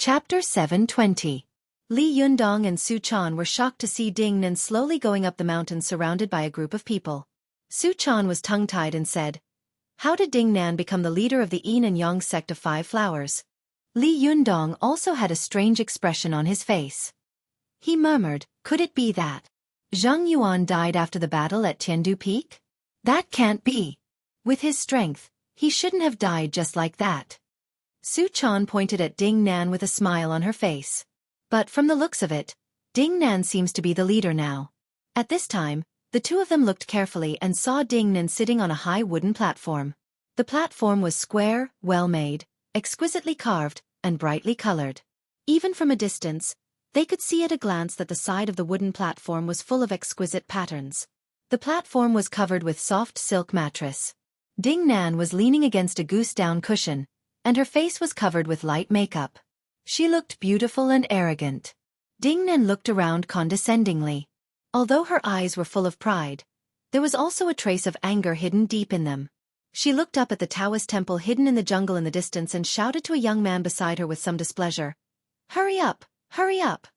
Chapter 720. Li Yundong and Su Chan were shocked to see Ding Nan slowly going up the mountain surrounded by a group of people. Su Chan was tongue-tied and said, "How did Ding Nan become the leader of the Yin and Yang sect of 5 flowers?" Li Yundong also had a strange expression on his face. He murmured, "Could it be that Zhang Yuan died after the battle at Tiandu Peak? That can't be. With his strength, he shouldn't have died just like that." Su Chan pointed at Ding Nan with a smile on her face. But from the looks of it, Ding Nan seems to be the leader now. At this time, the two of them looked carefully and saw Ding Nan sitting on a high wooden platform. The platform was square, well-made, exquisitely carved, and brightly colored. Even from a distance, they could see at a glance that the side of the wooden platform was full of exquisite patterns. The platform was covered with soft silk mattress. Ding Nan was leaning against a goose-down cushion, and her face was covered with light makeup. She looked beautiful and arrogant. Ding Nan looked around condescendingly. Although her eyes were full of pride, there was also a trace of anger hidden deep in them. She looked up at the Taoist temple hidden in the jungle in the distance and shouted to a young man beside her with some displeasure, "Hurry up! Hurry up!"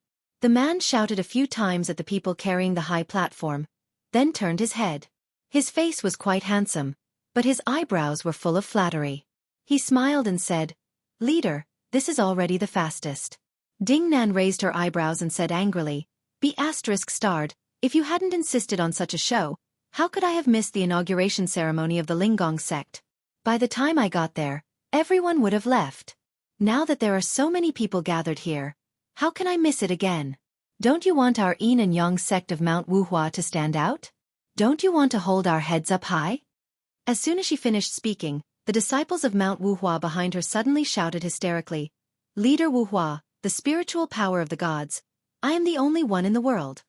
The man shouted a few times at the people carrying the high platform, then turned his head. His face was quite handsome, but his eyebrows were full of flattery. He smiled and said, "Leader, this is already the fastest." Ding Nan raised her eyebrows and said angrily, "Be*****, if you hadn't insisted on such a show, how could I have missed the inauguration ceremony of the Linggong sect? By the time I got there, everyone would have left. Now that there are so many people gathered here, how can I miss it again? Don't you want our Yin and Yang sect of Mount Wuhua to stand out? Don't you want to hold our heads up high?" As soon as she finished speaking, the disciples of Mount Wuhua behind her suddenly shouted hysterically, "Leader Wuhua, the spiritual power of the gods, I am the only one in the world."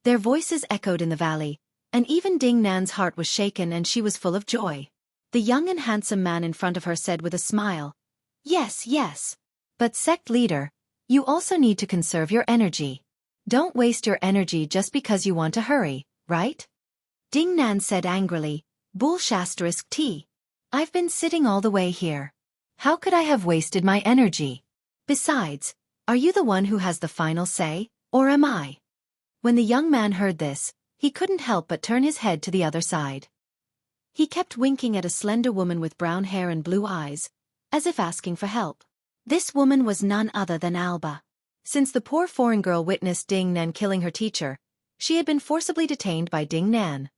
Their voices echoed in the valley, and even Ding Nan's heart was shaken and she was full of joy. The young and handsome man in front of her said with a smile, "Yes, yes. But sect leader, you also need to conserve your energy. Don't waste your energy just because you want to hurry, right?" Ding Nan said angrily, "***T. I've been sitting all the way here. How could I have wasted my energy? Besides, are you the one who has the final say, or am I?" When the young man heard this, he couldn't help but turn his head to the other side. He kept winking at a slender woman with brown hair and blue eyes, as if asking for help. This woman was none other than Alba. Since the poor foreign girl witnessed Ding Nan killing her teacher, she had been forcibly detained by Ding Nan.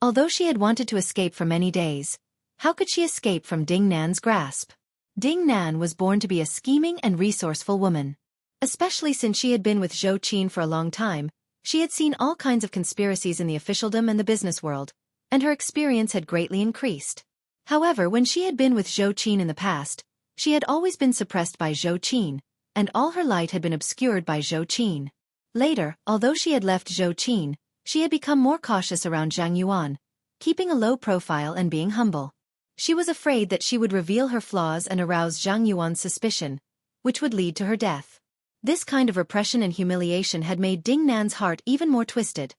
Although she had wanted to escape for many days, how could she escape from Ding Nan's grasp? Ding Nan was born to be a scheming and resourceful woman. Especially since she had been with Xueqi for a long time, she had seen all kinds of conspiracies in the officialdom and the business world, and her experience had greatly increased. However, when she had been with Xueqi in the past, she had always been suppressed by Xueqi, and all her light had been obscured by Xueqi. Later, although she had left Xueqi, she had become more cautious around Zhang Yuan, keeping a low profile and being humble. She was afraid that she would reveal her flaws and arouse Zhang Yuan's suspicion, which would lead to her death. This kind of repression and humiliation had made Ding Nan's heart even more twisted,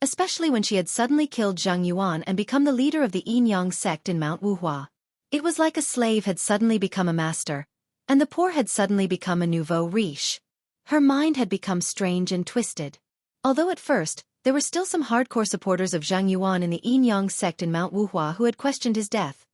especially when she had suddenly killed Zhang Yuan and become the leader of the Yin-Yang sect in Mount Wuhua. It was like a slave had suddenly become a master, and the poor had suddenly become a nouveau riche. Her mind had become strange and twisted. Although at first, there were still some hardcore supporters of Zhang Yuan in the Yin-Yang sect in Mount Wuhua who had questioned his death,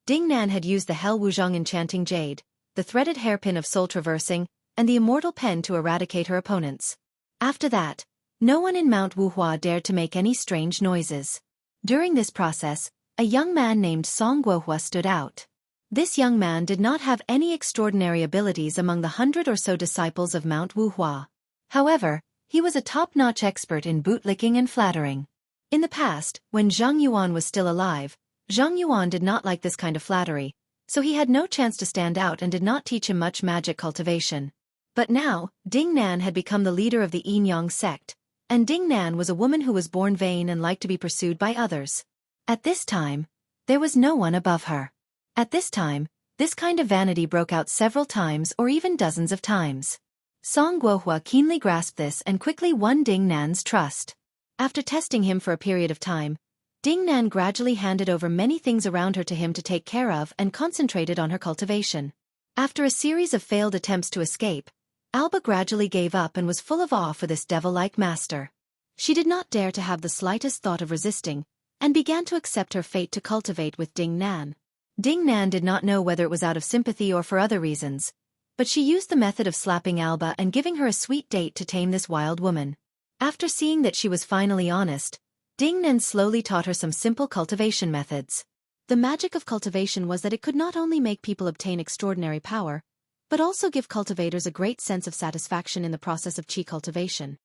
Ding Nan had used the Hell Wuzhong enchanting jade, the threaded hairpin of soul traversing, and the immortal pen to eradicate her opponents. After that, no one in Mount Wuhua dared to make any strange noises. During this process, a young man named Song Guohua stood out. This young man did not have any extraordinary abilities among the 100 or so disciples of Mount Wuhua. However, he was a top-notch expert in bootlicking and flattering. In the past, when Zhang Yuan was still alive, Zhang Yuan did not like this kind of flattery, so he had no chance to stand out and did not teach him much magic cultivation. But now, Ding Nan had become the leader of the Yin-Yang sect, and Ding Nan was a woman who was born vain and liked to be pursued by others. At this time, there was no one above her. At this time, this kind of vanity broke out several times or even dozens of times. Song Guohua keenly grasped this and quickly won Ding Nan's trust. After testing him for a period of time, Ding Nan gradually handed over many things around her to him to take care of and concentrated on her cultivation. After a series of failed attempts to escape, Alba gradually gave up and was full of awe for this devil-like master. She did not dare to have the slightest thought of resisting, and began to accept her fate to cultivate with Ding Nan. Ding Nan did not know whether it was out of sympathy or for other reasons, but she used the method of slapping Alba and giving her a sweet date to tame this wild woman. After seeing that she was finally honest, Ding Nan slowly taught her some simple cultivation methods. The magic of cultivation was that it could not only make people obtain extraordinary power, but also give cultivators a great sense of satisfaction in the process of qi cultivation.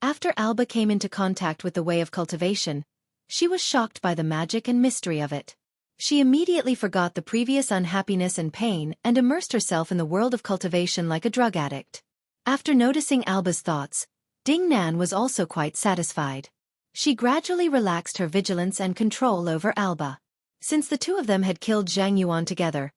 After Alba came into contact with the way of cultivation, she was shocked by the magic and mystery of it. She immediately forgot the previous unhappiness and pain and immersed herself in the world of cultivation like a drug addict. After noticing Alba's thoughts, Ding Nan was also quite satisfied. She gradually relaxed her vigilance and control over Alba. Since the two of them had killed Zhang Yuan together,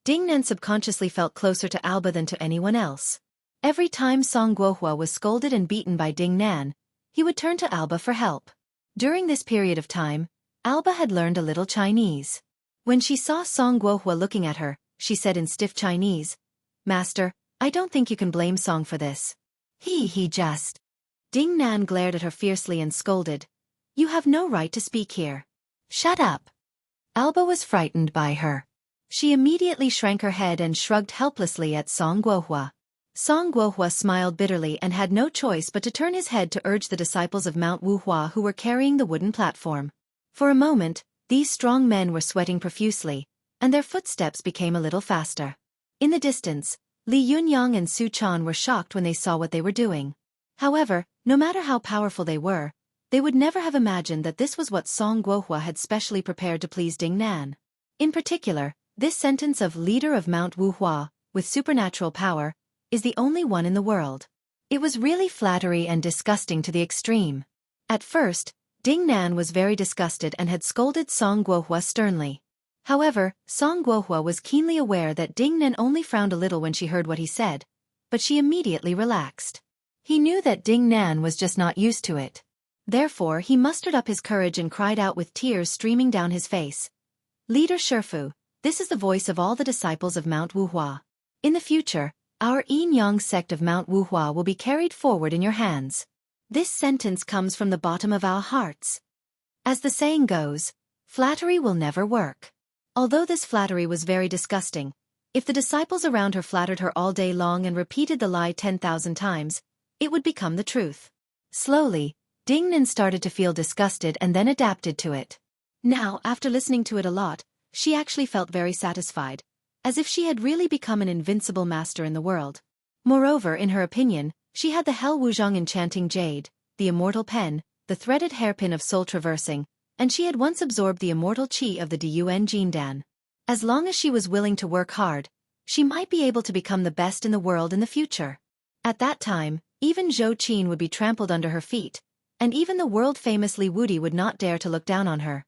Ding Nan subconsciously felt closer to Alba than to anyone else. Every time Song Guohua was scolded and beaten by Ding Nan, he would turn to Alba for help. During this period of time, Alba had learned a little Chinese. When she saw Song Guohua looking at her, she said in stiff Chinese, "Master, I don't think you can blame Song for this. He just." Ding Nan glared at her fiercely and scolded, "You have no right to speak here. Shut up." Alba was frightened by her. She immediately shrank her head and shrugged helplessly at Song Guohua. Song Guohua smiled bitterly and had no choice but to turn his head to urge the disciples of Mount Wuhua who were carrying the wooden platform. For a moment, these strong men were sweating profusely, and their footsteps became a little faster. In the distance, Li Yunyang and Su Chan were shocked when they saw what they were doing. However, no matter how powerful they were, they would never have imagined that this was what Song Guohua had specially prepared to please Ding Nan. In particular, this sentence of leader of Mount Wuhua, with supernatural power, is the only one in the world. It was really flattery and disgusting to the extreme. At first, Ding Nan was very disgusted and had scolded Song Guohua sternly. However, Song Guohua was keenly aware that Ding Nan only frowned a little when she heard what he said, but she immediately relaxed. He knew that Ding Nan was just not used to it. Therefore, he mustered up his courage and cried out with tears streaming down his face, "Leader Shifu, this is the voice of all the disciples of Mount Wuhua. In the future, our Yin-Yang sect of Mount Wuhua will be carried forward in your hands. This sentence comes from the bottom of our hearts. As the saying goes, flattery will never work." Although this flattery was very disgusting, if the disciples around her flattered her all day long and repeated the lie 10,000 times, it would become the truth. Slowly, Ding Nan started to feel disgusted and then adapted to it. Now, after listening to it a lot, she actually felt very satisfied, as if she had really become an invincible master in the world. Moreover, in her opinion, she had the Hel Wuzhong enchanting jade, the immortal pen, the threaded hairpin of soul traversing, and she had once absorbed the immortal qi of the Diyuan Jindan. As long as she was willing to work hard, she might be able to become the best in the world in the future. At that time, even Zhou Qin would be trampled under her feet, and even the world-famous Li Wudi would not dare to look down on her.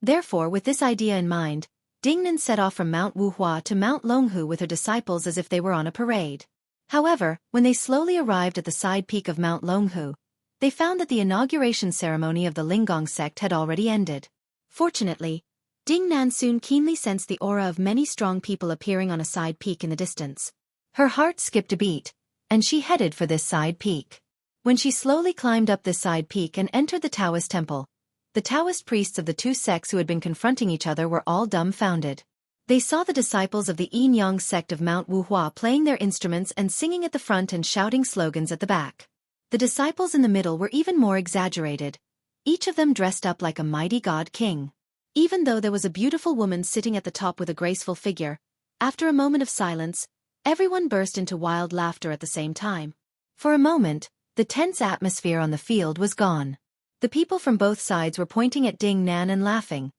Therefore, with this idea in mind, Ding Nan set off from Mount Wuhua to Mount Longhu with her disciples as if they were on a parade. However, when they slowly arrived at the side peak of Mount Longhu, they found that the inauguration ceremony of the Linggong sect had already ended. Fortunately, Ding Nan soon keenly sensed the aura of many strong people appearing on a side peak in the distance. Her heart skipped a beat, and she headed for this side peak. When she slowly climbed up this side peak and entered the Taoist temple, the Taoist priests of the two sects who had been confronting each other were all dumbfounded. They saw the disciples of the Yin-Yang sect of Mount Wuhua playing their instruments and singing at the front and shouting slogans at the back. The disciples in the middle were even more exaggerated, each of them dressed up like a mighty god king. Even though there was a beautiful woman sitting at the top with a graceful figure, after a moment of silence, everyone burst into wild laughter at the same time. For a moment, the tense atmosphere on the field was gone. The people from both sides were pointing at Ding Nan and laughing,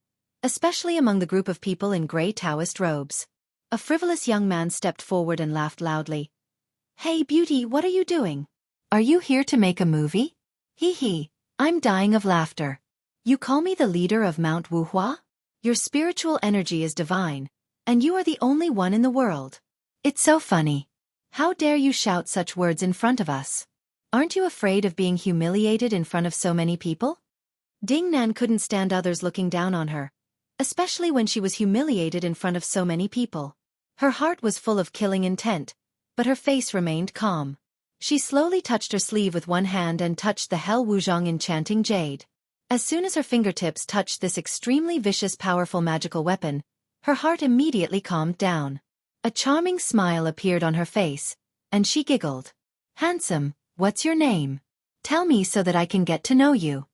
especially among the group of people in grey Taoist robes. A frivolous young man stepped forward and laughed loudly. "Hey beauty, what are you doing? Are you here to make a movie?" Hee, I'm dying of laughter. You call me the leader of Mount Wuhua? Your spiritual energy is divine, and you are the only one in the world. It's so funny. How dare you shout such words in front of us? Aren't you afraid of being humiliated in front of so many people? Ding Nan couldn't stand others looking down on her, especially when she was humiliated in front of so many people. Her heart was full of killing intent, but her face remained calm. She slowly touched her sleeve with one hand and touched the Hell Wuzhong enchanting jade. As soon as her fingertips touched this extremely vicious powerful magical weapon, her heart immediately calmed down. A charming smile appeared on her face, and she giggled. "Handsome, what's your name? Tell me so that I can get to know you."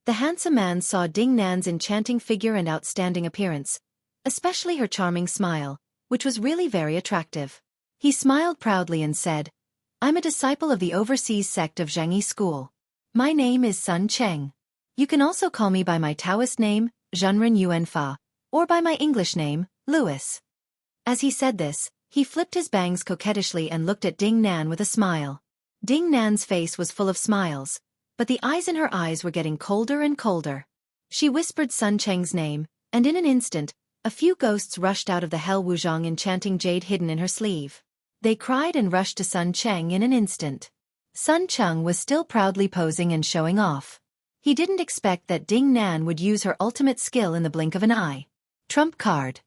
The handsome man saw Ding Nan's enchanting figure and outstanding appearance, especially her charming smile, which was really very attractive. He smiled proudly and said, "I'm a disciple of the overseas sect of Xueqi school. My name is Sun Cheng. You can also call me by my Taoist name, Zhenren Yuanfa, or by my English name, Louis." As he said this, he flipped his bangs coquettishly and looked at Ding Nan with a smile. Ding Nan's face was full of smiles, but the eyes in her eyes were getting colder and colder. She whispered Sun Cheng's name, and in an instant, a few ghosts rushed out of the Hell Wuzhong enchanting jade hidden in her sleeve. They cried and rushed to Sun Cheng in an instant. Sun Cheng was still proudly posing and showing off. He didn't expect that Ding Nan would use her ultimate skill in the blink of an eye. Trump card.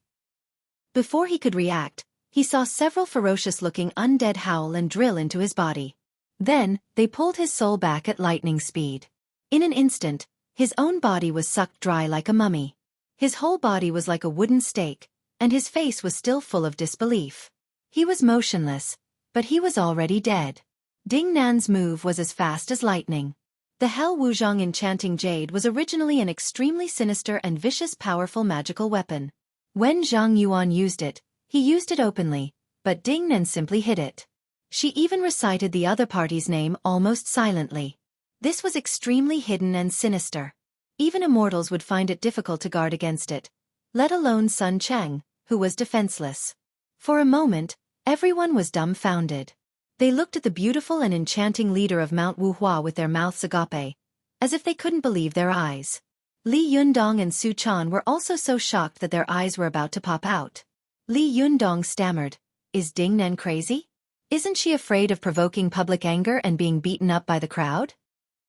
Before he could react, he saw several ferocious-looking undead howl and drill into his body. Then, they pulled his soul back at lightning speed. In an instant, his own body was sucked dry like a mummy. His whole body was like a wooden stake, and his face was still full of disbelief. He was motionless, but he was already dead. Ding Nan's move was as fast as lightning. The Hell Wuzhong enchanting jade was originally an extremely sinister and vicious powerful magical weapon. When Zhang Yuan used it, he used it openly, but Ding Nan simply hid it. She even recited the other party's name almost silently. This was extremely hidden and sinister. Even immortals would find it difficult to guard against it, let alone Sun Cheng, who was defenseless. For a moment, everyone was dumbfounded. They looked at the beautiful and enchanting leader of Mount Wuhua with their mouths agape, as if they couldn't believe their eyes. Li Yundong and Su Chan were also so shocked that their eyes were about to pop out. Li Yundong stammered, "Is Ding Nan crazy? Isn't she afraid of provoking public anger and being beaten up by the crowd?"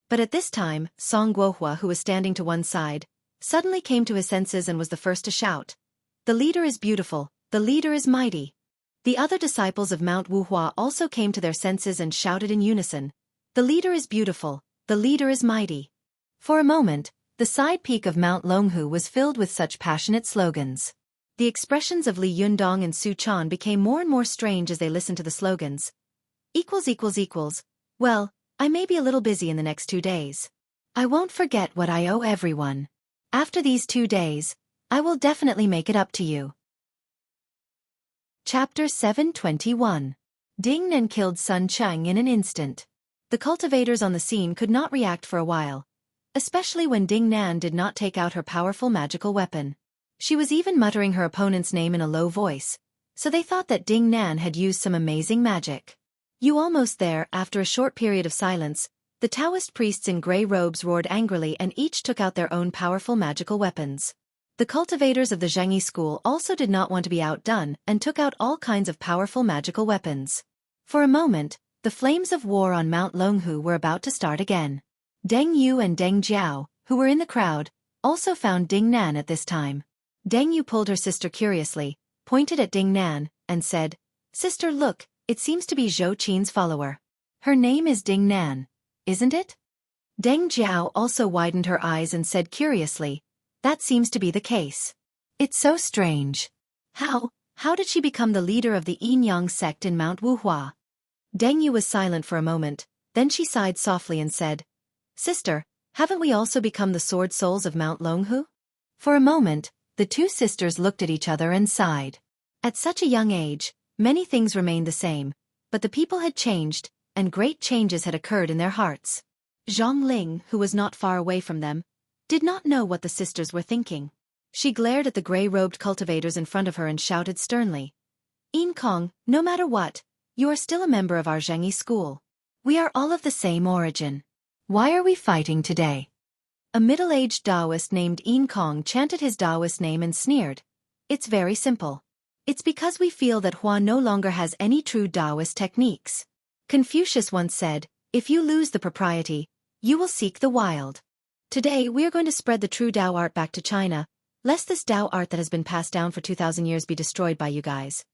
But at this time, Song Guohua, who was standing to one side, suddenly came to his senses and was the first to shout, "The leader is beautiful, the leader is mighty." The other disciples of Mount Wuhua also came to their senses and shouted in unison, "The leader is beautiful, the leader is mighty." For a moment, the side peak of Mount Longhu was filled with such passionate slogans. The expressions of Li Yundong and Su Chan became more and more strange as they listened to the slogans. Well, I may be a little busy in the next 2 days. I won't forget what I owe everyone. After these 2 days, I will definitely make it up to you. Chapter 721. Ding Nan killed Sun Cheng in an instant. The cultivators on the scene could not react for a while, especially when Ding Nan did not take out her powerful magical weapon. She was even muttering her opponent's name in a low voice, so they thought that Ding Nan had used some amazing magic. "You almost there?" After a short period of silence, the Taoist priests in grey robes roared angrily and each took out their own powerful magical weapons. The cultivators of the Zhengyi school also did not want to be outdone and took out all kinds of powerful magical weapons. For a moment, the flames of war on Mount Longhu were about to start again. Deng Yu and Deng Jiao, who were in the crowd, also found Ding Nan at this time. Deng Yu pulled her sister curiously, pointed at Ding Nan, and said, "Sister, look, it seems to be Zhou Qin's follower. Her name is Ding Nan, isn't it?" Deng Jiao also widened her eyes and said curiously, "That seems to be the case. It's so strange. How did she become the leader of the Yin Yang sect in Mount Wuhua?" Deng Yu was silent for a moment, then she sighed softly and said, "Sister, haven't we also become the sword souls of Mount Longhu?" For a moment, the two sisters looked at each other and sighed. At such a young age, many things remained the same, but the people had changed, and great changes had occurred in their hearts. Zhang Ling, who was not far away from them, did not know what the sisters were thinking. She glared at the grey-robed cultivators in front of her and shouted sternly, "Yin Kong, no matter what, you are still a member of our Zhengyi school. We are all of the same origin. Why are we fighting today?" A middle-aged Taoist named Yin Kong chanted his Taoist name and sneered, "It's very simple. It's because we feel that Hua no longer has any true Taoist techniques. Confucius once said, if you lose the propriety, you will seek the wild. Today we are going to spread the true Tao art back to China, lest this Tao art that has been passed down for 2,000 years be destroyed by you guys."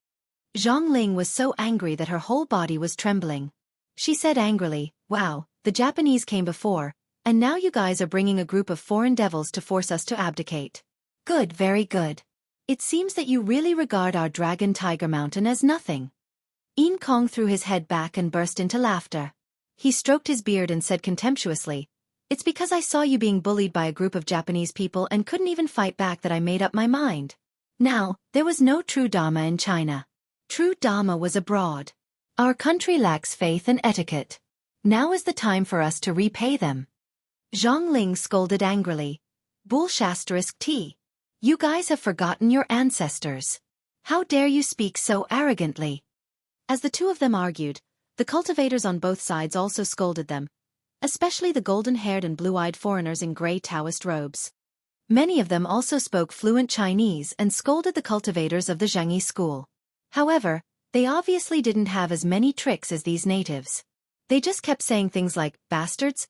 Zhang Ling was so angry that her whole body was trembling. She said angrily, "Wow, the Japanese came before, and now you guys are bringing a group of foreign devils to force us to abdicate. Good, very good. It seems that you really regard our dragon Tiger Mountain as nothing." Yin Kong threw his head back and burst into laughter. He stroked his beard and said contemptuously, "It's because I saw you being bullied by a group of Japanese people and couldn't even fight back that I made up my mind. Now, there was no true Dharma in China. True Dharma was abroad. Our country lacks faith and etiquette. Now is the time for us to repay them." Zhang Ling scolded angrily. "Bull**T. You guys have forgotten your ancestors. How dare you speak so arrogantly?" As the two of them argued, the cultivators on both sides also scolded them, especially the golden-haired and blue-eyed foreigners in grey Taoist robes. Many of them also spoke fluent Chinese and scolded the cultivators of the Xueqi school. However, they obviously didn't have as many tricks as these natives. They just kept saying things like bastards,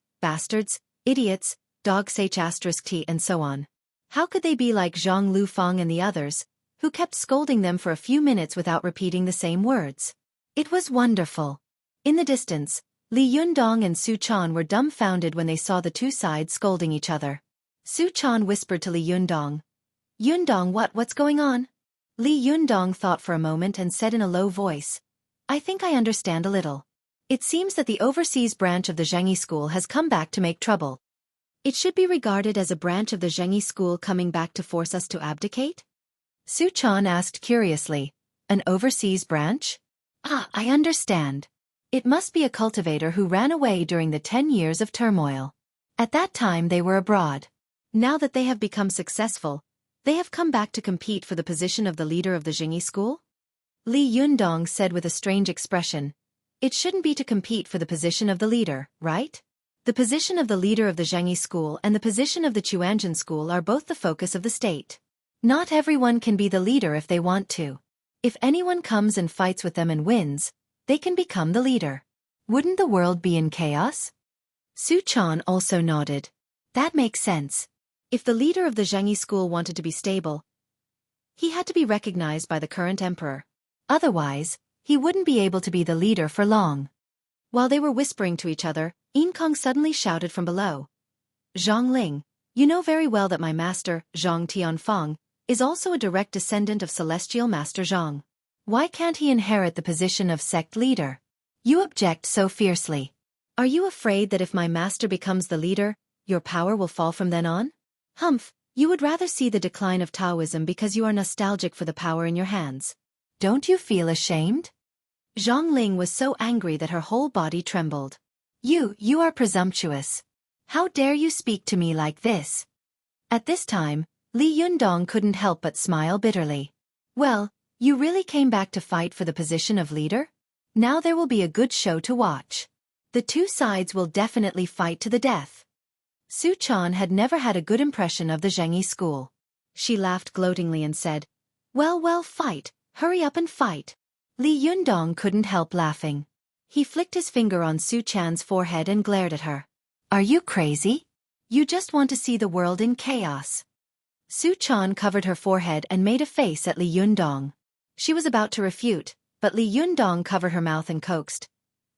idiots, dog**T and so on. How could they be like Zhang Lufang and the others, who kept scolding them for a few minutes without repeating the same words? It was wonderful. In the distance, Li Yundong and Su Chan were dumbfounded when they saw the two sides scolding each other. Su Chan whispered to Li Yundong, "Yundong, what's going on?" Li Yundong thought for a moment and said in a low voice, "I think I understand a little. It seems that the overseas branch of the Xueqi school has come back to make trouble. It should be regarded as a branch of the Xueqi school coming back to force us to abdicate?" Su Chan asked curiously, "An overseas branch? Ah, I understand. It must be a cultivator who ran away during the 10 years of turmoil. At that time they were abroad. Now that they have become successful, they have come back to compete for the position of the leader of the Xueqi school?" Li Yundong said with a strange expression, "It shouldn't be to compete for the position of the leader, right? The position of the leader of the Xueqi school and the position of the Chuanjin school are both the focus of the state. Not everyone can be the leader if they want to. If anyone comes and fights with them and wins, they can become the leader. Wouldn't the world be in chaos?" Su Chan also nodded. That makes sense. If the leader of the Xueqi school wanted to be stable, he had to be recognized by the current emperor. Otherwise, he wouldn't be able to be the leader for long. While they were whispering to each other, Yin Kong suddenly shouted from below, "Zhang Ling, you know very well that my master, Zhang Tianfang, is also a direct descendant of Celestial Master Zhang. Why can't he inherit the position of sect leader? You object so fiercely. Are you afraid that if my master becomes the leader, your power will fall from then on? Humph, you would rather see the decline of Taoism because you are nostalgic for the power in your hands. Don't you feel ashamed?" Zhang Ling was so angry that her whole body trembled. You are presumptuous. How dare you speak to me like this?" At this time, Li Yundong couldn't help but smile bitterly. "Well, you really came back to fight for the position of leader? Now there will be a good show to watch. The two sides will definitely fight to the death." Su Chan had never had a good impression of the Xueqi school. She laughed gloatingly and said, Well, fight, hurry up and fight." Li Yundong couldn't help laughing. He flicked his finger on Su Chan's forehead and glared at her. "Are you crazy? You just want to see the world in chaos." Su Chan covered her forehead and made a face at Li Yundong. She was about to refute, but Li Yundong covered her mouth and coaxed,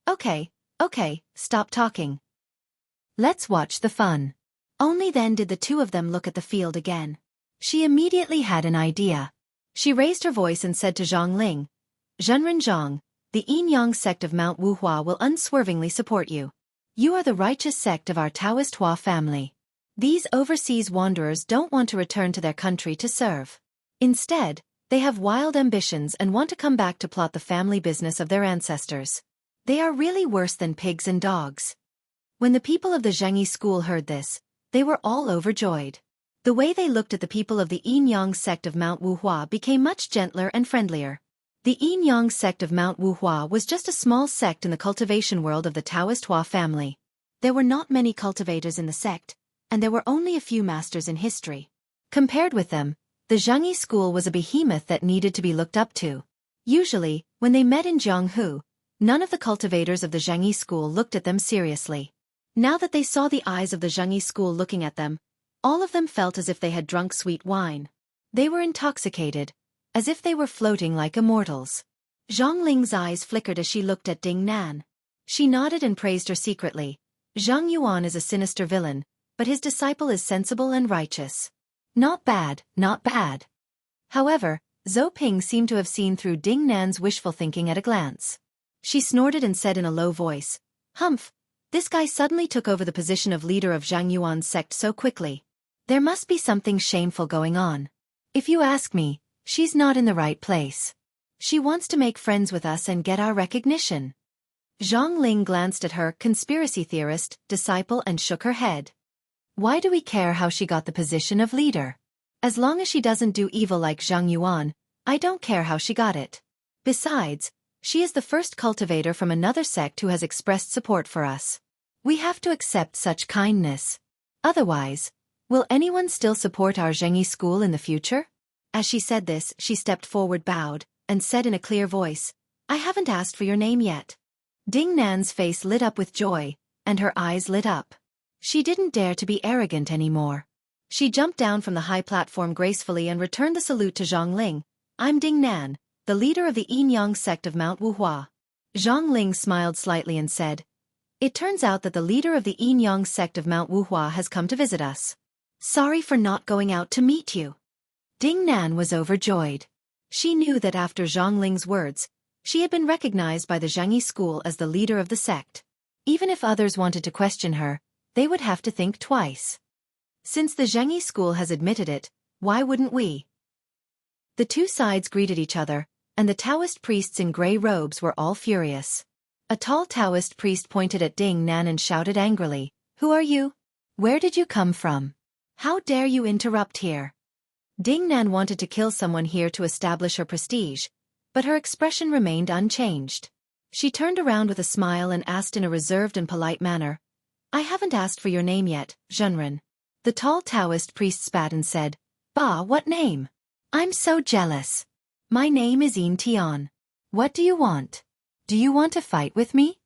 Okay, stop talking. Let's watch the fun." Only then did the two of them look at the field again. She immediately had an idea. She raised her voice and said to Zhang Ling, "Zhenren Zhang, the Yin-Yang sect of Mount Wuhua will unswervingly support you. You are the righteous sect of our Taoist Hua family. These overseas wanderers don't want to return to their country to serve. Instead, they have wild ambitions and want to come back to plot the family business of their ancestors. They are really worse than pigs and dogs." When the people of the Xueqi school heard this, they were all overjoyed. The way they looked at the people of the Yin-Yang sect of Mount Wuhua became much gentler and friendlier. The Yin-Yang sect of Mount Wuhua was just a small sect in the cultivation world of the Taoist Hua family. There were not many cultivators in the sect, and there were only a few masters in history. Compared with them, the Xueqi school was a behemoth that needed to be looked up to. Usually, when they met in Jianghu, none of the cultivators of the Xueqi school looked at them seriously. Now that they saw the eyes of the Xueqi school looking at them, all of them felt as if they had drunk sweet wine. They were intoxicated, as if they were floating like immortals. Zhang Ling's eyes flickered as she looked at Ding Nan. She nodded and praised her secretly. Zhang Yuan is a sinister villain, but his disciple is sensible and righteous. Not bad, not bad. However, Zhou Ping seemed to have seen through Ding Nan's wishful thinking at a glance. She snorted and said in a low voice, "Humph, this guy suddenly took over the position of leader of Zhang Yuan's sect so quickly. There must be something shameful going on. If you ask me, she's not in the right place. She wants to make friends with us and get our recognition." Zhang Ling glanced at her conspiracy theorist disciple and shook her head. Why do we care how she got the position of leader? As long as she doesn't do evil like Zhang Yuan, I don't care how she got it. Besides, she is the first cultivator from another sect who has expressed support for us. We have to accept such kindness. Otherwise, will anyone still support our Xueqi school in the future? As she said this, she stepped forward, bowed, and said in a clear voice, "I haven't asked for your name yet." Ding Nan's face lit up with joy, and her eyes lit up. She didn't dare to be arrogant anymore. She jumped down from the high platform gracefully and returned the salute to Zhang Ling. "I'm Ding Nan, the leader of the Yin-Yang sect of Mount Wuhua." Zhang Ling smiled slightly and said, "It turns out that the leader of the Yin-Yang sect of Mount Wuhua has come to visit us. Sorry for not going out to meet you." Ding Nan was overjoyed. She knew that after Zhang Ling's words, she had been recognized by the Xueqi school as the leader of the sect. Even if others wanted to question her, they would have to think twice. Since the Xueqi school has admitted it, why wouldn't we? The two sides greeted each other, and the Taoist priests in gray robes were all furious. A tall Taoist priest pointed at Ding Nan and shouted angrily, "Who are you? Where did you come from? How dare you interrupt here?" Ding Nan wanted to kill someone here to establish her prestige, but her expression remained unchanged. She turned around with a smile and asked in a reserved and polite manner, "I haven't asked for your name yet, Zhenren." The tall Taoist priest spat and said, "Bah, what name? I'm so jealous. My name is Yin Tian. What do you want? Do you want to fight with me?"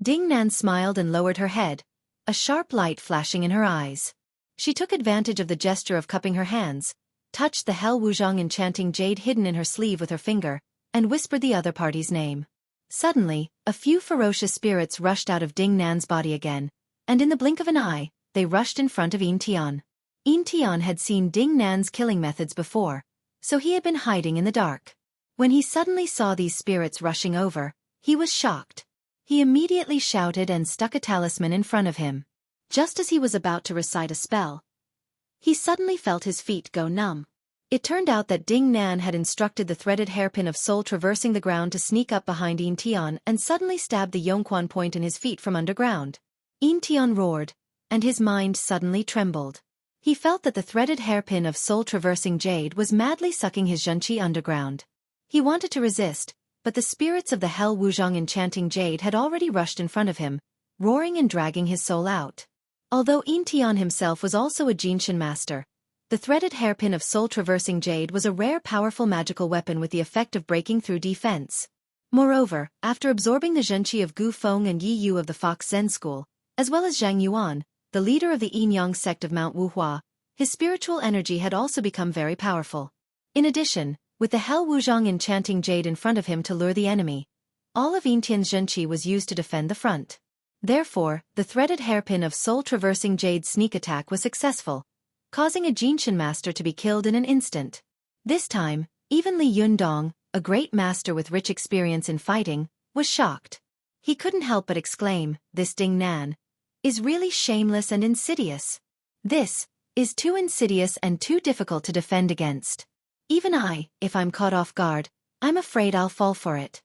Ding Nan smiled and lowered her head, a sharp light flashing in her eyes. She took advantage of the gesture of cupping her hands, touched the Hell Wuzhong enchanting jade hidden in her sleeve with her finger, and whispered the other party's name. Suddenly, a few ferocious spirits rushed out of Ding Nan's body again, and in the blink of an eye, they rushed in front of Yin Tian. Yin Tian had seen Ding Nan's killing methods before, so he had been hiding in the dark. When he suddenly saw these spirits rushing over, he was shocked. He immediately shouted and stuck a talisman in front of him. Just as he was about to recite a spell, he suddenly felt his feet go numb. It turned out that Ding Nan had instructed the threaded hairpin of soul traversing the ground to sneak up behind Yin Tian and suddenly stab the Yongquan point in his feet from underground. Yin Tian roared, and his mind suddenly trembled. He felt that the threaded hairpin of soul-traversing jade was madly sucking his zhenqi underground. He wanted to resist, but the spirits of the Hell Wuzhong enchanting jade had already rushed in front of him, roaring and dragging his soul out. Although Yin Tian himself was also a Jinshin master, the threaded hairpin of soul-traversing jade was a rare powerful magical weapon with the effect of breaking through defense. Moreover, after absorbing the zhenqi of Gu Feng and Yi Yu of the Fox Zen school, as well as Zhang Yuan, the leader of the Yin-Yang sect of Mount Wuhua, his spiritual energy had also become very powerful. In addition, with the Hell Wuzhong enchanting jade in front of him to lure the enemy, all of Yin Tian's zhenqi was used to defend the front. Therefore, the threaded hairpin of soul-traversing jade's sneak attack was successful, causing a Jinshin master to be killed in an instant. This time, even Li Yundong, a great master with rich experience in fighting, was shocked. He couldn't help but exclaim, "This Ding Nan is really shameless and insidious. This is too insidious and too difficult to defend against. Even I, if I'm caught off guard, I'm afraid I'll fall for it."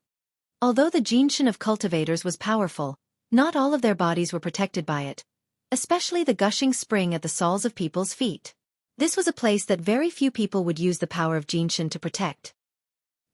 Although the Jinshin of cultivators was powerful, not all of their bodies were protected by it, especially the gushing spring at the soles of people's feet. This was a place that very few people would use the power of Jinshin to protect.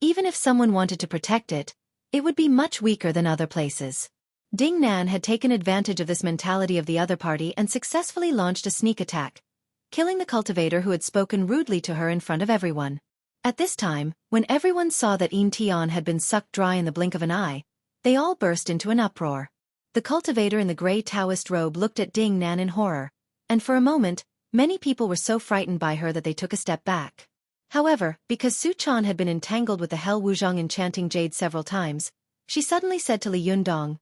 Even if someone wanted to protect it, it would be much weaker than other places. Ding Nan had taken advantage of this mentality of the other party and successfully launched a sneak attack, killing the cultivator who had spoken rudely to her in front of everyone. At this time, when everyone saw that Yin Tian had been sucked dry in the blink of an eye, they all burst into an uproar. The cultivator in the gray Taoist robe looked at Ding Nan in horror, and for a moment, many people were so frightened by her that they took a step back. However, because Su Chan had been entangled with the Hell Wuzhong enchanting jade several times, she suddenly said to Li Yundong,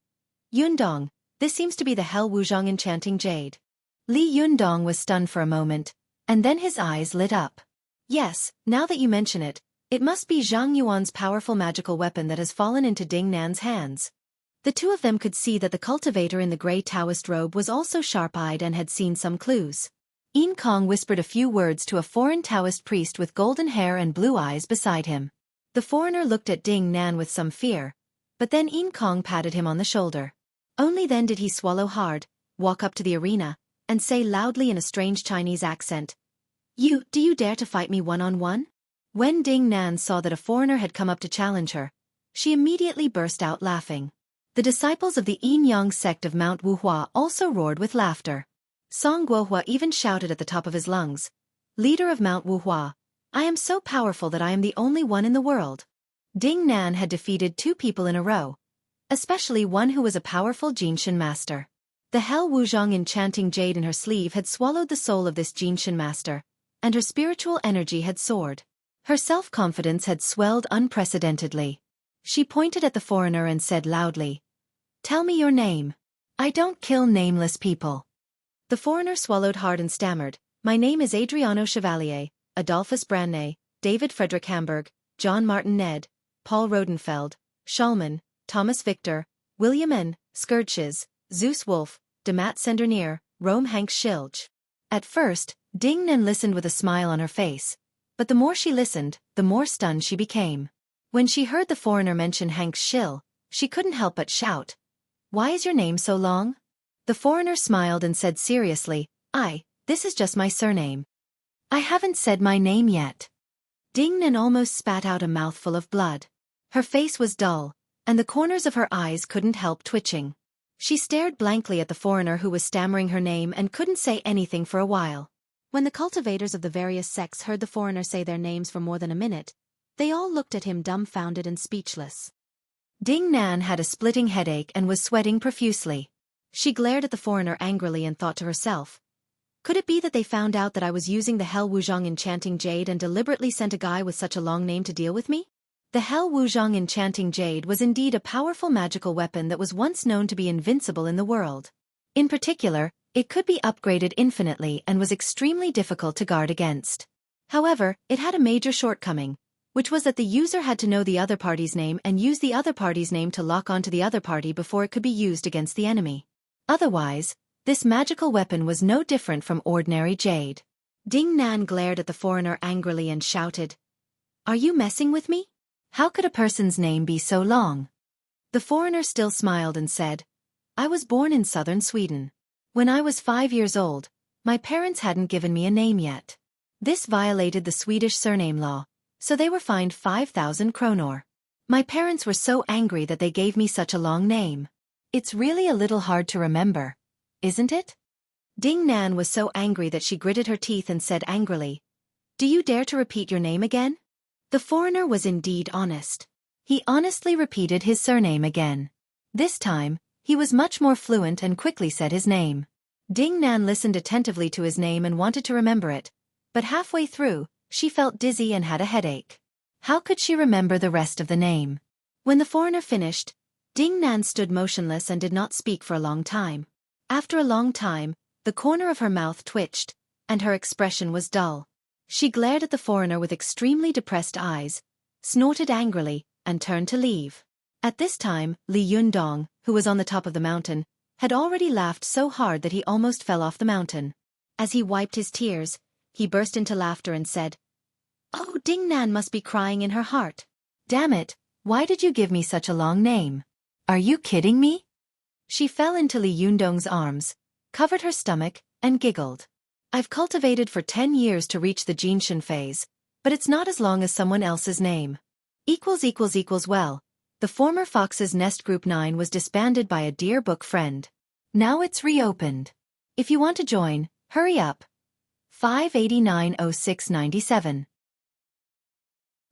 "Yundong, this seems to be the Hell Wuzhong enchanting jade." Li Yundong was stunned for a moment, and then his eyes lit up. "Yes, now that you mention it, it must be Zhang Yuan's powerful magical weapon that has fallen into Ding Nan's hands." The two of them could see that the cultivator in the grey Taoist robe was also sharp-eyed and had seen some clues. Yin Kong whispered a few words to a foreign Taoist priest with golden hair and blue eyes beside him. The foreigner looked at Ding Nan with some fear, but then Yin Kong patted him on the shoulder. Only then did he swallow hard, walk up to the arena, and say loudly in a strange Chinese accent, Do you dare to fight me one-on-one?" When Ding Nan saw that a foreigner had come up to challenge her, she immediately burst out laughing. The disciples of the Yin Yang sect of Mount Wuhua also roared with laughter. Song Guohua even shouted at the top of his lungs, "Leader of Mount Wuhua, I am so powerful that I am the only one in the world." Ding Nan had defeated 2 people in a row, especially one who was a powerful Jinshin master. The Hell Wuzhong enchanting jade in her sleeve had swallowed the soul of this Jinshin master, and her spiritual energy had soared. Her self-confidence had swelled unprecedentedly. She pointed at the foreigner and said loudly, "Tell me your name. I don't kill nameless people." The foreigner swallowed hard and stammered, "My name is Adriano Chevalier, Adolphus Branné, David Frederick Hamburg, John Martin Ned, Paul Rodenfeld, Schallmann, Thomas Victor, William N. Scourges, Zeus Wolf, Demat Sendernier, Rome Hank Schilge." At first, Ding Nan listened with a smile on her face, but the more she listened, the more stunned she became. When she heard the foreigner mention Hank Schill, she couldn't help but shout, "Why is your name so long?" The foreigner smiled and said seriously, This is just my surname. I haven't said my name yet." Ding Nan almost spat out a mouthful of blood. Her face was dull, and the corners of her eyes couldn't help twitching. She stared blankly at the foreigner who was stammering her name and couldn't say anything for a while. When the cultivators of the various sects heard the foreigner say their names for more than a minute, they all looked at him dumbfounded and speechless. Ding Nan had a splitting headache and was sweating profusely. She glared at the foreigner angrily and thought to herself, "Could it be that they found out that I was using the Hell Wuzhong enchanting jade and deliberately sent a guy with such a long name to deal with me?" The Hell Wuzhong enchanting jade was indeed a powerful magical weapon that was once known to be invincible in the world. In particular, it could be upgraded infinitely and was extremely difficult to guard against. However, it had a major shortcoming, which was that the user had to know the other party's name and use the other party's name to lock onto the other party before it could be used against the enemy. Otherwise, this magical weapon was no different from ordinary jade. Ding Nan glared at the foreigner angrily and shouted, "Are you messing with me? How could a person's name be so long?" The foreigner still smiled and said, "I was born in southern Sweden. When I was 5 years old, my parents hadn't given me a name yet. This violated the Swedish surname law, so they were fined 5,000 kronor. My parents were so angry that they gave me such a long name. It's really a little hard to remember, isn't it?" Ding Nan was so angry that she gritted her teeth and said angrily, "Do you dare to repeat your name again?" The foreigner was indeed honest. He honestly repeated his surname again. This time, he was much more fluent and quickly said his name. Ding Nan listened attentively to his name and wanted to remember it, but halfway through, she felt dizzy and had a headache. How could she remember the rest of the name? When the foreigner finished, Ding Nan stood motionless and did not speak for a long time. After a long time, the corner of her mouth twitched, and her expression was dull. She glared at the foreigner with extremely depressed eyes, snorted angrily, and turned to leave. At this time, Li Yundong, who was on the top of the mountain, had already laughed so hard that he almost fell off the mountain. As he wiped his tears, he burst into laughter and said, "Oh, Ding Nan must be crying in her heart. Damn it, why did you give me such a long name? Are you kidding me?" She fell into Li Yundong's arms, covered her stomach, and giggled. "I've cultivated for 10 years to reach the Jinshin phase, but it's not as long as someone else's name. Well, the former Fox's Nest Group 9 was disbanded by a dear book friend. Now it's reopened. If you want to join, hurry up. 5890697.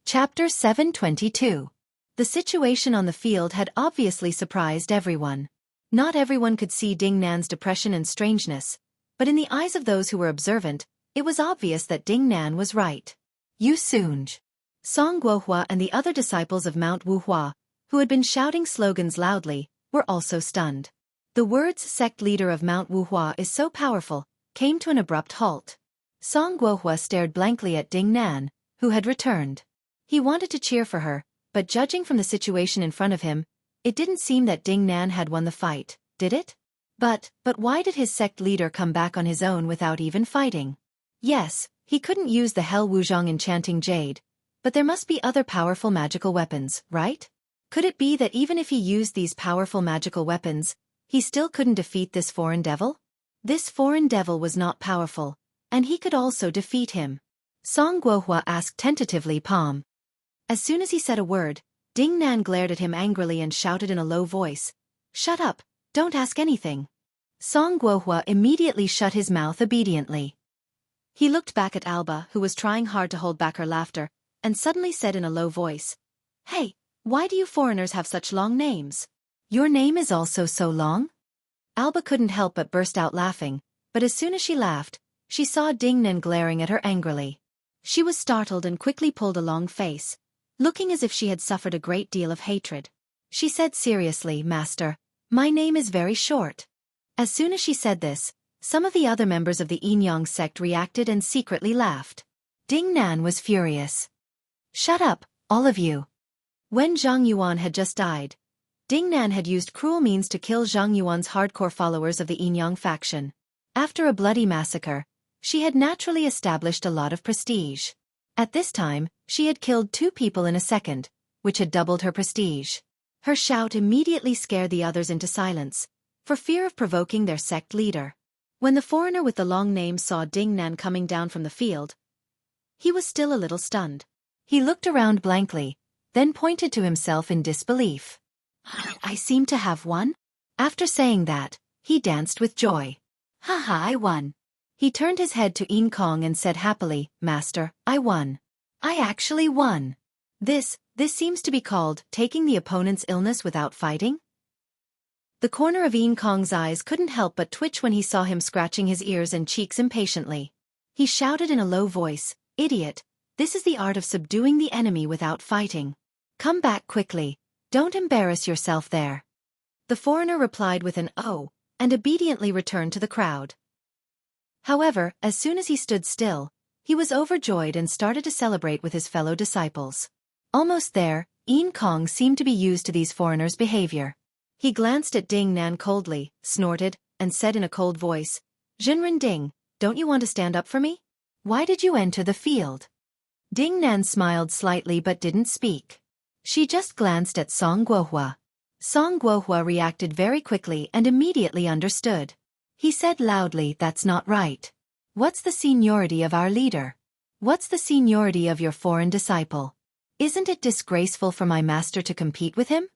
Chapter 722. The situation on the field had obviously surprised everyone. Not everyone could see Ding Nan's depression and strangeness, but in the eyes of those who were observant, it was obvious that Ding Nan was right. You Sunj. Song Guohua and the other disciples of Mount Wuhua, who had been shouting slogans loudly, were also stunned. The words "sect leader of Mount Wuhua is so powerful" came to an abrupt halt. Song Guohua stared blankly at Ding Nan, who had returned. He wanted to cheer for her, but judging from the situation in front of him, it didn't seem that Ding Nan had won the fight, did it? But why did his sect leader come back on his own without even fighting? Yes, he couldn't use the Hell Wuzhong enchanting jade, but there must be other powerful magical weapons, right? Could it be that even if he used these powerful magical weapons, he still couldn't defeat this foreign devil? This foreign devil was not powerful, and he could also defeat him. Song Guohua asked tentatively, Palm. As soon as he said a word, Ding Nan glared at him angrily and shouted in a low voice, "Shut up, don't ask anything." Song Guohua immediately shut his mouth obediently. He looked back at Alba, who was trying hard to hold back her laughter, and suddenly said in a low voice, "Hey, why do you foreigners have such long names? Your name is also so long?" Alba couldn't help but burst out laughing, but as soon as she laughed, she saw Ding Nan glaring at her angrily. She was startled and quickly pulled a long face, looking as if she had suffered a great deal of hatred. She said seriously, "Master, my name is very short." As soon as she said this, some of the other members of the Yin Yang sect reacted and secretly laughed. Ding Nan was furious. "Shut up, all of you." When Zhang Yuan had just died, Ding Nan had used cruel means to kill Zhang Yuan's hardcore followers of the Yin Yang faction. After a bloody massacre, she had naturally established a lot of prestige. At this time, she had killed 2 people in a second, which had doubled her prestige. Her shout immediately scared the others into silence, for fear of provoking their sect leader. When the foreigner with the long name saw Ding Nan coming down from the field, he was still a little stunned. He looked around blankly, then pointed to himself in disbelief. "I seem to have won?" After saying that, he danced with joy. "Haha, I won." He turned his head to Yin Kong and said happily, "Master, I won. I actually won. This seems to be called taking the opponent's illness without fighting?" The corner of Yin Kong's eyes couldn't help but twitch when he saw him scratching his ears and cheeks impatiently. He shouted in a low voice, "Idiot, this is the art of subduing the enemy without fighting. Come back quickly, don't embarrass yourself there." The foreigner replied with an "oh," and obediently returned to the crowd. However, as soon as he stood still, he was overjoyed and started to celebrate with his fellow disciples. Almost there, Yin Kong seemed to be used to these foreigners' behavior. He glanced at Ding Nan coldly, snorted, and said in a cold voice, "Jinren Ding, don't you want to stand up for me? Why did you enter the field?" Ding Nan smiled slightly but didn't speak. She just glanced at Song Guohua. Song Guohua reacted very quickly and immediately understood. He said loudly, "That's not right. What's the seniority of our leader? What's the seniority of your foreign disciple? Isn't it disgraceful for my master to compete with him?"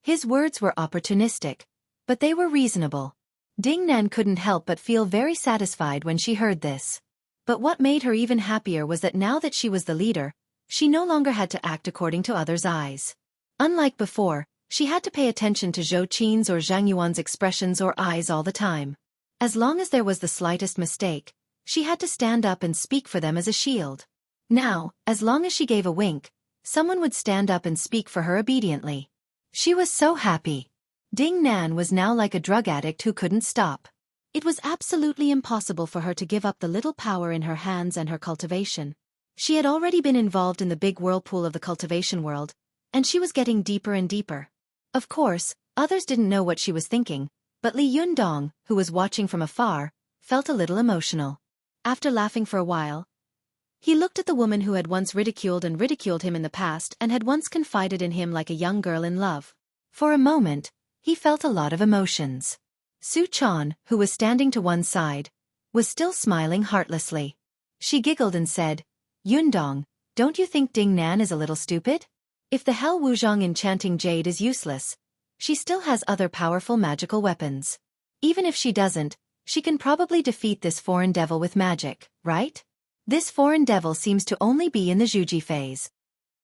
His words were opportunistic, but they were reasonable. Ding Nan couldn't help but feel very satisfied when she heard this. But what made her even happier was that now that she was the leader, she no longer had to act according to others' eyes. Unlike before, she had to pay attention to Zhou Qin's or Zhang Yuan's expressions or eyes all the time. As long as there was the slightest mistake, she had to stand up and speak for them as a shield. Now, as long as she gave a wink, someone would stand up and speak for her obediently. She was so happy. Ding Nan was now like a drug addict who couldn't stop. It was absolutely impossible for her to give up the little power in her hands and her cultivation. She had already been involved in the big whirlpool of the cultivation world, and she was getting deeper and deeper. Of course, others didn't know what she was thinking, but Li Yundong, who was watching from afar, felt a little emotional. After laughing for a while, he looked at the woman who had once ridiculed him in the past and had once confided in him like a young girl in love. For a moment, he felt a lot of emotions. Su Chan, who was standing to one side, was still smiling heartlessly. She giggled and said, "Yundong, don't you think Ding Nan is a little stupid? If the Hell Wuzhong enchanting jade is useless, she still has other powerful magical weapons. Even if she doesn't, she can probably defeat this foreign devil with magic, right? This foreign devil seems to only be in the Xueqi phase."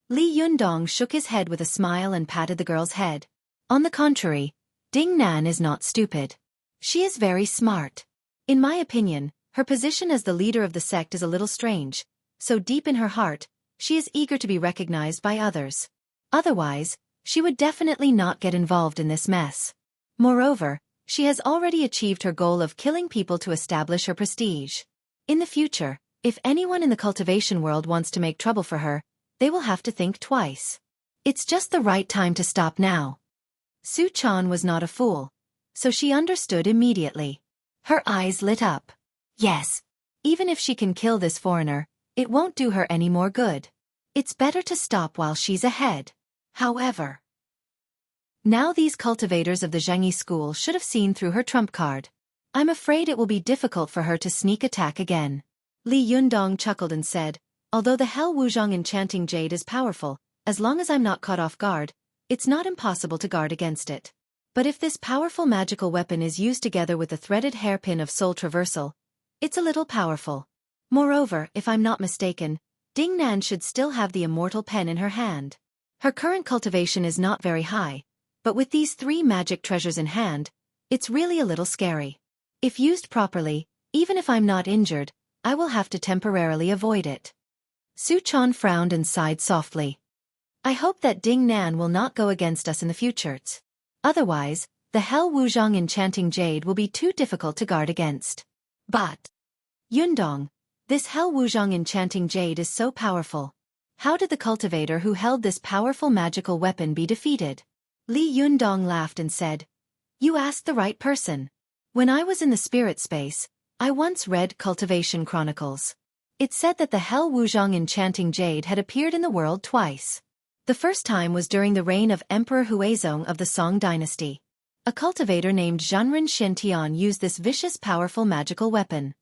Li Yundong shook his head with a smile and patted the girl's head. "On the contrary, Ding Nan is not stupid. She is very smart. In my opinion, her position as the leader of the sect is a little strange, so deep in her heart, She is eager to be recognized by others. Otherwise, she would definitely not get involved in this mess. Moreover, she has already achieved her goal of killing people to establish her prestige. In the future, if anyone in the cultivation world wants to make trouble for her, they will have to think twice. It's just the right time to stop now. Xueqi was not a fool, so she understood immediately. Her eyes lit up. Yes. Even if she can kill this foreigner, it won't do her any more good. It's better to stop while she's ahead. However, now these cultivators of the Xueqi school should have seen through her trump card. I'm afraid it will be difficult for her to sneak attack again. Li Yundong chuckled and said, although the Hell Wuzhong enchanting jade is powerful, as long as I'm not caught off guard, it's not impossible to guard against it. But if this powerful magical weapon is used together with the threaded hairpin of soul traversal, it's a little powerful. Moreover, if I'm not mistaken, Ding Nan should still have the immortal pen in her hand. Her current cultivation is not very high, but with these 3 magic treasures in hand, it's really a little scary. If used properly, even if I'm not injured, I will have to temporarily avoid it. Xueqi frowned and sighed softly. I hope that Ding Nan will not go against us in the future. Otherwise, the Hell Wuzhong enchanting jade will be too difficult to guard against. But Yundong, this Hell Wuzhong enchanting jade is so powerful. How did the cultivator who held this powerful magical weapon be defeated? Li Yundong laughed and said, you asked the right person. When I was in the spirit space, I once read Cultivation Chronicles. It said that the Hell Wuzhong enchanting jade had appeared in the world twice. The first time was during the reign of Emperor Huizong of the Song dynasty. A cultivator named Zhenren Xintian used this vicious powerful magical weapon.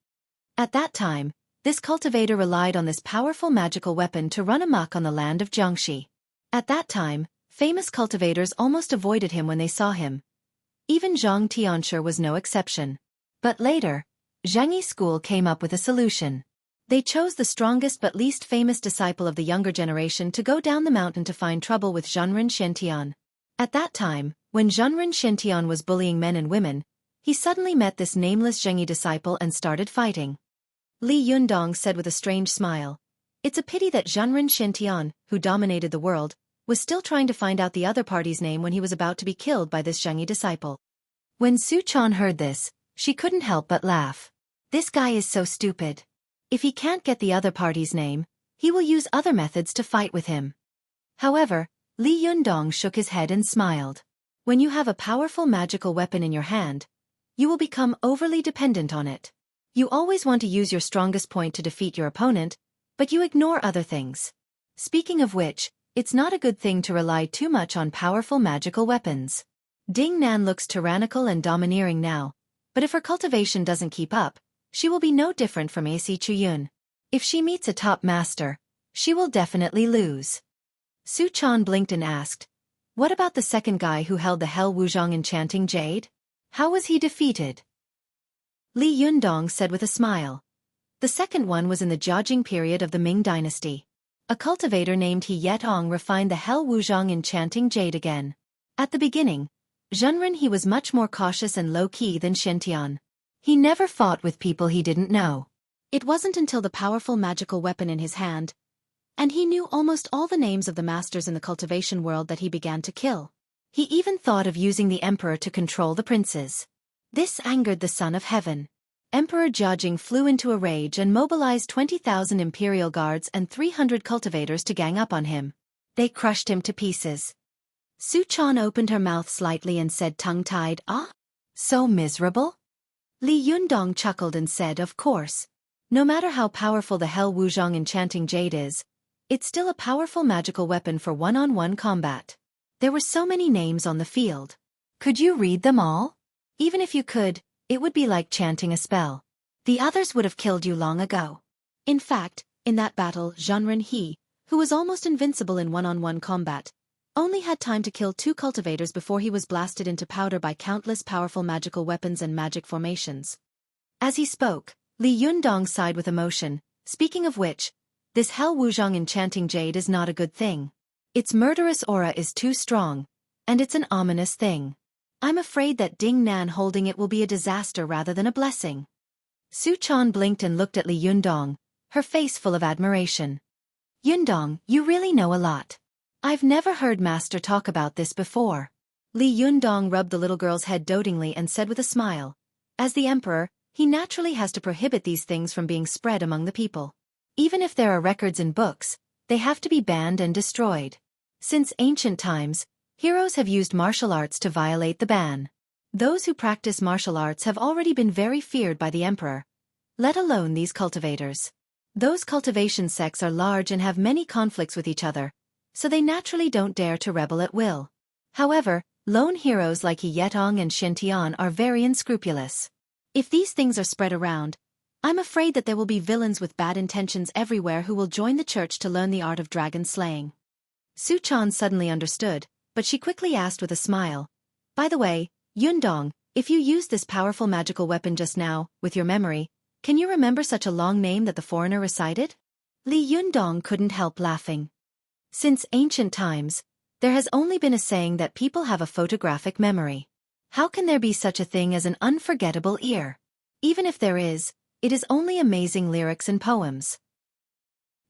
At that time, this cultivator relied on this powerful magical weapon to run amok on the land of Jiangxi. At that time, famous cultivators almost avoided him when they saw him. Even Zhang Tianshi was no exception. But later, Xueqi school came up with a solution. They chose the strongest but least famous disciple of the younger generation to go down the mountain to find trouble with Zhenren Xintian. At that time, when Zhenren Xintian was bullying men and women, he suddenly met this nameless Xueqi disciple and started fighting. Li Yundong said with a strange smile, it's a pity that Zhenren Xintian, who dominated the world, was still trying to find out the other party's name when he was about to be killed by this Xueqi disciple. When Xueqi heard this, she couldn't help but laugh. This guy is so stupid. If he can't get the other party's name, he will use other methods to fight with him. However, Li Yundong shook his head and smiled. When you have a powerful magical weapon in your hand, you will become overly dependent on it. You always want to use your strongest point to defeat your opponent, but you ignore other things. Speaking of which, it's not a good thing to rely too much on powerful magical weapons. Ding Nan looks tyrannical and domineering now, but if her cultivation doesn't keep up, she will be no different from AC Chuyun. If she meets a top master, she will definitely lose. Xueqi blinked and asked, what about the second guy who held the Hell Wuzhong enchanting jade? How was he defeated? Li Yundong said with a smile. The second one was in the Jiajing period of the Ming dynasty. A cultivator named He Yetong refined the Hell Wuzhong enchanting jade again. At the beginning, Zhenren he was much more cautious and low-key than Xintian. He never fought with people he didn't know. It wasn't until the powerful magical weapon in his hand, and he knew almost all the names of the masters in the cultivation world that he began to kill. He even thought of using the emperor to control the princes. This angered the Son of Heaven. Emperor Jiajing flew into a rage and mobilized 20,000 imperial guards and 300 cultivators to gang up on him. They crushed him to pieces. Xueqi opened her mouth slightly and said tongue-tied, "Ah? So miserable?" Li Yundong chuckled and said, "Of course. No matter how powerful the Hell Wuzhong enchanting jade is, it's still a powerful magical weapon for one-on-one combat." There were so many names on the field. Could you read them all? Even if you could, it would be like chanting a spell. The others would have killed you long ago. In fact, in that battle, Zhenren He, who was almost invincible in one-on-one combat, only had time to kill 2 cultivators before he was blasted into powder by countless powerful magical weapons and magic formations. As he spoke, Li Yundong sighed with emotion. Speaking of which, this Hell Wuzhong enchanting jade is not a good thing. Its murderous aura is too strong, and it's an ominous thing. I'm afraid that Ding Nan holding it will be a disaster rather than a blessing. Xueqi blinked and looked at Li Yundong, her face full of admiration. Yundong, you really know a lot. I've never heard Master talk about this before. Li Yundong rubbed the little girl's head dotingly and said with a smile. As the emperor, he naturally has to prohibit these things from being spread among the people. Even if there are records in books, they have to be banned and destroyed. Since ancient times, heroes have used martial arts to violate the ban. Those who practice martial arts have already been very feared by the emperor, let alone these cultivators. Those cultivation sects are large and have many conflicts with each other, so they naturally don't dare to rebel at will. However, lone heroes like He Yetong and Shen Tian are very unscrupulous. If these things are spread around, I'm afraid that there will be villains with bad intentions everywhere who will join the church to learn the art of dragon slaying. Su Chan suddenly understood, but she quickly asked with a smile. By the way, Yundong, if you used this powerful magical weapon just now, with your memory, can you remember such a long name that the foreigner recited? Li Yundong couldn't help laughing. Since ancient times, there has only been a saying that people have a photographic memory. How can there be such a thing as an unforgettable ear? Even if there is, it is only amazing lyrics and poems.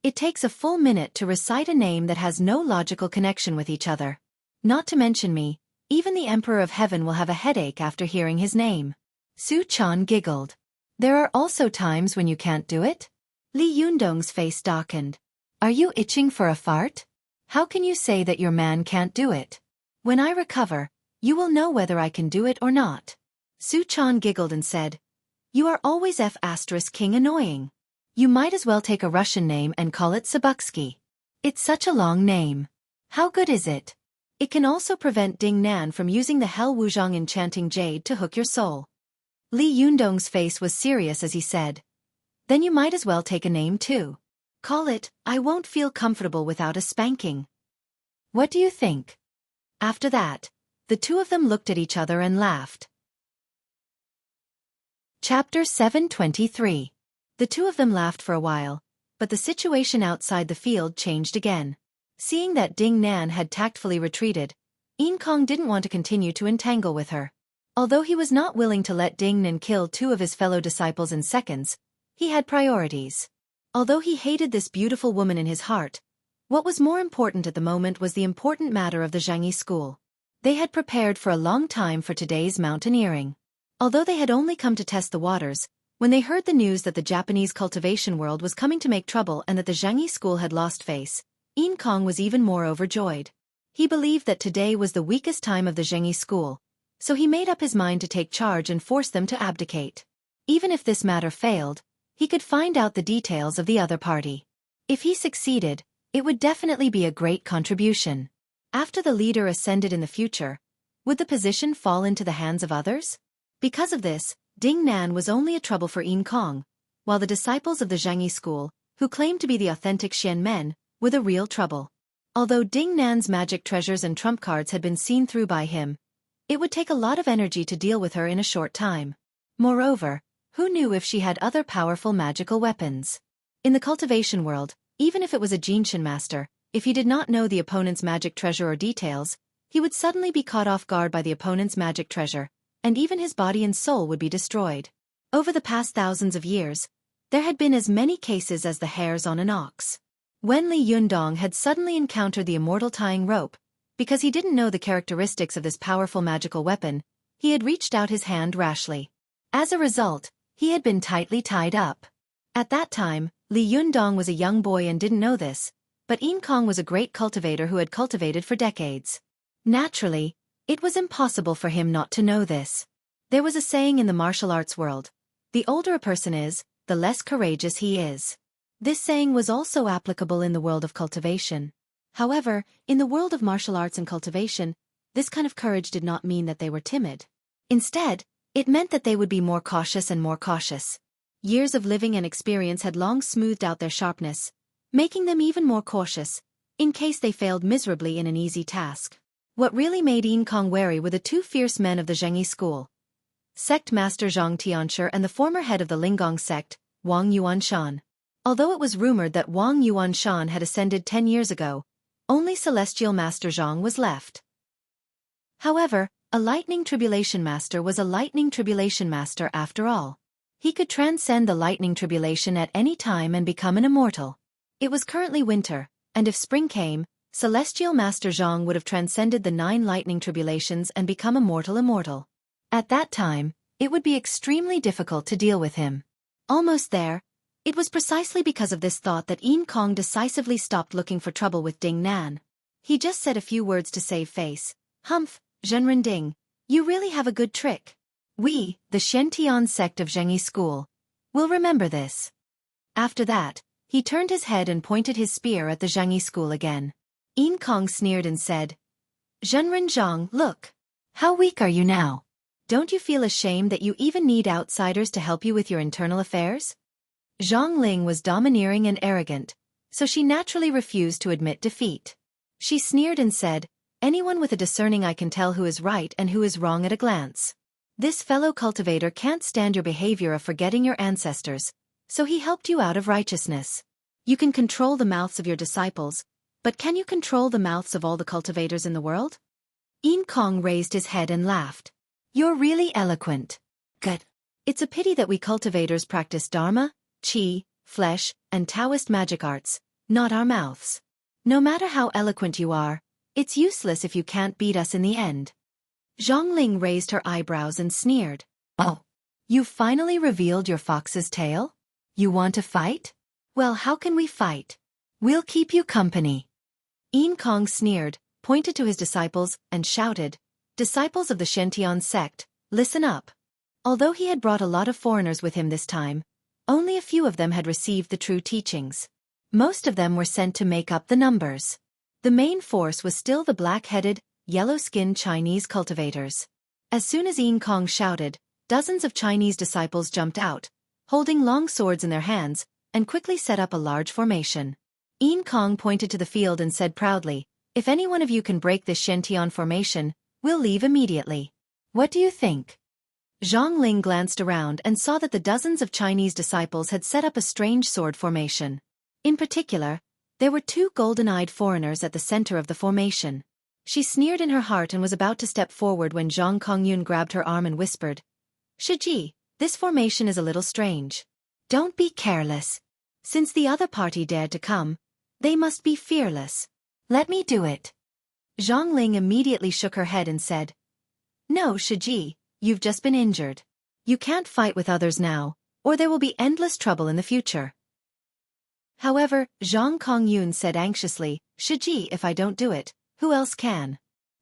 It takes a full minute to recite a name that has no logical connection with each other. Not to mention me, even the Emperor of Heaven will have a headache after hearing his name. Su Chan giggled. There are also times when you can't do it? Li Yundong's face darkened. Are you itching for a fart? How can you say that your man can't do it? When I recover, you will know whether I can do it or not. Su Chan giggled and said, You are always F***king annoying. You might as well take a Russian name and call it Sabuksky. It's such a long name. How good is it? It can also prevent Ding Nan from using the Hell Wuzhong enchanting jade to hook your soul. Li Yundong's face was serious as he said, Then you might as well take a name too. Call it, I won't feel comfortable without a spanking. What do you think? After that, the two of them looked at each other and laughed. Chapter 723. The two of them laughed for a while, but the situation outside the field changed again. Seeing that Ding Nan had tactfully retreated, Yin Kong didn't want to continue to entangle with her. Although he was not willing to let Ding Nan kill two of his fellow disciples in seconds, he had priorities. Although he hated this beautiful woman in his heart, what was more important at the moment was the important matter of the Xueqi school. They had prepared for a long time for today's mountaineering. Although they had only come to test the waters, when they heard the news that the Japanese cultivation world was coming to make trouble and that the Xueqi school had lost face, Yin Kong was even more overjoyed. He believed that today was the weakest time of the Xueqi school, so he made up his mind to take charge and force them to abdicate. Even if this matter failed, he could find out the details of the other party. If he succeeded, it would definitely be a great contribution. After the leader ascended in the future, would the position fall into the hands of others? Because of this, Ding Nan was only a trouble for Yin Kong, while the disciples of the Xueqi school, who claimed to be the authentic Xian men, were the real trouble. Although Ding Nan's magic treasures and trump cards had been seen through by him, it would take a lot of energy to deal with her in a short time. Moreover, who knew if she had other powerful magical weapons? In the cultivation world, even if it was a Jinshin master, if he did not know the opponent's magic treasure or details, he would suddenly be caught off guard by the opponent's magic treasure, and even his body and soul would be destroyed. Over the past thousands of years, there had been as many cases as the hairs on an ox. When Li Yundong had suddenly encountered the immortal tying rope, because he didn't know the characteristics of this powerful magical weapon, he had reached out his hand rashly. As a result, he had been tightly tied up. At that time, Li Yundong was a young boy and didn't know this, but Yin Kong was a great cultivator who had cultivated for decades. Naturally, it was impossible for him not to know this. There was a saying in the martial arts world, the older a person is, the less courageous he is. This saying was also applicable in the world of cultivation. However, in the world of martial arts and cultivation, this kind of courage did not mean that they were timid. Instead, it meant that they would be more cautious and more cautious. Years of living and experience had long smoothed out their sharpness, making them even more cautious, in case they failed miserably in an easy task. What really made Yin Kong wary were the two fierce men of the Xueqi school, Sect Master Zhang Tianshi and the former head of the Linggong sect, Wang Yuanshan. Although it was rumored that Wang Yuanshan had ascended 10 years ago, only Celestial Master Zhang was left. However, a Lightning Tribulation Master was a Lightning Tribulation Master after all. He could transcend the Lightning Tribulation at any time and become an immortal. It was currently winter, and if spring came, Celestial Master Zhang would have transcended the 9 lightning tribulations and become immortal. At that time, it would be extremely difficult to deal with him. Almost there, it was precisely because of this thought that Yin Kong decisively stopped looking for trouble with Ding Nan. He just said a few words to save face. Humph, Zhenren Ding, you really have a good trick. We, the Shen sect of Xueqi school, will remember this. After that, he turned his head and pointed his spear at the Xueqi school again. Yin Kong sneered and said, Zhenren Zhang, look. How weak are you now? Don't you feel ashamed that you even need outsiders to help you with your internal affairs? Zhang Ling was domineering and arrogant, so she naturally refused to admit defeat. She sneered and said, anyone with a discerning eye can tell who is right and who is wrong at a glance. This fellow cultivator can't stand your behavior of forgetting your ancestors, so he helped you out of righteousness. You can control the mouths of your disciples, but can you control the mouths of all the cultivators in the world? Yin Kong raised his head and laughed. You're really eloquent. Good. It's a pity that we cultivators practice Dharma, Qi, flesh, and Taoist magic arts, not our mouths. No matter how eloquent you are, it's useless if you can't beat us in the end. Zhang Ling raised her eyebrows and sneered. Oh, you've finally revealed your fox's tail? You want to fight? Well, how can we fight? We'll keep you company. Yin Kong sneered, pointed to his disciples, and shouted, Disciples of the Shen sect, listen up. Although he had brought a lot of foreigners with him this time, only a few of them had received the true teachings. Most of them were sent to make up the numbers. The main force was still the black-headed, yellow-skinned Chinese cultivators. As soon as Yin Kong shouted, dozens of Chinese disciples jumped out, holding long swords in their hands, and quickly set up a large formation. Yin Kong pointed to the field and said proudly, If any one of you can break this Shen formation, we'll leave immediately. What do you think? Zhang Ling glanced around and saw that the dozens of Chinese disciples had set up a strange sword formation. In particular, there were 2 golden-eyed foreigners at the center of the formation. She sneered in her heart and was about to step forward when Zhang Kongyun grabbed her arm and whispered, Xueqi, this formation is a little strange. Don't be careless. Since the other party dared to come, they must be fearless. Let me do it. Zhang Ling immediately shook her head and said, No, Xueqi, you've just been injured. You can't fight with others now, or there will be endless trouble in the future. However, Zhang Kongyun said anxiously, Xueqi, if I don't do it, who else can?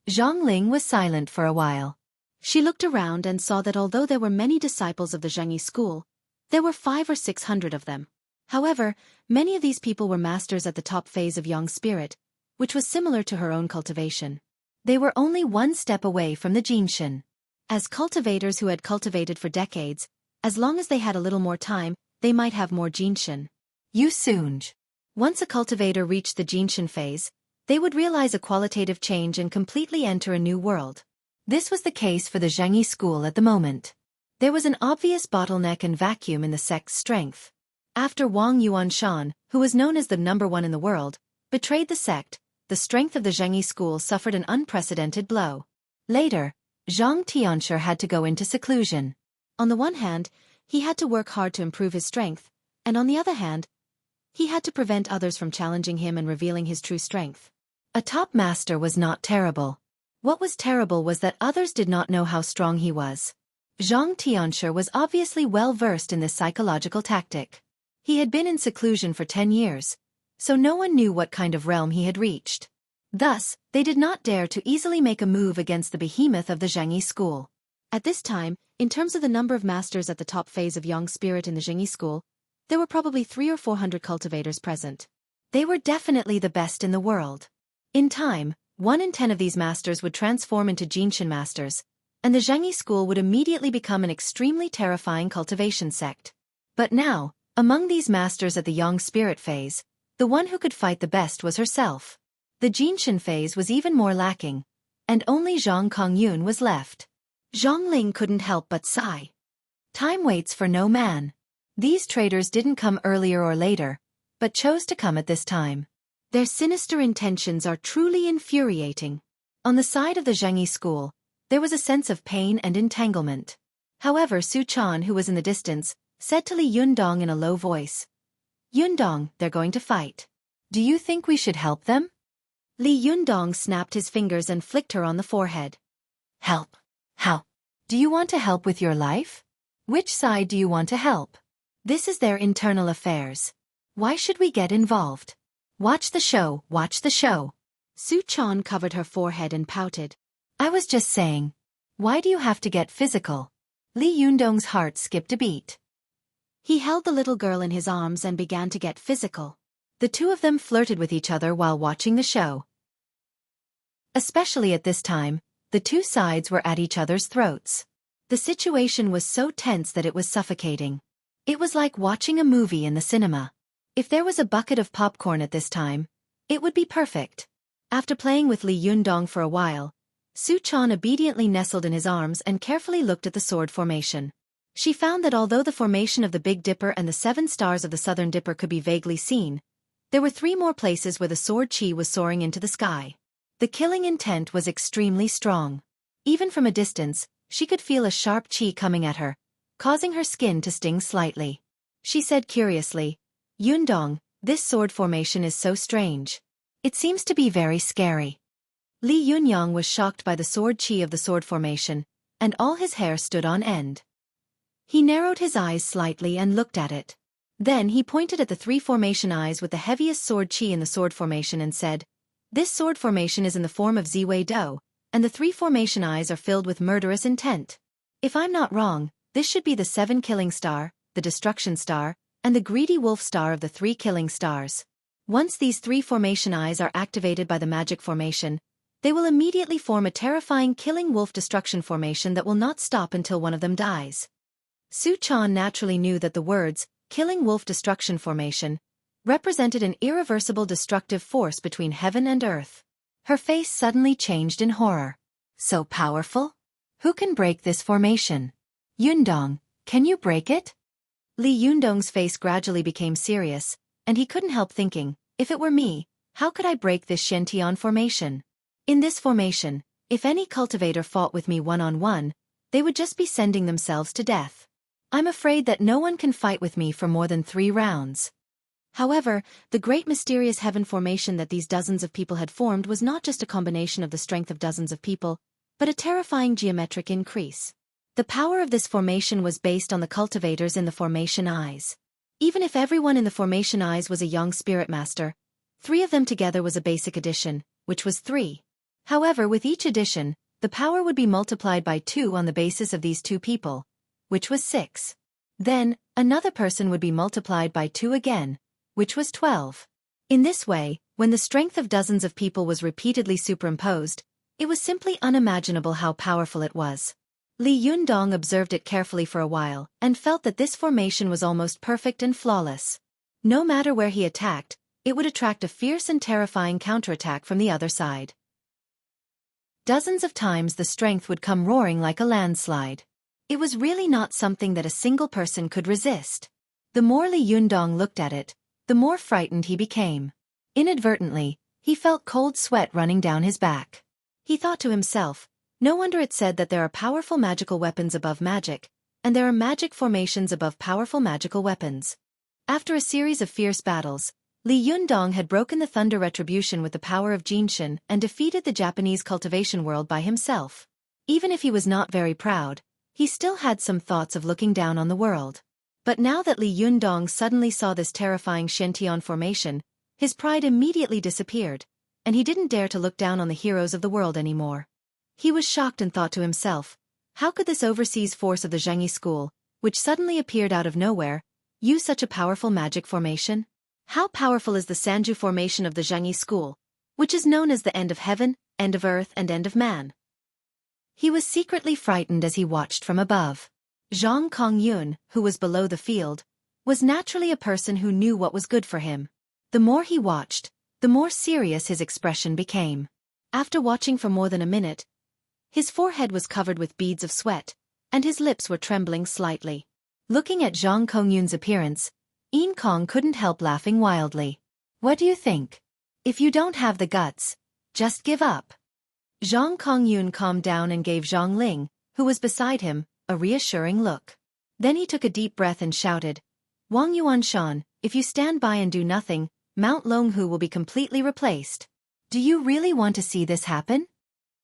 Zhang Ling was silent for a while. She looked around and saw that although there were many disciples of the Xueqi school, there were 500 or 600 of them. However, many of these people were masters at the top phase of Yang spirit, which was similar to her own cultivation. They were only one step away from the Jinshin. As cultivators who had cultivated for decades, as long as they had a little more time, they might have more Jinshin. Once a cultivator reached the Jinshin phase, they would realize a qualitative change and completely enter a new world. This was the case for the Xueqi school at the moment. There was an obvious bottleneck and vacuum in the sect's strength. After Wang Yuanshan, who was known as the #1 in the world, betrayed the sect, the strength of the Xueqi school suffered an unprecedented blow. Later, Zhang Tianshi had to go into seclusion. On the one hand, he had to work hard to improve his strength, and on the other hand, he had to prevent others from challenging him and revealing his true strength. A top master was not terrible. What was terrible was that others did not know how strong he was. Zhang Tianshi was obviously well versed in this psychological tactic. He had been in seclusion for 10 years, so no one knew what kind of realm he had reached. Thus, they did not dare to easily make a move against the behemoth of the Xueqi school. At this time, in terms of the number of masters at the top phase of Yang spirit in the Xueqi school, there were probably 300 or 400 cultivators present. They were definitely the best in the world. In time, 1 in 10 of these masters would transform into Jinshin masters, and the Xueqi school would immediately become an extremely terrifying cultivation sect. But now, among these masters at the Yang spirit phase, the one who could fight the best was herself. The Jinshin phase was even more lacking, and only Zhang Kongyun was left. Zhang Ling couldn't help but sigh. Time waits for no man. These traitors didn't come earlier or later, but chose to come at this time. Their sinister intentions are truly infuriating. On the side of the Xueqi school, there was a sense of pain and entanglement. However, Su Chan, who was in the distance, said to Li Yundong in a low voice, Yundong, they're going to fight. Do you think we should help them? Li Yundong snapped his fingers and flicked her on the forehead. Help? How? Do you want to help with your life? Which side do you want to help? This is their internal affairs. Why should we get involved? Watch the show, watch the show. Su Chan covered her forehead and pouted. I was just saying. Why do you have to get physical? Li Yundong's heart skipped a beat. He held the little girl in his arms and began to get physical. The two of them flirted with each other while watching the show. Especially at this time, the two sides were at each other's throats. The situation was so tense that it was suffocating. It was like watching a movie in the cinema. If there was a bucket of popcorn at this time, it would be perfect. After playing with Li Yundong for a while, Su Chan obediently nestled in his arms and carefully looked at the sword formation. She found that although the formation of the Big Dipper and the 7 stars of the Southern Dipper could be vaguely seen, there were 3 more places where the sword chi was soaring into the sky. The killing intent was extremely strong. Even from a distance, she could feel a sharp chi coming at her, causing her skin to sting slightly. She said curiously, Yundong, this sword formation is so strange. It seems to be very scary. Li Yunyang was shocked by the sword chi of the sword formation, and all his hair stood on end. He narrowed his eyes slightly and looked at it. Then he pointed at the 3 formation eyes with the heaviest sword chi in the sword formation and said, This sword formation is in the form of Ziwei Do, and the 3 formation eyes are filled with murderous intent. If I'm not wrong, this should be the 7 killing star, the destruction star, and the greedy wolf star of the 3 killing stars. Once these 3 formation eyes are activated by the magic formation, they will immediately form a terrifying killing wolf destruction formation that will not stop until one of them dies. Su Chan naturally knew that the words, killing wolf destruction formation, represented an irreversible destructive force between heaven and earth. Her face suddenly changed in horror. So powerful? Who can break this formation? Yundong, can you break it? Li Yundong's face gradually became serious, and he couldn't help thinking, if it were me, how could I break this Shen-Tian formation? In this formation, if any cultivator fought with me one-on-one, they would just be sending themselves to death. I'm afraid that no one can fight with me for more than 3 rounds. However, the great mysterious heaven formation that these dozens of people had formed was not just a combination of the strength of dozens of people, but a terrifying geometric increase. The power of this formation was based on the cultivators in the formation eyes. Even if everyone in the formation eyes was a young spirit master, 3 of them together was a basic addition, which was 3. However, with each addition, the power would be multiplied by 2 on the basis of these 2 people, which was 6. Then, another person would be multiplied by 2 again, which was 12. In this way, when the strength of dozens of people was repeatedly superimposed, it was simply unimaginable how powerful it was. Li Yundong observed it carefully for a while, and felt that this formation was almost perfect and flawless. No matter where he attacked, it would attract a fierce and terrifying counterattack from the other side. Dozens of times the strength would come roaring like a landslide. It was really not something that a single person could resist. The more Li Yundong looked at it, the more frightened he became. Inadvertently, he felt cold sweat running down his back. He thought to himself, no wonder it said that there are powerful magical weapons above magic, and there are magic formations above powerful magical weapons. After a series of fierce battles, Li Yundong had broken the Thunder Retribution with the power of Jinshin and defeated the Japanese cultivation world by himself. Even if he was not very proud, he still had some thoughts of looking down on the world. But now that Li Yundong suddenly saw this terrifying Shen-Tian formation, his pride immediately disappeared, and he didn't dare to look down on the heroes of the world anymore. He was shocked and thought to himself, how could this overseas force of the Xueqi school, which suddenly appeared out of nowhere, use such a powerful magic formation? How powerful is the Sanju formation of the Xueqi school, which is known as the end of heaven, end of earth and end of man? He was secretly frightened as he watched from above. Zhang Kongyun, who was below the field, was naturally a person who knew what was good for him. The more he watched, the more serious his expression became. After watching for more than a minute, his forehead was covered with beads of sweat, and his lips were trembling slightly. Looking at Zhang Kongyun's appearance, Yin Kong couldn't help laughing wildly. What do you think? If you don't have the guts, just give up. Zhang Kongyun calmed down and gave Zhang Ling, who was beside him, a reassuring look. Then he took a deep breath and shouted, Wang Yuanshan, if you stand by and do nothing, Mount Longhu will be completely replaced. Do you really want to see this happen?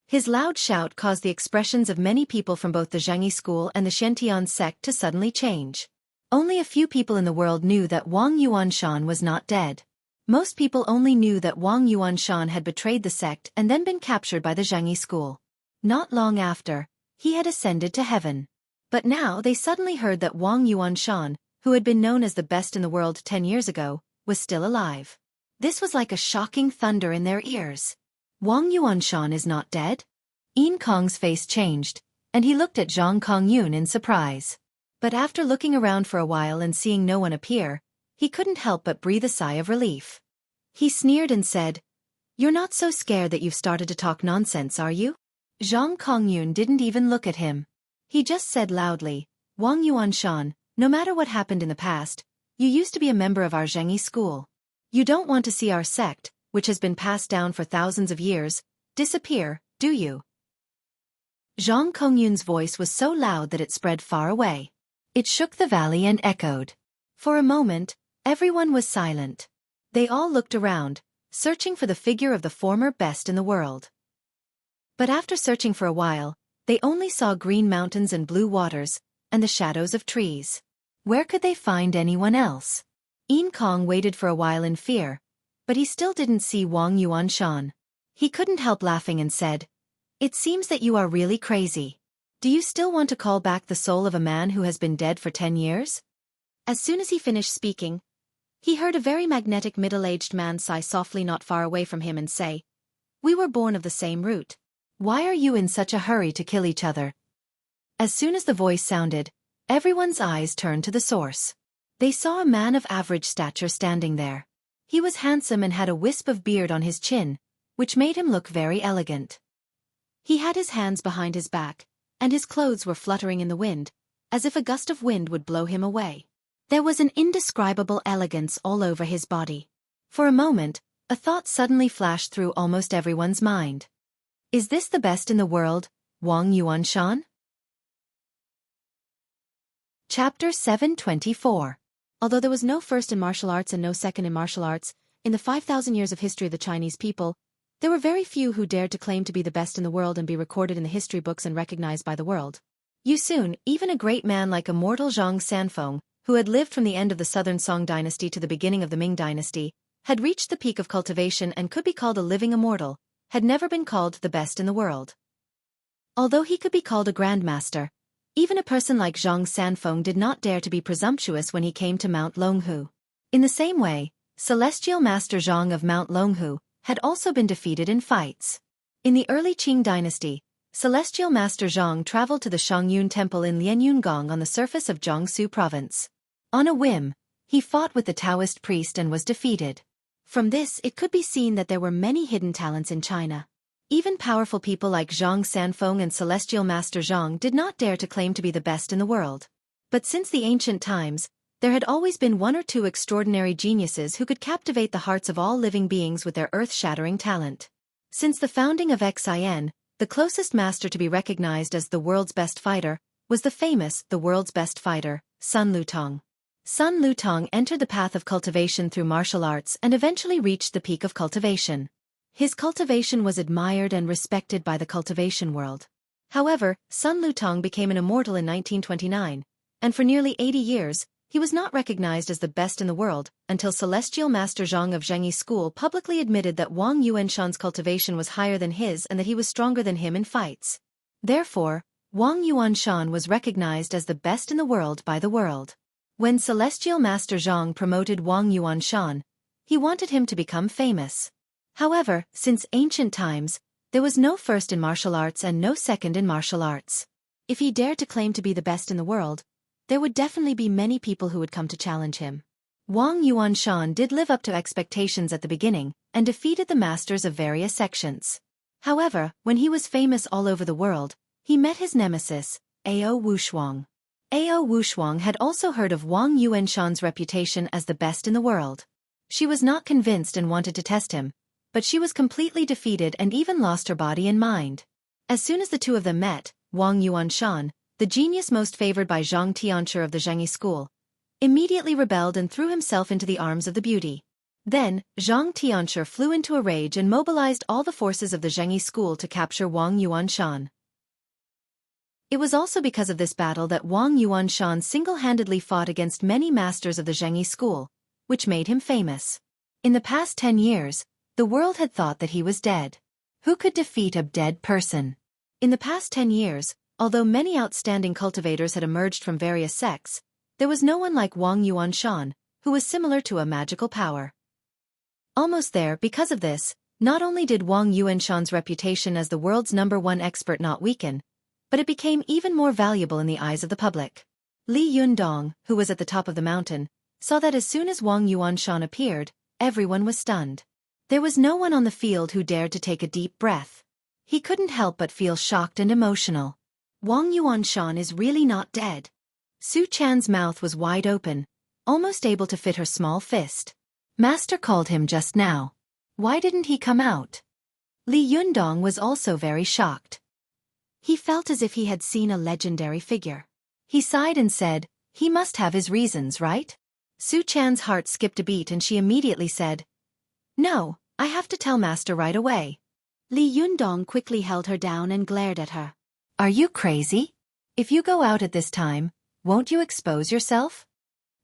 His loud shout caused the expressions of many people from both the Xueqi school and the Xiantian sect to suddenly change. Only a few people in the world knew that Wang Yuanshan was not dead. Most people only knew that Wang Yuanshan had betrayed the sect and then been captured by the Xueqi school. Not long after, he had ascended to heaven. But now they suddenly heard that Wang Yuanshan, who had been known as the best in the world 10 years ago, was still alive. This was like a shocking thunder in their ears. Wang Yuanshan is not dead? Yin Kong's face changed, and he looked at Zhang Kongyun in surprise. But after looking around for a while and seeing no one appear, he couldn't help but breathe a sigh of relief. He sneered and said, "You're not so scared that you've started to talk nonsense, are you?" Zhang Kongyun didn't even look at him. He just said loudly, "Wang Yuanshan, no matter what happened in the past, you used to be a member of our Xueqi school. You don't want to see our sect, which has been passed down for thousands of years, disappear, do you?" Zhang Kongyun's voice was so loud that it spread far away. It shook the valley and echoed. For a moment, everyone was silent. They all looked around, searching for the figure of the former best in the world. But after searching for a while, they only saw green mountains and blue waters, and the shadows of trees. Where could they find anyone else? Yin Kong waited for a while in fear, but he still didn't see Wang Yuanshan. He couldn't help laughing and said, "It seems that you are really crazy. Do you still want to call back the soul of a man who has been dead for 10 years? As soon as he finished speaking, he heard a very magnetic middle-aged man sigh softly not far away from him and say, "We were born of the same root. Why are you in such a hurry to kill each other?" As soon as the voice sounded, everyone's eyes turned to the source. They saw a man of average stature standing there. He was handsome and had a wisp of beard on his chin, which made him look very elegant. He had his hands behind his back, and his clothes were fluttering in the wind, as if a gust of wind would blow him away. There was an indescribable elegance all over his body. For a moment, a thought suddenly flashed through almost everyone's mind. Is this the best in the world, Wang Yuanshan? Chapter 724. Although there was no first in martial arts and no second in martial arts, in the 5,000 years of history of the Chinese people, there were very few who dared to claim to be the best in the world and be recorded in the history books and recognized by the world. Soon, even a great man like immortal Zhang Sanfeng, who had lived from the end of the southern Song dynasty to the beginning of the Ming dynasty, had reached the peak of cultivation and could be called a living immortal, had never been called the best in the world. Although he could be called a grandmaster, even a person like Zhang Sanfeng did not dare to be presumptuous when he came to Mount Longhu. In the same way, Celestial Master Zhang of Mount Longhu had also been defeated in fights. In the early Qing dynasty, Celestial Master Zhang traveled to the Shangyun Temple in Lianyungong on the surface of Jiangsu province. On a whim, he fought with the Taoist priest and was defeated. From this it could be seen that there were many hidden talents in China. Even powerful people like Zhang Sanfeng and Celestial Master Zhang did not dare to claim to be the best in the world. But since the ancient times, there had always been one or two extraordinary geniuses who could captivate the hearts of all living beings with their earth-shattering talent. Since the founding of Xin, the closest master to be recognized as the world's best fighter was the world's best fighter, Sun Lutong. Sun Lutong entered the path of cultivation through martial arts and eventually reached the peak of cultivation. His cultivation was admired and respected by the cultivation world. However, Sun Lutong became an immortal in 1929, and for nearly 80 years, he was not recognized as the best in the world until Celestial Master Zhang of Xueqi School publicly admitted that Wang Yuanshan's cultivation was higher than his and that he was stronger than him in fights. Therefore, Wang Yuanshan was recognized as the best in the world by the world. When Celestial Master Zhang promoted Wang Yuanshan, he wanted him to become famous. However, since ancient times, there was no first in martial arts and no second in martial arts. If he dared to claim to be the best in the world, there would definitely be many people who would come to challenge him. Wang Yuanshan did live up to expectations at the beginning and defeated the masters of various sections. However, when he was famous all over the world, he met his nemesis, Ao Wushuang. Ao Wushuang had also heard of Wang Yuanshan's reputation as the best in the world. She was not convinced and wanted to test him, but she was completely defeated and even lost her body and mind. As soon as the two of them met, Wang Yuanshan, the genius most favored by Zhang Tianshi of the Xueqi school, immediately rebelled and threw himself into the arms of the beauty. Then, Zhang Tianshi flew into a rage and mobilized all the forces of the Xueqi school to capture Wang Yuanshan. It was also because of this battle that Wang Yuanshan single-handedly fought against many masters of the Xueqi school, which made him famous. In the past 10 years, the world had thought that he was dead. Who could defeat a dead person? In the past 10 years, although many outstanding cultivators had emerged from various sects, there was no one like Wang Yuanshan, who was similar to a magical power. Almost there, because of this, not only did Wang Yuanshan's reputation as the world's #1 expert not weaken, but it became even more valuable in the eyes of the public. Li Yundong, who was at the top of the mountain, saw that as soon as Wang Yuanshan appeared, everyone was stunned. There was no one on the field who dared to take a deep breath. He couldn't help but feel shocked and emotional. Wang Yuanshan is really not dead. Su Chan's mouth was wide open, almost able to fit her small fist. Master called him just now. Why didn't he come out? Li Yundong was also very shocked. He felt as if he had seen a legendary figure. He sighed and said, he must have his reasons, right? Su Chan's heart skipped a beat and she immediately said, no, I have to tell Master right away. Li Yundong quickly held her down and glared at her. Are you crazy? If you go out at this time, won't you expose yourself?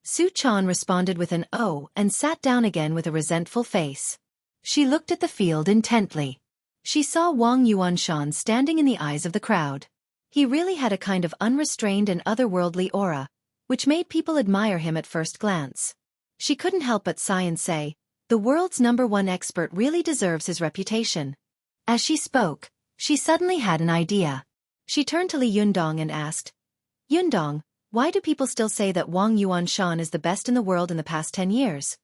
Su Chan responded with an "oh" and sat down again with a resentful face. She looked at the field intently. She saw Wang Yuanshan standing in the eyes of the crowd. He really had a kind of unrestrained and otherworldly aura, which made people admire him at first glance. She couldn't help but sigh and say, the world's #1 expert really deserves his reputation. As she spoke, she suddenly had an idea. She turned to Li Yundong and asked, Yundong, why do people still say that Wang Yuanshan is the best in the world in the past 10 years?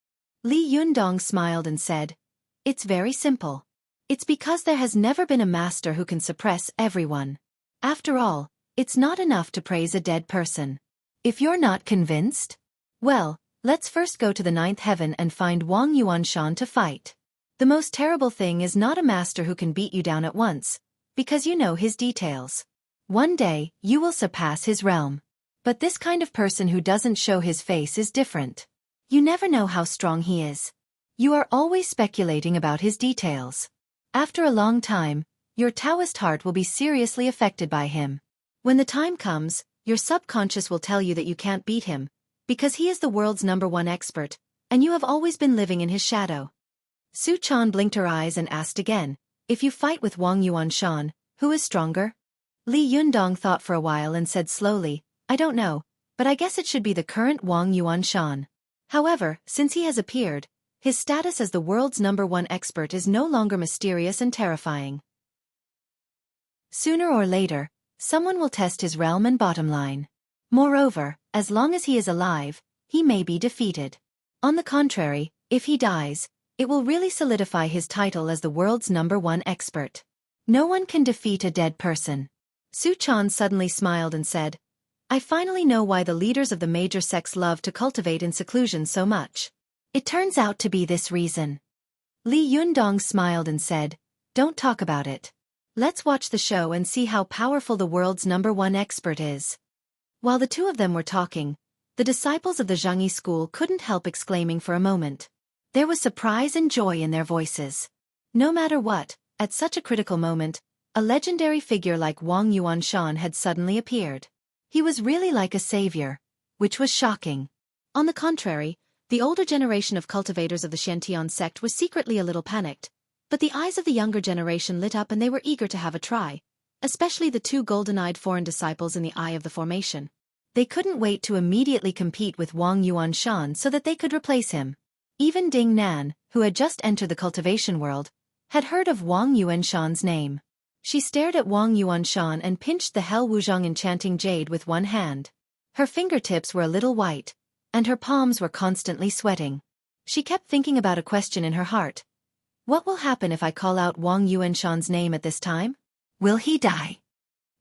Li Yundong smiled and said, it's very simple. It's because there has never been a master who can suppress everyone. After all, it's not enough to praise a dead person. If you're not convinced, well, let's first go to the 9th heaven and find Wang Yuanshan to fight. The most terrible thing is not a master who can beat you down at once, because you know his details. One day, you will surpass his realm. But this kind of person who doesn't show his face is different. You never know how strong he is. You are always speculating about his details. After a long time, your Taoist heart will be seriously affected by him. When the time comes, your subconscious will tell you that you can't beat him, because he is the world's #1 expert, and you have always been living in his shadow. Su Chan blinked her eyes and asked again, if you fight with Wang Yuanshan, who is stronger? Li Yundong thought for a while and said slowly, I don't know, but I guess it should be the current Wang Yuanshan. However, since he has appeared, his status as the world's #1 expert is no longer mysterious and terrifying. Sooner or later, someone will test his realm and bottom line. Moreover, as long as he is alive, he may be defeated. On the contrary, if he dies, it will really solidify his title as the world's #1 expert. No one can defeat a dead person. Su Chan suddenly smiled and said, I finally know why the leaders of the major sects love to cultivate in seclusion so much. It turns out to be this reason. Li Yundong smiled and said, don't talk about it. Let's watch the show and see how powerful the world's #1 expert is. While the two of them were talking, the disciples of the Xueqi school couldn't help exclaiming for a moment. There was surprise and joy in their voices. No matter what, at such a critical moment, a legendary figure like Wang Yuanshan had suddenly appeared. He was really like a savior, which was shocking. On the contrary, the older generation of cultivators of the Xiantian sect was secretly a little panicked, but the eyes of the younger generation lit up and they were eager to have a try, especially the two golden-eyed foreign disciples in the eye of the formation. They couldn't wait to immediately compete with Wang Yuanshan so that they could replace him. Even Ding Nan, who had just entered the cultivation world, had heard of Wang Yuanshan's name. She stared at Wang Yuanshan and pinched the Hell Wuzhong enchanting jade with one hand. Her fingertips were a little white, and her palms were constantly sweating. She kept thinking about a question in her heart. What will happen if I call out Wang Yuanshan's name at this time? Will he die?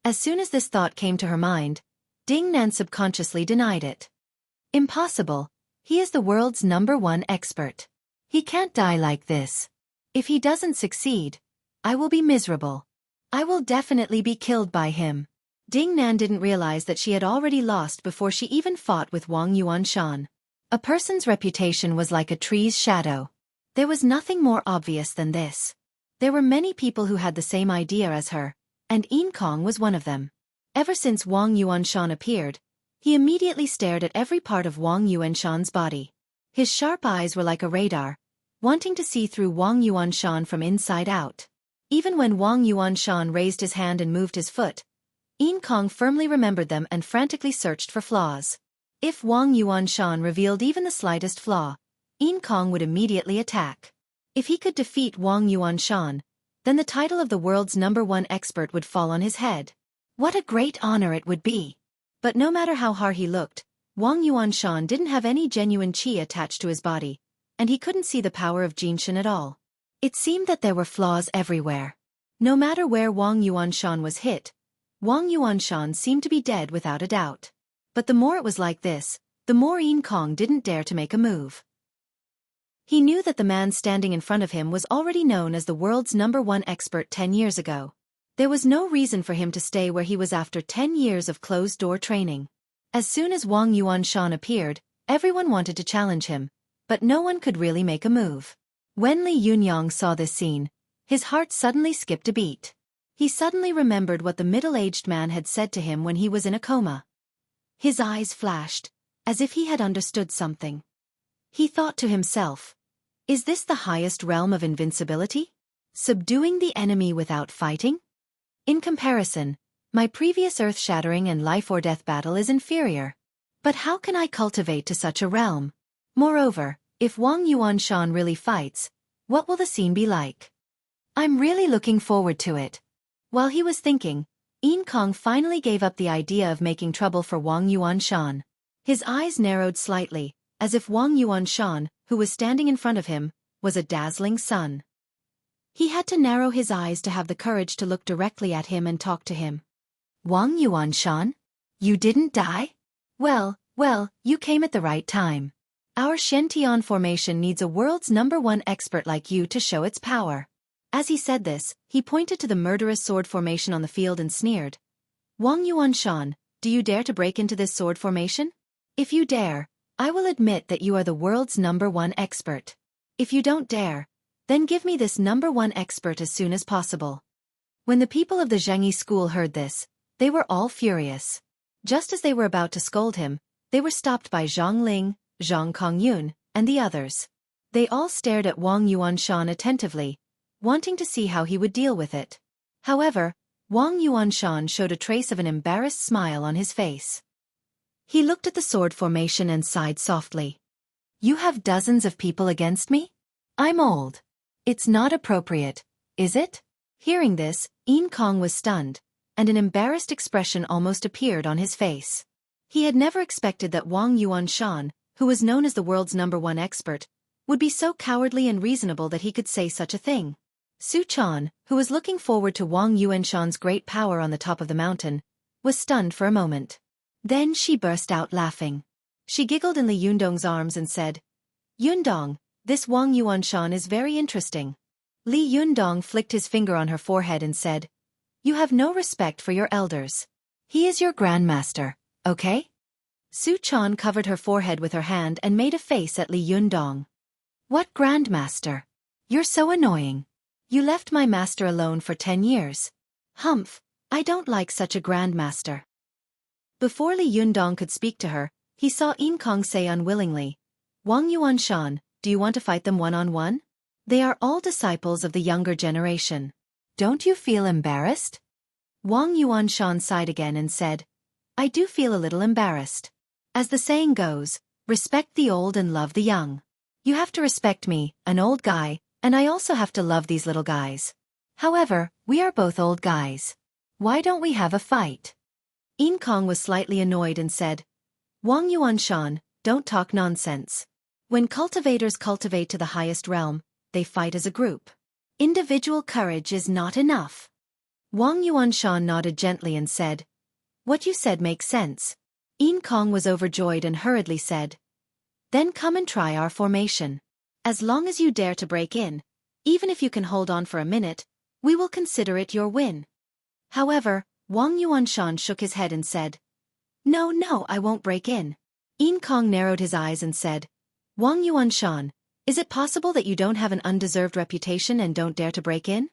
As soon as this thought came to her mind, Ding Nan subconsciously denied it. Impossible. He is the world's #1 expert. He can't die like this. If he doesn't succeed, I will be miserable. I will definitely be killed by him. Ding Nan didn't realize that she had already lost before she even fought with Wang Yuanshan. A person's reputation was like a tree's shadow. There was nothing more obvious than this. There were many people who had the same idea as her, and Yin Kong was one of them. Ever since Wang Yuanshan appeared, he immediately stared at every part of Wang Yuanshan's body. His sharp eyes were like a radar, wanting to see through Wang Yuanshan from inside out. Even when Wang Yuanshan raised his hand and moved his foot, Yin Kong firmly remembered them and frantically searched for flaws. If Wang Yuanshan revealed even the slightest flaw, Yin Kong would immediately attack. If he could defeat Wang Yuanshan, then the title of the world's #1 expert would fall on his head. What a great honor it would be! But no matter how hard he looked, Wang Yuanshan didn't have any genuine qi attached to his body, and he couldn't see the power of Jinshan at all. It seemed that there were flaws everywhere. No matter where Wang Yuanshan was hit, Wang Yuanshan seemed to be dead without a doubt. But the more it was like this, the more Yin Kong didn't dare to make a move. He knew that the man standing in front of him was already known as the world's #1 expert 10 years ago. There was no reason for him to stay where he was after 10 years of closed-door training. As soon as Wang Yuanshan appeared, everyone wanted to challenge him, but no one could really make a move. When Li Yunyang saw this scene, his heart suddenly skipped a beat. He suddenly remembered what the middle-aged man had said to him when he was in a coma. His eyes flashed, as if he had understood something. He thought to himself, is this the highest realm of invincibility? Subduing the enemy without fighting? In comparison, my previous earth-shattering and life-or-death battle is inferior. But how can I cultivate to such a realm? Moreover, if Wang Yuanshan really fights, what will the scene be like? I'm really looking forward to it. While he was thinking, Yin Kong finally gave up the idea of making trouble for Wang Yuanshan. His eyes narrowed slightly, as if Wang Yuanshan, who was standing in front of him, was a dazzling sun. He had to narrow his eyes to have the courage to look directly at him and talk to him. Wang Yuanshan? You didn't die? Well, you came at the right time. Our Shen-Tian formation needs a world's #1 expert like you to show its power. As he said this, he pointed to the murderous sword formation on the field and sneered. Wang Yuanshan, do you dare to break into this sword formation? If you dare, I will admit that you are the world's #1 expert. If you don't dare, then give me this #1 expert as soon as possible. When the people of the Xueqi school heard this, they were all furious. Just as they were about to scold him, they were stopped by Zhang Ling, Zhang Kongyun, and the others. They all stared at Wang Yuanshan attentively, wanting to see how he would deal with it. However, Wang Yuanshan showed a trace of an embarrassed smile on his face. He looked at the sword formation and sighed softly. You have dozens of people against me? I'm old. It's not appropriate, is it? Hearing this, Yin Kong was stunned, and an embarrassed expression almost appeared on his face. He had never expected that Wang Yuanshan, who was known as the world's #1 expert, would be so cowardly and reasonable that he could say such a thing. Su-chan, who was looking forward to Wang Yuanshan's great power on the top of the mountain, was stunned for a moment. Then she burst out laughing. She giggled in Li Yundong's arms and said, Yundong, this Wang Yuanshan is very interesting. Li Yundong flicked his finger on her forehead and said, You have no respect for your elders. He is your grandmaster, okay? Su-chan covered her forehead with her hand and made a face at Li Yundong. What grandmaster? You're so annoying. You left my master alone for 10 years. Humph, I don't like such a grandmaster. Before Li Yundong could speak to her, he saw Yin Kong say unwillingly, Wang Yuanshan, do you want to fight them one-on-one? They are all disciples of the younger generation. Don't you feel embarrassed? Wang Yuanshan sighed again and said, I do feel a little embarrassed. As the saying goes, respect the old and love the young. You have to respect me, an old guy, and I also have to love these little guys. However, we are both old guys. Why don't we have a fight? Yin Kong was slightly annoyed and said, Wang Yuanshan, don't talk nonsense. When cultivators cultivate to the highest realm, they fight as a group. Individual courage is not enough. Wang Yuanshan nodded gently and said, What you said makes sense. Yin Kong was overjoyed and hurriedly said, Then come and try our formation. As long as you dare to break in, even if you can hold on for a minute, we will consider it your win. However, Wang Yuanshan shook his head and said, "No, no, I won't break in." Yin Kong narrowed his eyes and said, "Wang Yuanshan, is it possible that you don't have an undeserved reputation and don't dare to break in?"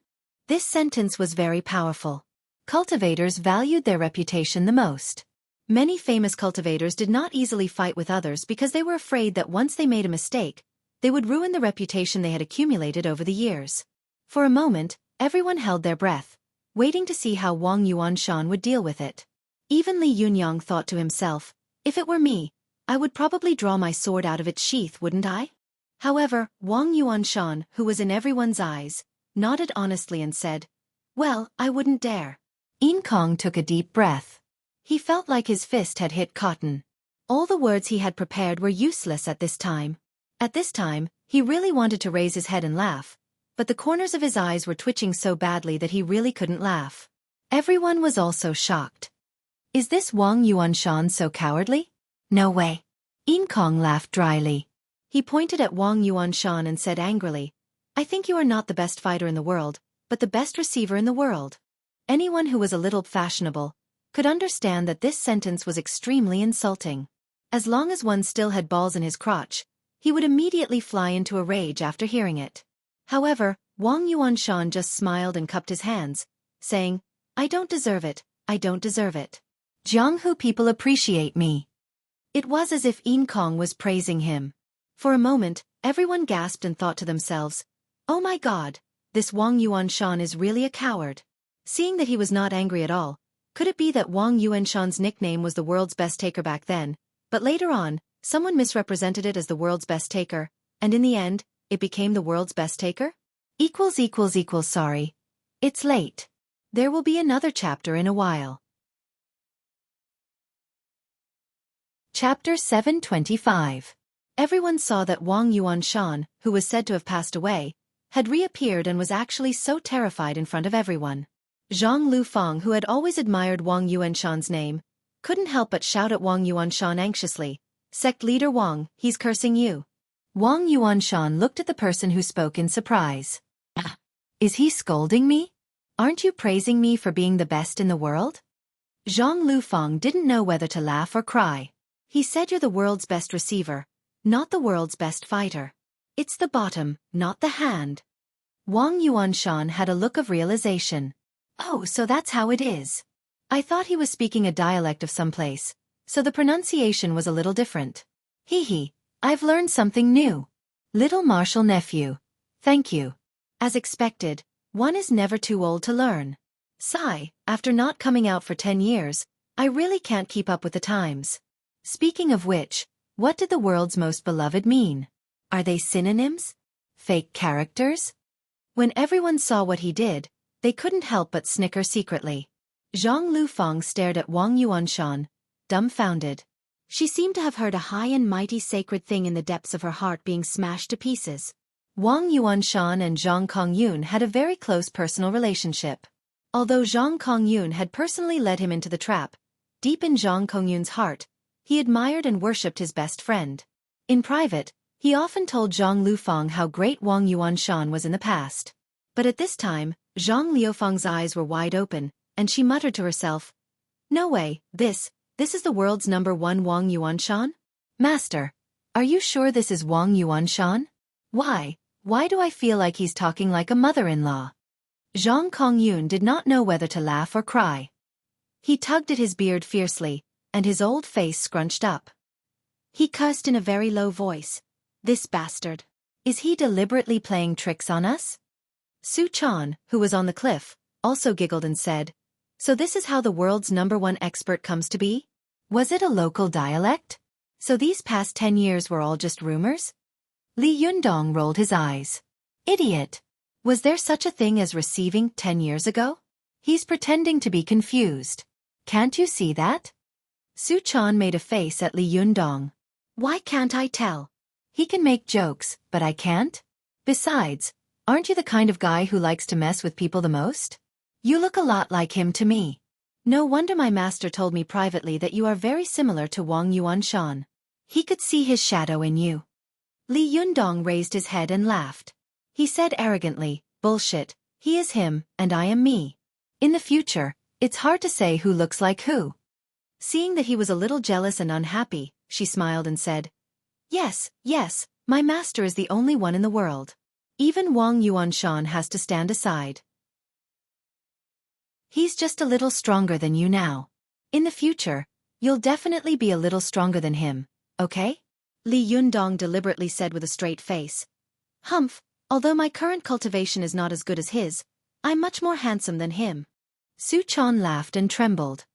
This sentence was very powerful. Cultivators valued their reputation the most. Many famous cultivators did not easily fight with others because they were afraid that once they made a mistake, they would ruin the reputation they had accumulated over the years. For a moment, everyone held their breath, waiting to see how Wang Yuanshan would deal with it. Even Li Yunyang thought to himself, if it were me, I would probably draw my sword out of its sheath, wouldn't I? However, Wang Yuanshan, who was in everyone's eyes, nodded honestly and said, "Well, I wouldn't dare." Yin Kong took a deep breath. He felt like his fist had hit cotton. All the words he had prepared were useless at this time. At this time, he really wanted to raise his head and laugh, but the corners of his eyes were twitching so badly that he really couldn't laugh. Everyone was also shocked. Is this Wang Yuanshan so cowardly? No way. Yin Kong laughed dryly. He pointed at Wang Yuanshan and said angrily, "I think you are not the best fighter in the world, but the best receiver in the world." Anyone who was a little fashionable could understand that this sentence was extremely insulting. As long as one still had balls in his crotch, he would immediately fly into a rage after hearing it. However, Wang Yuanshan just smiled and cupped his hands, saying, "I don't deserve it, I don't deserve it. Jianghu people appreciate me." It was as if Yin Kong was praising him. For a moment, everyone gasped and thought to themselves, "Oh my God, this Wang Yuanshan is really a coward." Seeing that he was not angry at all, could it be that Wang Yuanshan's nickname was the world's best taker back then, but later on, someone misrepresented it as the world's best taker, and in the end, it became the world's best taker? Sorry. It's late. There will be another chapter in a while. Chapter 725. Everyone saw that Wang Yuanshan, who was said to have passed away, had reappeared and was actually so terrified in front of everyone. Zhang Lufeng, who had always admired Wang Yuanshan's name, couldn't help but shout at Wang Yuanshan anxiously, "Sect leader Wang, he's cursing you." Wang Yuanshan looked at the person who spoke in surprise. "Ah, is he scolding me? Aren't you praising me for being the best in the world?" Zhang Lufeng didn't know whether to laugh or cry. He said, "You're the world's best receiver, not the world's best fighter. It's the bottom, not the hand." Wang Yuanshan had a look of realization. "Oh, so that's how it is. I thought he was speaking a dialect of some place, so the pronunciation was a little different. Hee, I've learned something new. Little martial nephew. Thank you." As expected, one is never too old to learn. Sigh, after not coming out for 10 years, I really can't keep up with the times. Speaking of which, what did the world's most beloved mean? Are they synonyms? Fake characters? When everyone saw what he did, they couldn't help but snicker secretly. Zhang Lufeng stared at Wang Yuanshan, dumbfounded. She seemed to have heard a high and mighty sacred thing in the depths of her heart being smashed to pieces. Wang Yuanshan and Zhang Kongyun had a very close personal relationship. Although Zhang Kongyun had personally led him into the trap, deep in Zhang Kongyun's heart, he admired and worshipped his best friend. In private, he often told Zhang Lufeng how great Wang Yuanshan was in the past. But at this time, Zhang Liufeng's eyes were wide open, and she muttered to herself, "No way, this is the world's #1 Wang Yuanshan? Master, are you sure this is Wang Yuanshan? Why do I feel like he's talking like a mother-in-law?" Zhang Kongyun did not know whether to laugh or cry. He tugged at his beard fiercely, and his old face scrunched up. He cursed in a very low voice, "This bastard. Is he deliberately playing tricks on us?" Su Chan, who was on the cliff, also giggled and said, "So this is how the world's #1 expert comes to be? Was it a local dialect? So these past 10 years were all just rumors?" Li Yundong rolled his eyes. "Idiot! Was there such a thing as receiving 10 years ago? He's pretending to be confused. Can't you see that?" Su Chan made a face at Li Yundong. "Why can't I tell? He can make jokes, but I can't? Besides, aren't you the kind of guy who likes to mess with people the most? You look a lot like him to me. No wonder my master told me privately that you are very similar to Wang Yuanshan. He could see his shadow in you." Li Yundong raised his head and laughed. He said arrogantly, "Bullshit, he is him, and I am me. In the future, It's hard to say who looks like who. Seeing that he was a little jealous and unhappy, she smiled and said, Yes, yes, my master is the only one in the world. Even Wang Yuanshan has to stand aside. He's just a little stronger than you now. In the future, you'll definitely be a little stronger than him, okay? Li Yundong deliberately said with a straight face. Humph, although my current cultivation is not as good as his, I'm much more handsome than him. Su Chan laughed and trembled.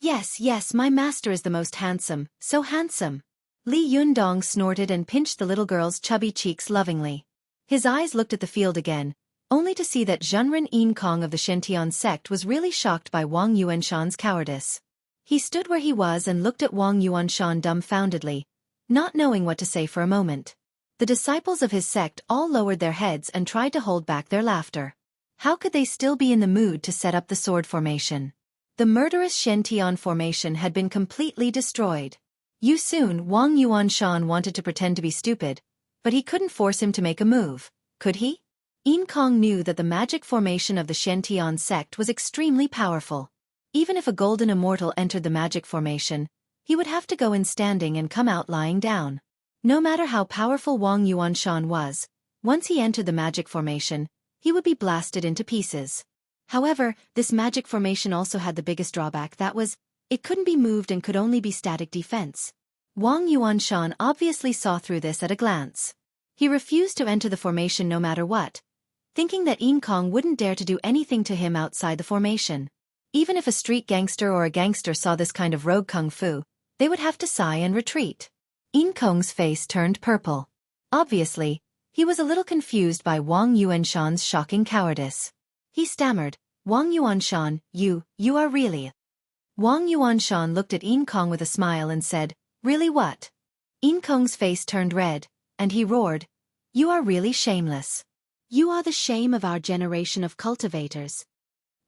Yes, yes, my master is the most handsome, so handsome. Li Yundong snorted and pinched the little girl's chubby cheeks lovingly. His eyes looked at the field again, only to see that Zhenren Yinkong of the Shentian sect was really shocked by Wang Yuanshan's cowardice. He stood where he was and looked at Wang Yuanshan dumbfoundedly, not knowing what to say for a moment. The disciples of his sect all lowered their heads and tried to hold back their laughter. How could they still be in the mood to set up the sword formation? The murderous Shentian formation had been completely destroyed. Soon Wang Yuanshan wanted to pretend to be stupid, but he couldn't force him to make a move, could he? Yinkong knew that the magic formation of the Shentian sect was extremely powerful. Even if a golden immortal entered the magic formation, he would have to go in standing and come out lying down. No matter how powerful Wang Yuanshan was, once he entered the magic formation, he would be blasted into pieces. However, this magic formation also had the biggest drawback, that was, it couldn't be moved and could only be static defense. Wang Yuanshan obviously saw through this at a glance. He refused to enter the formation no matter what, thinking that Yinkong wouldn't dare to do anything to him outside the formation. Even if a street gangster or a gangster saw this kind of rogue kung fu, they would have to sigh and retreat. Yinkong's face turned purple. Obviously, he was a little confused by Wang Yuanshan's shocking cowardice. He stammered, Wang Yuanshan, you are really... Wang Yuanshan looked at Yinkong with a smile and said, Really what? Yinkong's face turned red, and he roared, You are really shameless. You are the shame of our generation of cultivators.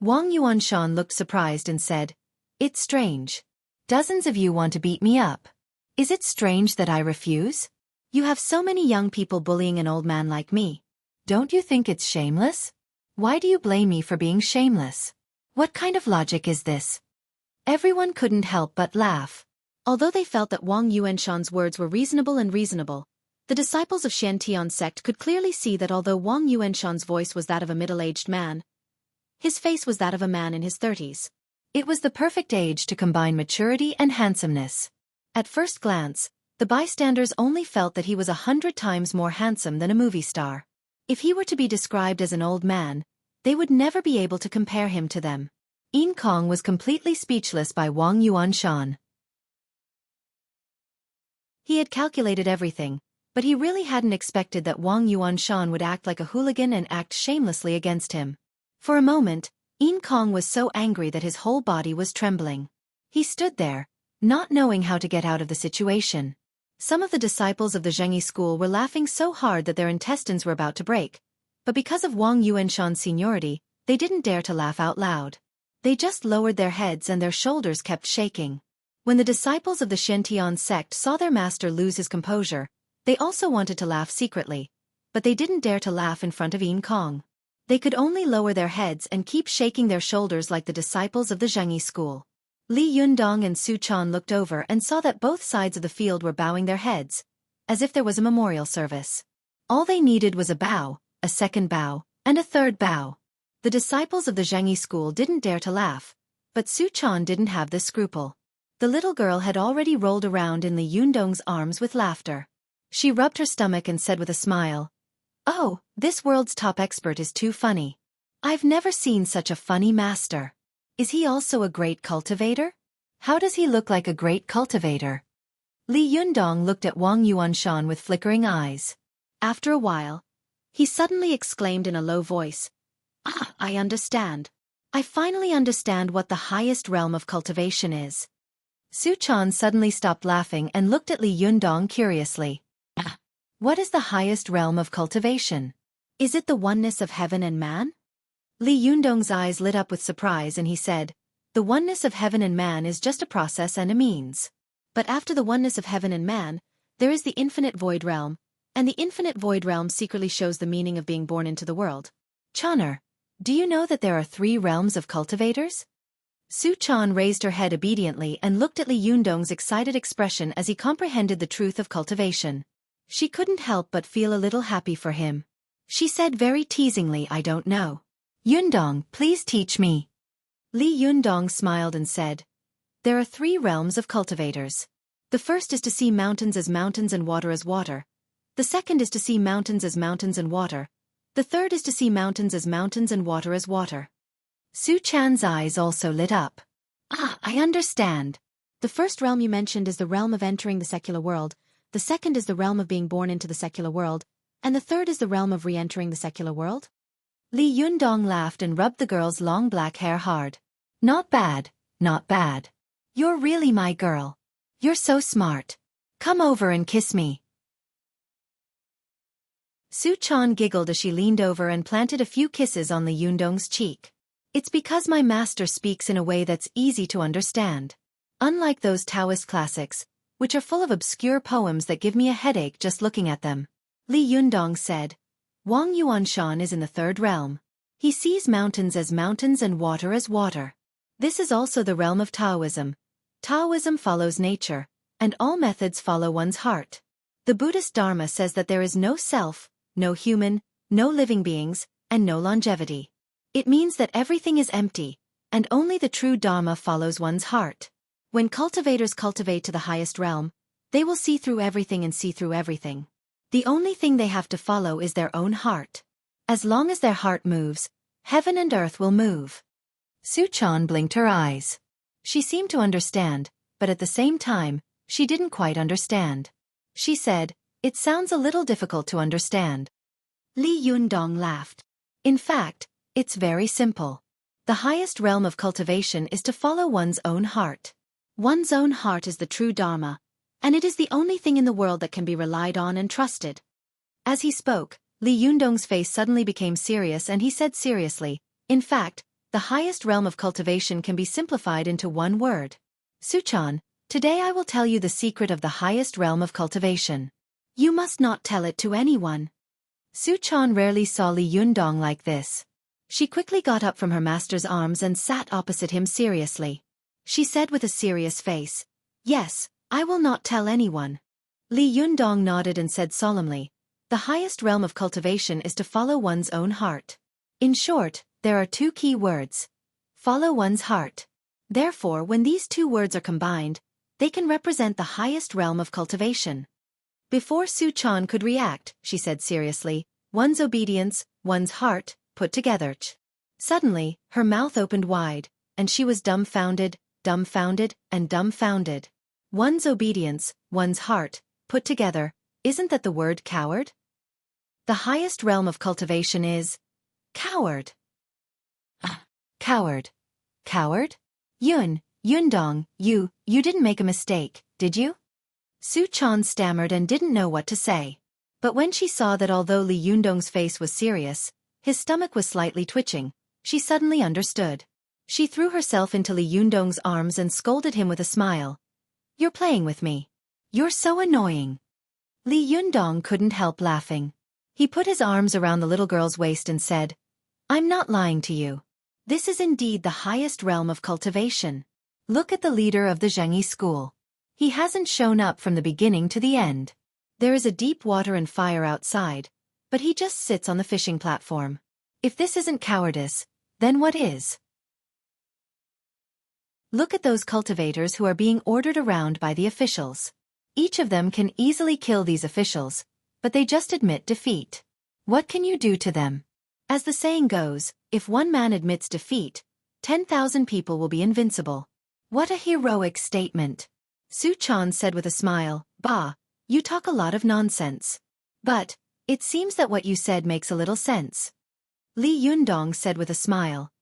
Wang Yuanshan looked surprised and said, It's strange. Dozens of you want to beat me up. Is it strange that I refuse? You have so many young people bullying an old man like me. Don't you think it's shameless? Why do you blame me for being shameless? What kind of logic is this? Everyone couldn't help but laugh. Although they felt that Wang Yuanshan's words were reasonable, the disciples of Shentian sect could clearly see that although Wang Yuanshan's voice was that of a middle-aged man, his face was that of a man in his 30s. It was the perfect age to combine maturity and handsomeness. At first glance, the bystanders only felt that he was 100 times more handsome than a movie star. If he were to be described as an old man, they would never be able to compare him to them. Yinkong was completely speechless by Wang Yuanshan. He had calculated everything, but he really hadn't expected that Wang Yuanshan would act like a hooligan and act shamelessly against him. For a moment, Yinkong was so angry that his whole body was trembling. He stood there, not knowing how to get out of the situation. Some of the disciples of the Xueqi school were laughing so hard that their intestines were about to break, but because of Wang Yuanshan's seniority, they didn't dare to laugh out loud. They just lowered their heads and their shoulders kept shaking. When the disciples of the Shentian sect saw their master lose his composure, they also wanted to laugh secretly, but they didn't dare to laugh in front of Yinkong. They could only lower their heads and keep shaking their shoulders like the disciples of the Xueqi school. Li Yundong and Su Chan looked over and saw that both sides of the field were bowing their heads, as if there was a memorial service. All they needed was a bow, a second bow, and a third bow. The disciples of the Xueqi school didn't dare to laugh, but Su Chan didn't have this scruple. The little girl had already rolled around in Li Yundong's arms with laughter. She rubbed her stomach and said with a smile, Oh, this world's top expert is too funny. I've never seen such a funny master. Is he also a great cultivator? How does he look like a great cultivator? Li Yundong looked at Wang Yuanshan with flickering eyes. After a while, he suddenly exclaimed in a low voice, I understand. I finally understand what the highest realm of cultivation is. Su Chan suddenly stopped laughing and looked at Li Yundong curiously. What is the highest realm of cultivation? Is it the oneness of heaven and man? Li Yundong's eyes lit up with surprise and he said, The oneness of heaven and man is just a process and a means. But after the oneness of heaven and man, there is the infinite void realm, and the infinite void realm secretly shows the meaning of being born into the world. Chaner, do you know that there are 3 realms of cultivators? Su Chan raised her head obediently and looked at Li Yundong's excited expression as he comprehended the truth of cultivation. She couldn't help but feel a little happy for him. She said very teasingly, "I don't know. Yundong, please teach me." Li Yundong smiled and said, "There are 3 realms of cultivators. The first is to see mountains as mountains and water as water. The second is to see mountains as mountains and water. The third is to see mountains as mountains and water as water." Su Chan's eyes also lit up. "Ah, I understand. The first realm you mentioned is the realm of entering the secular world, the second is the realm of being born into the secular world, and the third is the realm of re-entering the secular world?" Li Yundong laughed and rubbed the girl's long black hair hard. "Not bad, not bad. You're really my girl. You're so smart. Come over and kiss me." Su Chan giggled as she leaned over and planted a few kisses on Li Yundong's cheek. "It's because my master speaks in a way that's easy to understand. Unlike those Taoist classics, which are full of obscure poems that give me a headache just looking at them," Li Yundong said. "Wang Yuanshan is in the 3rd realm. He sees mountains as mountains and water as water. This is also the realm of Taoism. Taoism follows nature, and all methods follow one's heart. The Buddhist Dharma says that there is no self, no human, no living beings, and no longevity. It means that everything is empty, and only the true Dharma follows one's heart. When cultivators cultivate to the highest realm, they will see through everything and see through everything. The only thing they have to follow is their own heart. As long as their heart moves, heaven and earth will move." Su Chan blinked her eyes. She seemed to understand, but at the same time, she didn't quite understand. She said, "It sounds a little difficult to understand." Li Yundong laughed. "In fact, it's very simple. The highest realm of cultivation is to follow one's own heart. One's own heart is the true Dharma, and it is the only thing in the world that can be relied on and trusted." As he spoke, Li Yundong's face suddenly became serious and he said seriously, "In fact, the highest realm of cultivation can be simplified into one word. Su Chan, today I will tell you the secret of the highest realm of cultivation. You must not tell it to anyone." Su Chan rarely saw Li Yundong like this. She quickly got up from her master's arms and sat opposite him seriously. She said with a serious face, "Yes, I will not tell anyone." Li Yundong nodded and said solemnly, "The highest realm of cultivation is to follow one's own heart. In short, there are 2 key words. Follow one's heart. Therefore, when these 2 words are combined, they can represent the highest realm of cultivation." Before Su Chan could react, she said seriously, "One's obedience, one's heart, put together." Suddenly, her mouth opened wide, and she was dumbfounded, dumbfounded, and dumbfounded. One's obedience, one's heart, put together, isn't that the word coward? The highest realm of cultivation is coward. Coward. Coward? Yundong, you didn't make a mistake, did you? Su Chan stammered and didn't know what to say. But when she saw that although Li Yundong's face was serious, his stomach was slightly twitching, she suddenly understood. She threw herself into Li Yundong's arms and scolded him with a smile. "You're playing with me. You're so annoying." Li Yundong couldn't help laughing. He put his arms around the little girl's waist and said, "I'm not lying to you. This is indeed the highest realm of cultivation. Look at the leader of the Xueqi school. He hasn't shown up from the beginning to the end. There is a deep water and fire outside, but he just sits on the fishing platform. If this isn't cowardice, then what is? Look at those cultivators who are being ordered around by the officials. Each of them can easily kill these officials, but they just admit defeat. What can you do to them? As the saying goes, if one man admits defeat, 10,000 people will be invincible." "What a heroic statement," Su Chan said with a smile. "Bah, you talk a lot of nonsense. But, it seems that what you said makes a little sense." Li Yundong said with a smile.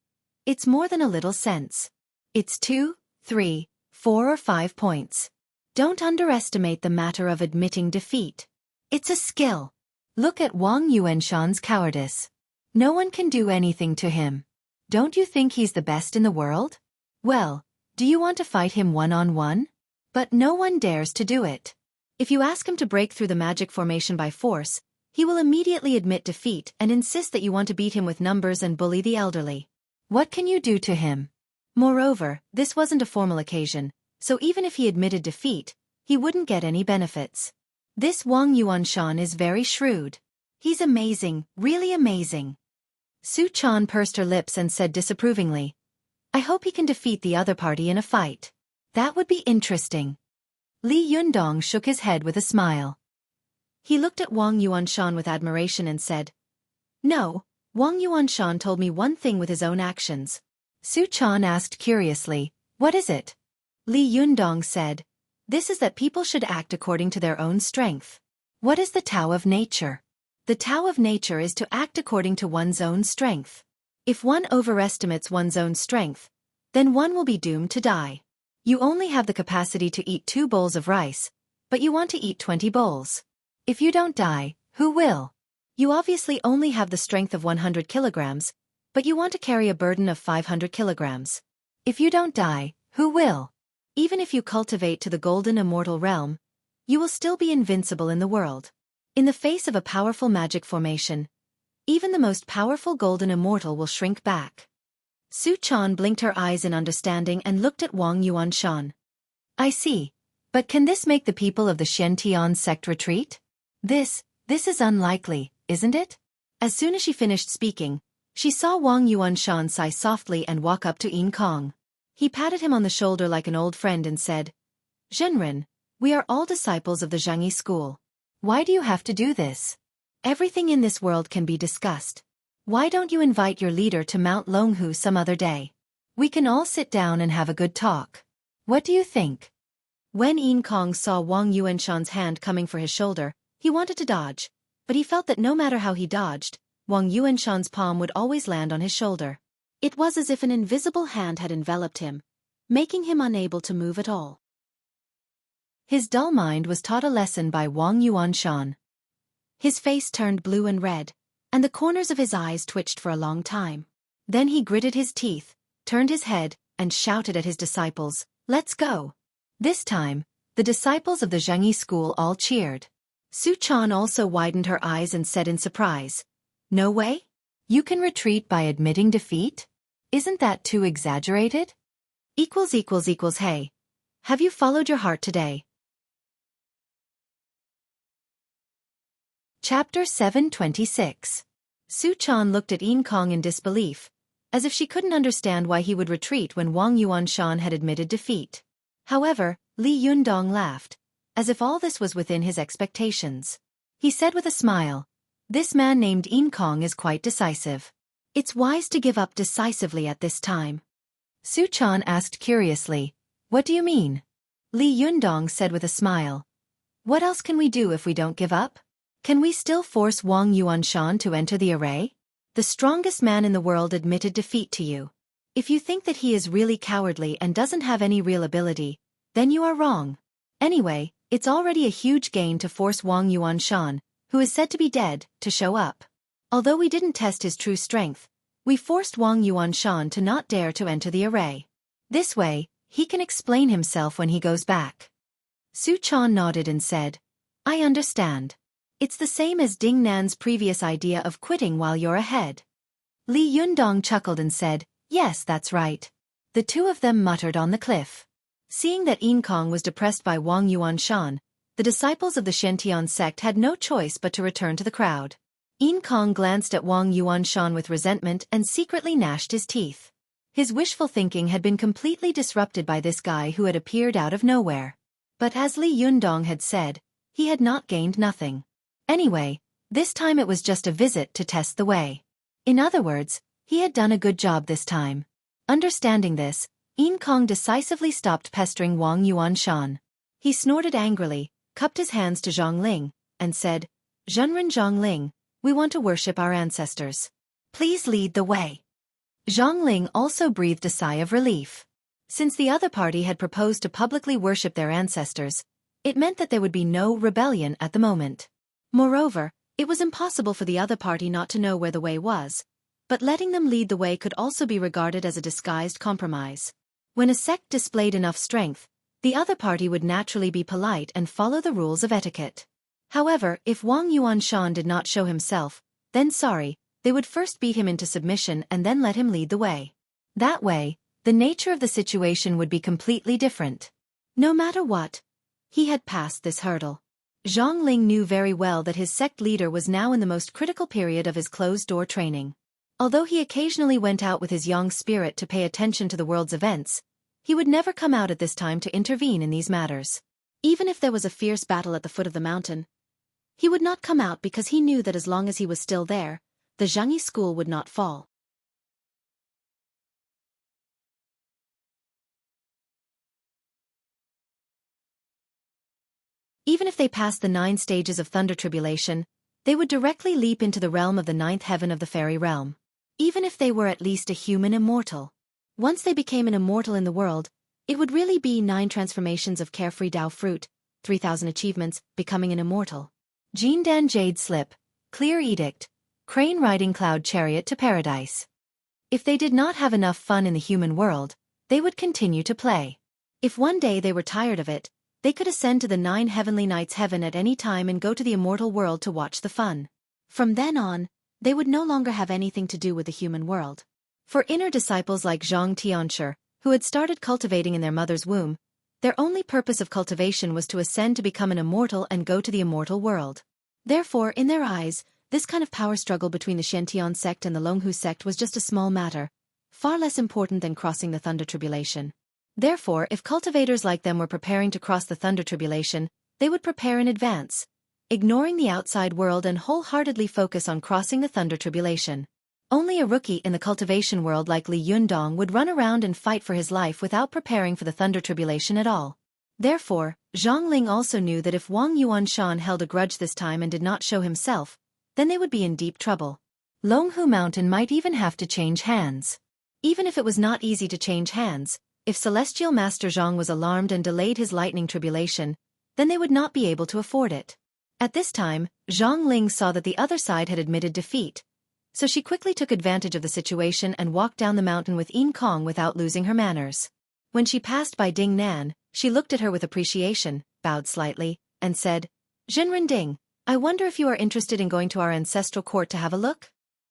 "It's more than a little sense. It's 2, 3, 4 or 5 points. Don't underestimate the matter of admitting defeat. It's a skill. Look at Wang Yuanshan's cowardice. No one can do anything to him. Don't you think he's the best in the world? Well, do you want to fight him one-on-one? But no one dares to do it. If you ask him to break through the magic formation by force, he will immediately admit defeat and insist that you want to beat him with numbers and bully the elderly. What can you do to him? Moreover, this wasn't a formal occasion, so even if he admitted defeat, he wouldn't get any benefits. This Wang Yuanshan is very shrewd. He's amazing, really amazing. Su Chan pursed her lips and said disapprovingly, I hope he can defeat the other party in a fight. That would be interesting. Li Yundong shook his head with a smile. He looked at Wang Yuanshan with admiration and said, No, Wang Yuanshan told me one thing with his own actions. Su Chan asked curiously, What is it? Li Yundong said, This is that people should act according to their own strength. What is the Tao of nature? The Tao of nature is to act according to one's own strength. If one overestimates one's own strength, then one will be doomed to die. You only have the capacity to eat 2 bowls of rice, but you want to eat 20 bowls. If you don't die, who will? You obviously only have the strength of 100 kilograms, but you want to carry a burden of 500 kilograms. If you don't die, who will? Even if you cultivate to the golden immortal realm, you will still be invincible in the world. In the face of a powerful magic formation, even the most powerful golden immortal will shrink back. Su Chan blinked her eyes in understanding and looked at Wang Yuanshan. I see. But can this make the people of the Xiantian sect retreat? This is unlikely, isn't it? As soon as she finished speaking, she saw Wang Yuanshan sigh softly and walk up to Yin Kong. He patted him on the shoulder like an old friend and said, Zhenren, we are all disciples of the Zhangyi school. Why do you have to do this? Everything in this world can be discussed. Why don't you invite your leader to Mount Longhu some other day? We can all sit down and have a good talk. What do you think? When Yin Kong saw Wang Yuanshan's hand coming for his shoulder, he wanted to dodge, but he felt that no matter how he dodged, Wang Yuanshan's palm would always land on his shoulder. It was as if an invisible hand had enveloped him, making him unable to move at all. His dull mind was taught a lesson by Wang Yuanshan. His face turned blue and red, and the corners of his eyes twitched for a long time. Then he gritted his teeth, turned his head, and shouted at his disciples, Let's go! This time, the disciples of the Zhangyi school all cheered. Su Chan also widened her eyes and said in surprise, No way? You can retreat by admitting defeat? Isn't that too exaggerated? Hey. Have you followed your heart today? Chapter 726. Su Chan looked at Yin Kong in disbelief, as if she couldn't understand why he would retreat when Wang Yuanshan had admitted defeat. However, Li Yundong laughed, as if all this was within his expectations. He said with a smile, This man named Yin Kong is quite decisive. It's wise to give up decisively at this time. Su Chan asked curiously, What do you mean? Li Yundong said with a smile, What else can we do if we don't give up? Can we still force Wang Yuanshan to enter the array? The strongest man in the world admitted defeat to you. If you think that he is really cowardly and doesn't have any real ability, then you are wrong. Anyway, it's already a huge gain to force Wang Yuanshan, who is said to be dead, to show up. Although we didn't test his true strength, we forced Wang Yuanshan to not dare to enter the array. This way, he can explain himself when he goes back. Su Chan nodded and said, I understand. It's the same as Ding Nan's previous idea of quitting while you're ahead. Li Yundong chuckled and said, Yes, that's right. The two of them muttered on the cliff. Seeing that Yin Kong was depressed by Wang Yuanshan, the disciples of the Xiantian sect had no choice but to return to the crowd. Yin Kong glanced at Wang Yuanshan with resentment and secretly gnashed his teeth. His wishful thinking had been completely disrupted by this guy who had appeared out of nowhere. But as Li Yundong had said, he had not gained nothing. Anyway, this time it was just a visit to test the way. In other words, he had done a good job this time. Understanding this, Yin Kong decisively stopped pestering Wang Yuanshan. He snorted angrily, cupped his hands to Zhongling, and said, Zhenren Zhongling, we want to worship our ancestors. Please lead the way. Zhongling also breathed a sigh of relief. Since the other party had proposed to publicly worship their ancestors, it meant that there would be no rebellion at the moment. Moreover, it was impossible for the other party not to know where the way was, but letting them lead the way could also be regarded as a disguised compromise. When a sect displayed enough strength, the other party would naturally be polite and follow the rules of etiquette. However, if Wang Yuanshan did not show himself, then sorry, they would first beat him into submission and then let him lead the way. That way, the nature of the situation would be completely different. No matter what, he had passed this hurdle. Zhang Ling knew very well that his sect leader was now in the most critical period of his closed-door training. Although he occasionally went out with his young spirit to pay attention to the world's events, he would never come out at this time to intervene in these matters. Even if there was a fierce battle at the foot of the mountain, he would not come out because he knew that as long as he was still there, the Xueqi school would not fall. Even if they passed the 9 stages of thunder tribulation, they would directly leap into the realm of the 9th heaven of the fairy realm. Even if they were at least a human immortal. Once they became an immortal in the world, it would really be 9 transformations of carefree Dao fruit, 3,000 achievements, becoming an immortal. Jindan Jade Slip, Clear Edict, Crane Riding Cloud Chariot to Paradise. If they did not have enough fun in the human world, they would continue to play. If one day they were tired of it, they could ascend to the 9 heavenly nights heaven at any time and go to the immortal world to watch the fun. From then on, they would no longer have anything to do with the human world. For inner disciples like Zhang Tianshi, who had started cultivating in their mother's womb, their only purpose of cultivation was to ascend to become an immortal and go to the immortal world. Therefore, in their eyes, this kind of power struggle between the Shantian sect and the Longhu sect was just a small matter, far less important than crossing the thunder tribulation. Therefore, if cultivators like them were preparing to cross the thunder tribulation, they would prepare in advance, ignoring the outside world and wholeheartedly focus on crossing the thunder tribulation. Only a rookie in the cultivation world like Li Yundong would run around and fight for his life without preparing for the thunder tribulation at all. Therefore, Zhang Ling also knew that if Wang Yuanshan held a grudge this time and did not show himself, then they would be in deep trouble. Longhu Mountain might even have to change hands. Even if it was not easy to change hands, if Celestial Master Zhang was alarmed and delayed his lightning tribulation, then they would not be able to afford it. At this time, Zhang Ling saw that the other side had admitted defeat, so she quickly took advantage of the situation and walked down the mountain with Yin Kong without losing her manners. When she passed by Ding Nan, she looked at her with appreciation, bowed slightly, and said, "Zhenren Ding, I wonder if you are interested in going to our ancestral court to have a look?"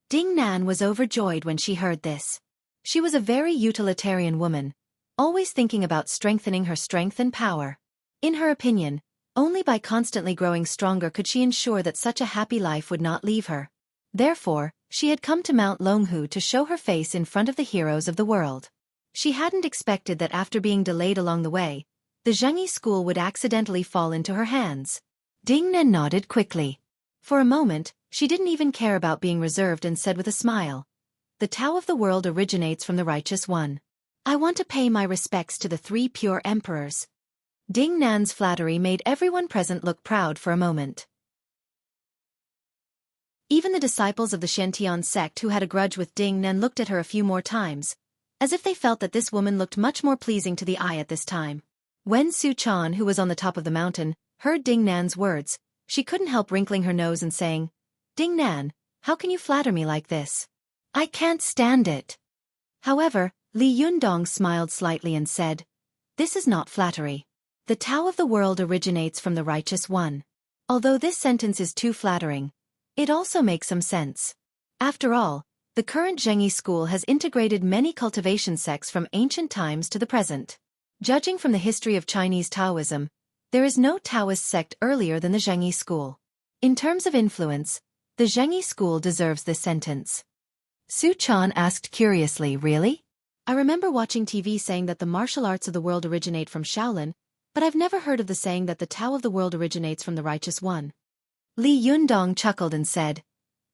Ding Nan was overjoyed when she heard this. She was a very utilitarian woman, always thinking about strengthening her strength and power. In her opinion, only by constantly growing stronger could she ensure that such a happy life would not leave her. Therefore, she had come to Mount Longhu to show her face in front of the heroes of the world. She hadn't expected that after being delayed along the way, the Xueqi school would accidentally fall into her hands. Ding Nan nodded quickly. For a moment, she didn't even care about being reserved and said with a smile, "The Tao of the world originates from the Righteous One. I want to pay my respects to the 3 pure emperors." Ding Nan's flattery made everyone present look proud for a moment. Even the disciples of the Shantian sect who had a grudge with Ding Nan looked at her a few more times, as if they felt that this woman looked much more pleasing to the eye at this time. When Su Chan, who was on the top of the mountain, heard Ding Nan's words, she couldn't help wrinkling her nose and saying, "Ding Nan, how can you flatter me like this? I can't stand it." However, Li Yundong smiled slightly and said, "This is not flattery. The Tao of the world originates from the Righteous One." Although this sentence is too flattering, it also makes some sense. After all, the current Xueqi school has integrated many cultivation sects from ancient times to the present. Judging from the history of Chinese Taoism, there is no Taoist sect earlier than the Xueqi school. In terms of influence, the Xueqi school deserves this sentence. Su Chan asked curiously, "Really? I remember watching TV saying that the martial arts of the world originate from Shaolin, but I've never heard of the saying that the Tao of the world originates from the Righteous One." Li Yundong chuckled and said,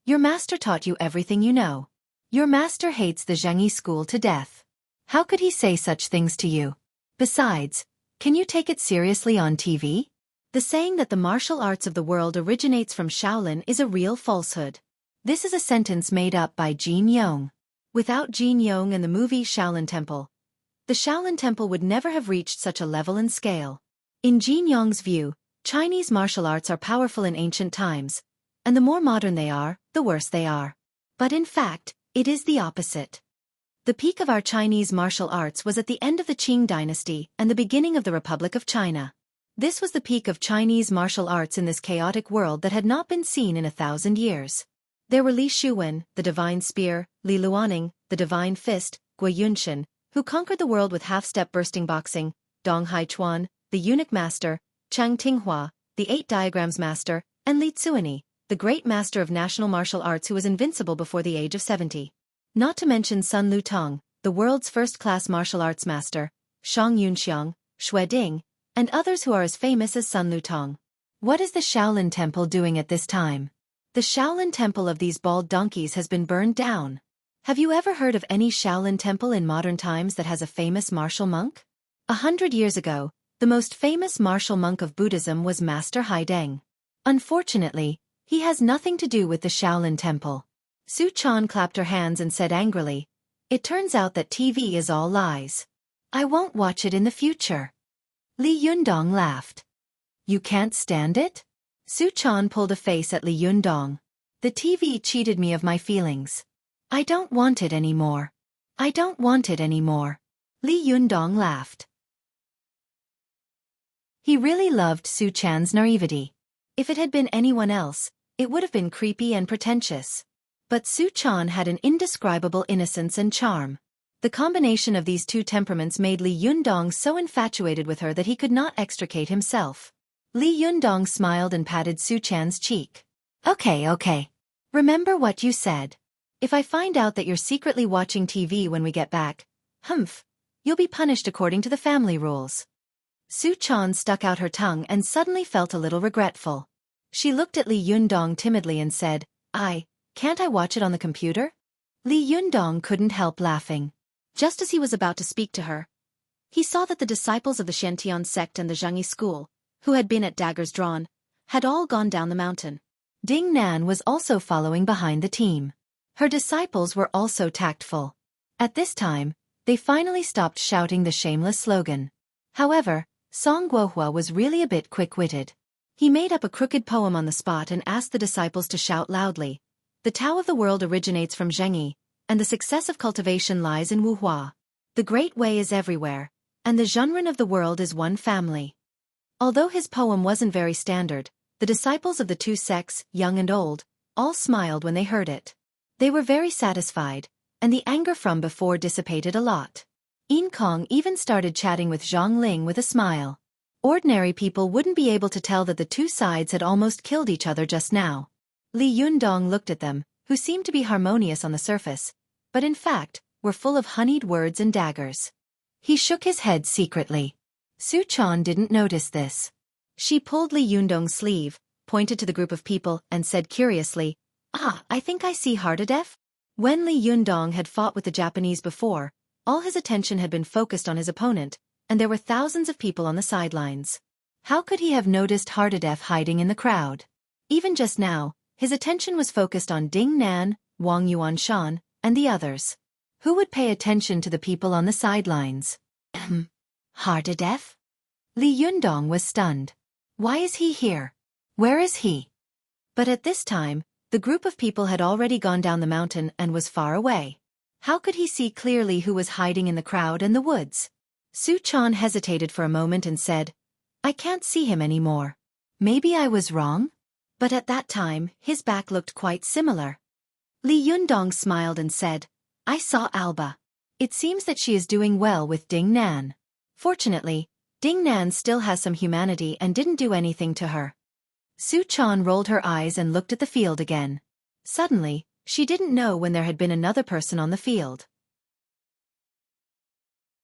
"Your master taught you everything you know. Your master hates the Xueqi school to death. How could he say such things to you? Besides, can you take it seriously on TV? The saying that the martial arts of the world originates from Shaolin is a real falsehood. This is a sentence made up by Jin Yong. Without Jin Yong and the movie Shaolin Temple, the Shaolin Temple would never have reached such a level and scale. In Jin Yong's view, Chinese martial arts are powerful in ancient times, and the more modern they are, the worse they are. But in fact, it is the opposite. The peak of our Chinese martial arts was at the end of the Qing dynasty and the beginning of the Republic of China. This was the peak of Chinese martial arts in this chaotic world that had not been seen in 1,000 years. There were Li Shuwen, the Divine Spear, Li Luaning, the Divine Fist, Gui Yunshan, who conquered the world with half-step bursting boxing, Dong Haichuan, the eunuch master, Chang Tinghua, the 8 diagrams master, and Li Xueqi, the great master of national martial arts who was invincible before the age of 70. Not to mention Sun Lutong, the world's first-class martial arts master, Shang Yunxiang, Xueqi, and others who are as famous as Sun Lutong. What is the Shaolin Temple doing at this time? The Shaolin Temple of these bald donkeys has been burned down. Have you ever heard of any Shaolin Temple in modern times that has a famous martial monk? 100 years ago, the most famous martial monk of Buddhism was Master Haideng. Unfortunately, he has nothing to do with the Shaolin Temple. Su Chan clapped her hands and said angrily, "It turns out that TV is all lies. I won't watch it in the future." Li Yundong laughed. "You can't stand it?" Su Chan pulled a face at Li Yundong. "The TV cheated me of my feelings. I don't want it anymore. I don't want it anymore." Li Yundong laughed. He really loved Su Chan's naivety. If it had been anyone else, it would have been creepy and pretentious. But Su Chan had an indescribable innocence and charm. The combination of these two temperaments made Li Yundong so infatuated with her that he could not extricate himself. Li Yundong smiled and patted Su Chan's cheek. Okay. Remember what you said. If I find out that you're secretly watching TV when we get back, you'll be punished according to the family rules." Su Chan stuck out her tongue and suddenly felt a little regretful. She looked at Li Yundong timidly and said, Can't I watch it on the computer?" Li Yundong couldn't help laughing. Just as he was about to speak to her, he saw that the disciples of the Shantian sect and the Zhengyi school, who had been at daggers drawn, had all gone down the mountain. Ding Nan was also following behind the team. Her disciples were also tactful. At this time, they finally stopped shouting the shameless slogan. However, Song Guohua was really a bit quick-witted. He made up a crooked poem on the spot and asked the disciples to shout loudly. The Tao of the world originates from Zhengyi, and the success of cultivation lies in Wuhua. The Great Way is everywhere, and the Zhenren of the world is one family. Although his poem wasn't very standard, the disciples of the two sects, young and old, all smiled when they heard it. They were very satisfied, and the anger from before dissipated a lot. Yin Kong even started chatting with Zhang Ling with a smile. Ordinary people wouldn't be able to tell that the two sides had almost killed each other just now. Li Yundong looked at them, who seemed to be harmonious on the surface, but in fact, were full of honeyed words and daggers. He shook his head secretly. Su Chan didn't notice this. She pulled Li Yundong's sleeve, pointed to the group of people, and said curiously, I think I see Hardadef." When Li Yundong had fought with the Japanese before, all his attention had been focused on his opponent, and there were thousands of people on the sidelines. How could he have noticed Hardadef hiding in the crowd? Even just now, his attention was focused on Ding Nan, Wang Yuanshan, and the others. Who would pay attention to the people on the sidelines? Hardadef? Li Yundong was stunned. Why is he here? Where is he? But at this time, the group of people had already gone down the mountain and was far away. How could he see clearly who was hiding in the crowd and the woods? Su Chan hesitated for a moment and said, "I can't see him anymore. Maybe I was wrong?" But at that time, his back looked quite similar. Li Yundong smiled and said, "I saw Alba. It seems that she is doing well with Ding Nan. Fortunately, Ding Nan still has some humanity and didn't do anything to her." Su Chan rolled her eyes and looked at the field again. Suddenly, she didn't know when there had been another person on the field.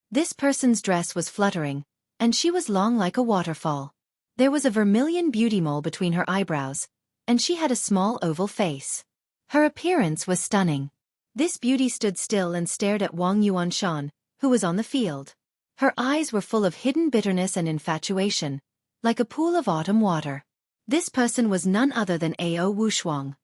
This person's dress was fluttering, and she was long like a waterfall. There was a vermilion beauty mole between her eyebrows, and she had a small oval face. Her appearance was stunning. This beauty stood still and stared at Wang Yuanshan, who was on the field. Her eyes were full of hidden bitterness and infatuation, like a pool of autumn water. This person was none other than Ao Wushuang.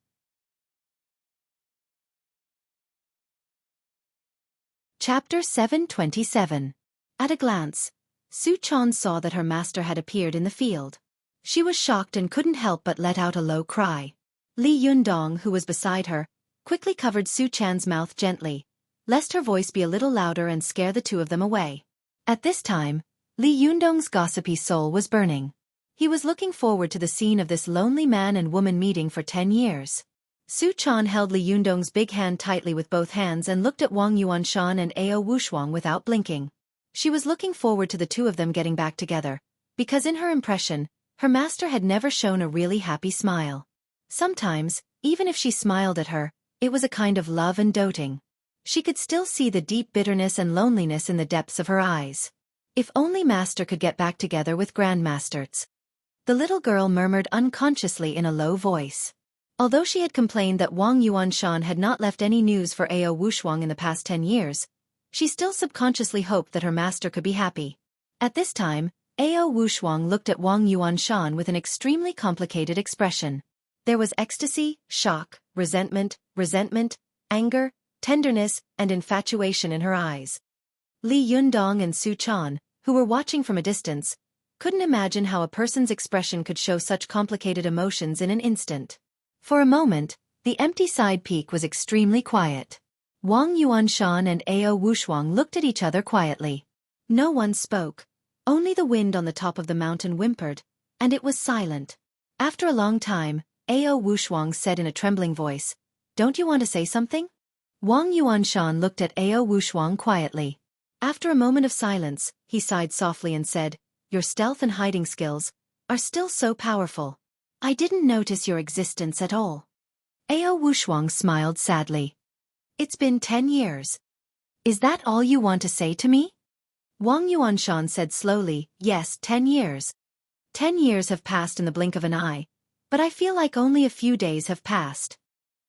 Chapter 727. At a glance, Su Chan saw that her master had appeared in the field. She was shocked and couldn't help but let out a low cry. Li Yundong, who was beside her, quickly covered Su Chan's mouth gently, lest her voice be a little louder and scare the two of them away. At this time, Li Yundong's gossipy soul was burning. He was looking forward to the scene of this lonely man and woman meeting for 10 years. Su Chan held Li Yundong's big hand tightly with both hands and looked at Wang Yuanshan and Ao Wushuang without blinking. She was looking forward to the two of them getting back together, because in her impression, her master had never shown a really happy smile. Sometimes, even if she smiled at her, it was a kind of love and doting. She could still see the deep bitterness and loneliness in the depths of her eyes. If only master could get back together with grandmasters. The little girl murmured unconsciously in a low voice. Although she had complained that Wang Yuanshan had not left any news for Ao Wushuang in the past 10 years, she still subconsciously hoped that her master could be happy. At this time, Ao Wushuang looked at Wang Yuanshan with an extremely complicated expression. There was ecstasy, shock, resentment, anger, tenderness, and infatuation in her eyes. Li Yundong and Su Chan, who were watching from a distance, couldn't imagine how a person's expression could show such complicated emotions in an instant. For a moment, the empty side peak was extremely quiet. Wang Yuanshan and Ao Wushuang looked at each other quietly. No one spoke. Only the wind on the top of the mountain whimpered, and it was silent. After a long time, Ao Wushuang said in a trembling voice, "Don't you want to say something?" Wang Yuanshan looked at Ao Wushuang quietly. After a moment of silence, he sighed softly and said, "Your stealth and hiding skills are still so powerful. I didn't notice your existence at all." Ao Wushuang smiled sadly. "It's been 10 years. Is that all you want to say to me?" Wang Yuanshan said slowly, "Yes, 10 years. 10 years have passed in the blink of an eye, but I feel like only a few days have passed."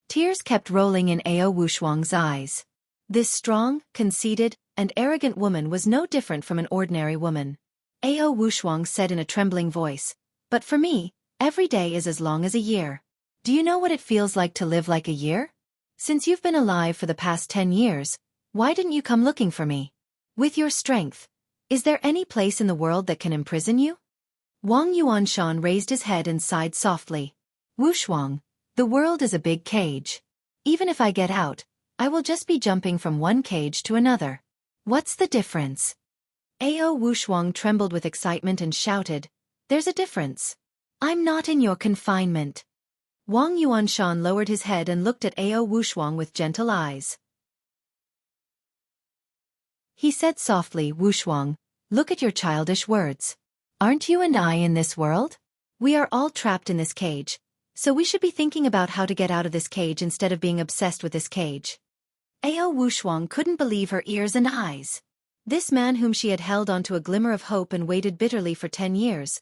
Tears kept rolling in Ao Wushuang's eyes. This strong, conceited, and arrogant woman was no different from an ordinary woman. Ao Wushuang said in a trembling voice, "But for me, every day is as long as a year. Do you know what it feels like to live like a year? Since you've been alive for the past 10 years, why didn't you come looking for me? With your strength, is there any place in the world that can imprison you?" Wang Yuanshan raised his head and sighed softly. "Wushuang, the world is a big cage. Even if I get out, I will just be jumping from one cage to another. What's the difference?" Ao Wushuang trembled with excitement and shouted, "There's a difference. I'm not in your confinement." Wang Yuanshan lowered his head and looked at Ao Wushuang with gentle eyes. He said softly, "Wushuang, look at your childish words. Aren't you and I in this world? We are all trapped in this cage, so we should be thinking about how to get out of this cage instead of being obsessed with this cage." Ao Wushuang couldn't believe her ears and eyes. This man whom she had held onto a glimmer of hope and waited bitterly for 10 years,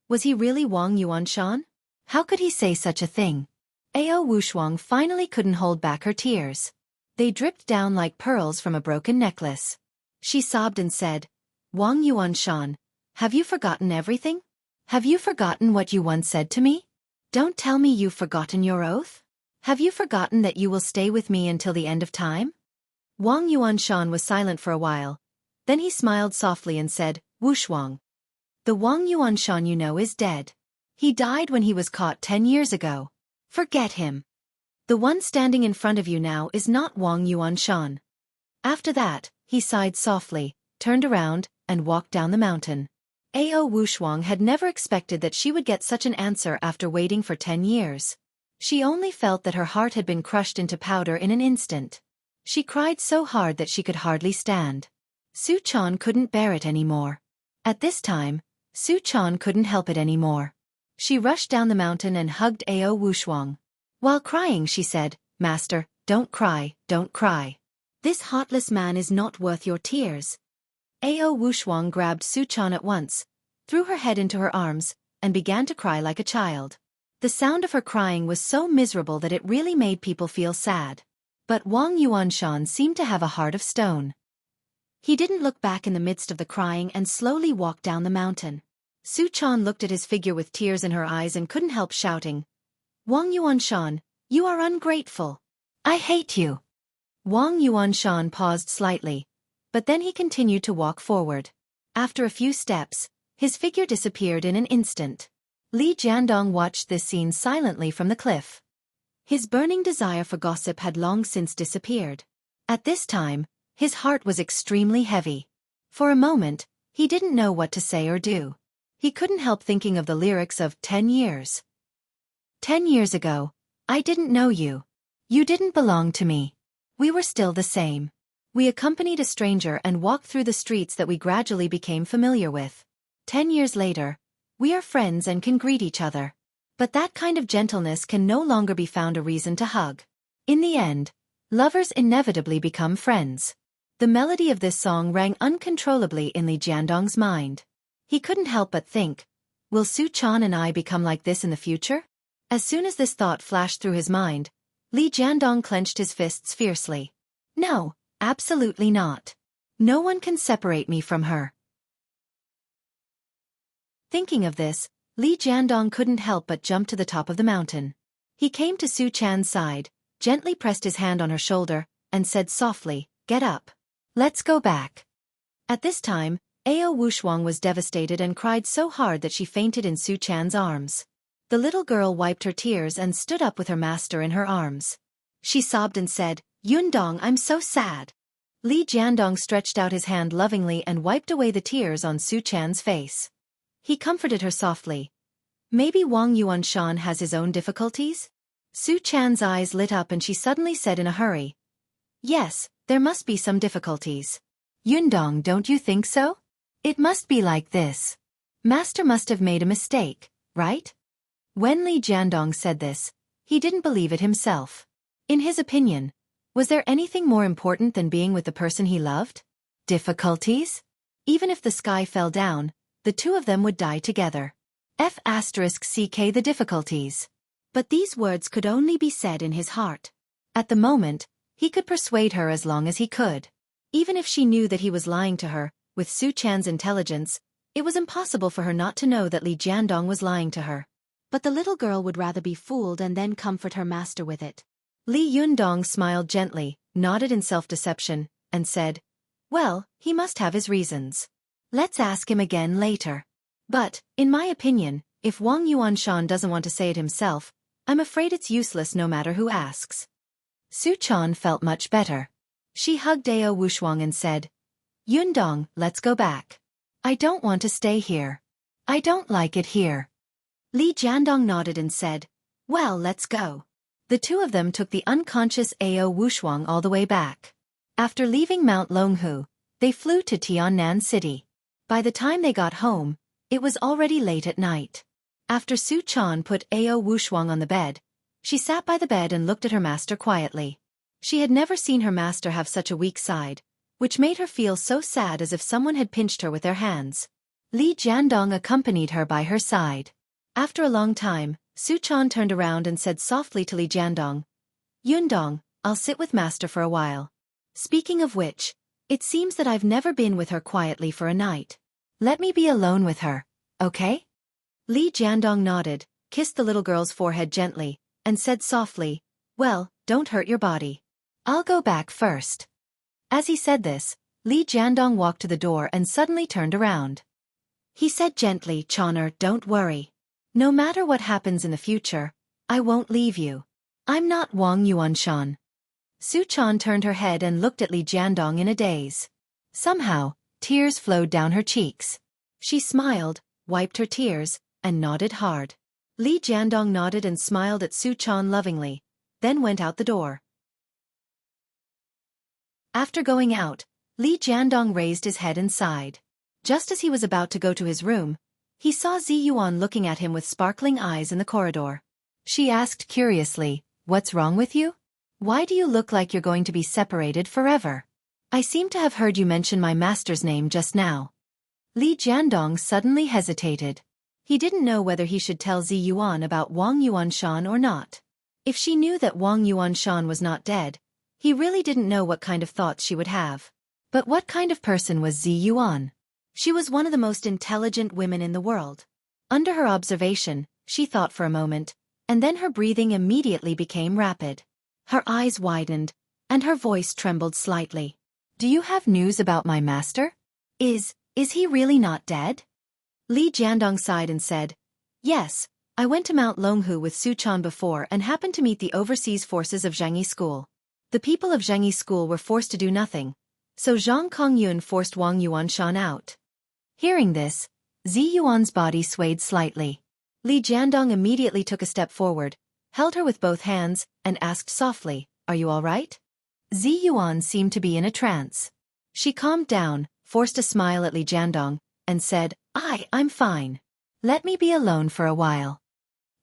was he really Wang Yuanshan? How could he say such a thing? Ao Wushuang finally couldn't hold back her tears. They dripped down like pearls from a broken necklace. She sobbed and said, "Wang Yuanshan, have you forgotten everything? Have you forgotten what you once said to me? Don't tell me you've forgotten your oath. Have you forgotten that you will stay with me until the end of time?" Wang Yuanshan was silent for a while. Then he smiled softly and said, "Wushuang, the Wang Yuanshan you know is dead. He died when he was caught 10 years ago. Forget him. The one standing in front of you now is not Wang Yuanshan." After that, he sighed softly, turned around, and walked down the mountain. Ao Wushuang had never expected that she would get such an answer after waiting for 10 years. She only felt that her heart had been crushed into powder in an instant. She cried so hard that she could hardly stand. Su Chan couldn't bear it anymore. At this time, Su Chan couldn't help it anymore. She rushed down the mountain and hugged Ao Wushuang. While crying she said, "Master, don't cry, don't cry. This heartless man is not worth your tears." Ao Wushuang grabbed Su Chan at once, threw her head into her arms, and began to cry like a child. The sound of her crying was so miserable that it really made people feel sad. But Wang Yuanshan seemed to have a heart of stone. He didn't look back in the midst of the crying and slowly walked down the mountain. Su Chan looked at his figure with tears in her eyes and couldn't help shouting, "Wang Yuanshan, you are ungrateful. I hate you." Wang Yuanshan paused slightly, but then he continued to walk forward. After a few steps, his figure disappeared in an instant. Li Jiandong watched this scene silently from the cliff. His burning desire for gossip had long since disappeared. At this time, his heart was extremely heavy. For a moment, he didn't know what to say or do. He couldn't help thinking of the lyrics of 10 years. 10 years ago, I didn't know you. You didn't belong to me. We were still the same. We accompanied a stranger and walked through the streets that we gradually became familiar with. 10 years later, we are friends and can greet each other. But that kind of gentleness can no longer be found a reason to hug. In the end, lovers inevitably become friends. The melody of this song rang uncontrollably in Li Jiandong's mind. He couldn't help but think, will Xueqi and I become like this in the future? As soon as this thought flashed through his mind, Li Jiandong clenched his fists fiercely. No, absolutely not. No one can separate me from her. Thinking of this, Li Jiandong couldn't help but jump to the top of the mountain. He came to Xueqi's side, gently pressed his hand on her shoulder, and said softly, "Get up. Let's go back." At this time, Ao Wushuang was devastated and cried so hard that she fainted in Xueqi's arms. The little girl wiped her tears and stood up with her master in her arms. She sobbed and said, "Yundong, I'm so sad." Li Jiandong stretched out his hand lovingly and wiped away the tears on Xueqi's face. He comforted her softly. Maybe Wang Yuanshan has his own difficulties? Xueqi's eyes lit up and she suddenly said in a hurry, "Yes, there must be some difficulties. Yundong, don't you think so? It must be like this. Master must have made a mistake, right?" When Li Jiandong said this, he didn't believe it himself. In his opinion, was there anything more important than being with the person he loved? Difficulties? Even if the sky fell down, the two of them would die together. F***ck the difficulties. But these words could only be said in his heart. At the moment, he could persuade her as long as he could. Even if she knew that he was lying to her, with Xueqi's intelligence, it was impossible for her not to know that Li Jiandong was lying to her. But the little girl would rather be fooled and then comfort her master with it. Li Yundong smiled gently, nodded in self-deception, and said, "Well, he must have his reasons. Let's ask him again later. But, in my opinion, if Wang Yuanshan doesn't want to say it himself, I'm afraid it's useless no matter who asks." Xueqi felt much better. She hugged Ao Wushuang and said, "Yundong, let's go back. I don't want to stay here. I don't like it here." Li Jiandong nodded and said, "Well, let's go." The two of them took the unconscious Ao Wushuang all the way back. After leaving Mount Longhu, they flew to Tiannan City. By the time they got home, it was already late at night. After Xueqi put Ao Wushuang on the bed, she sat by the bed and looked at her master quietly. She had never seen her master have such a weak side, which made her feel so sad as if someone had pinched her with their hands. Li Jiandong accompanied her by her side. After a long time, Xueqi turned around and said softly to Li Jiandong, "Yundong, I'll sit with master for a while. Speaking of which, it seems that I've never been with her quietly for a night. Let me be alone with her, okay?" Li Jiandong nodded, kissed the little girl's forehead gently, and said softly, "Well, don't hurt your body. I'll go back first." As he said this, Li Jiandong walked to the door and suddenly turned around. He said gently, "Choner, don't worry. No matter what happens in the future, I won't leave you. I'm not Wang Yuanshan." Xueqi turned her head and looked at Li Jiandong in a daze. Somehow, tears flowed down her cheeks. She smiled, wiped her tears, and nodded hard. Li Jiandong nodded and smiled at Xueqi lovingly, then went out the door. After going out, Li Jiandong raised his head and sighed. Just as he was about to go to his room, he saw Ziyuan looking at him with sparkling eyes in the corridor. She asked curiously, "What's wrong with you? Why do you look like you're going to be separated forever? I seem to have heard you mention my master's name just now." Li Jiandong suddenly hesitated. He didn't know whether he should tell Ziyuan about Wang Yuanshan or not. If she knew that Wang Yuanshan was not dead, he really didn't know what kind of thoughts she would have. But what kind of person was Ziyuan? She was one of the most intelligent women in the world. Under her observation, she thought for a moment, and then her breathing immediately became rapid. Her eyes widened, and her voice trembled slightly. "Do you have news about my master? Is he really not dead?" Li Jiandong sighed and said, "Yes, I went to Mount Longhu with Xueqi before and happened to meet the overseas forces of Zhengyi School. The people of Zhengyi School were forced to do nothing, so Zhang Kongyun forced Wang Yuanshan out." Hearing this, Ziyuan's body swayed slightly. Li Jiandong immediately took a step forward, held her with both hands, and asked softly, "Are you all right?" Zi Yuan seemed to be in a trance. She calmed down, forced a smile at Li Jiandong, and said, I'm fine. Let me be alone for a while."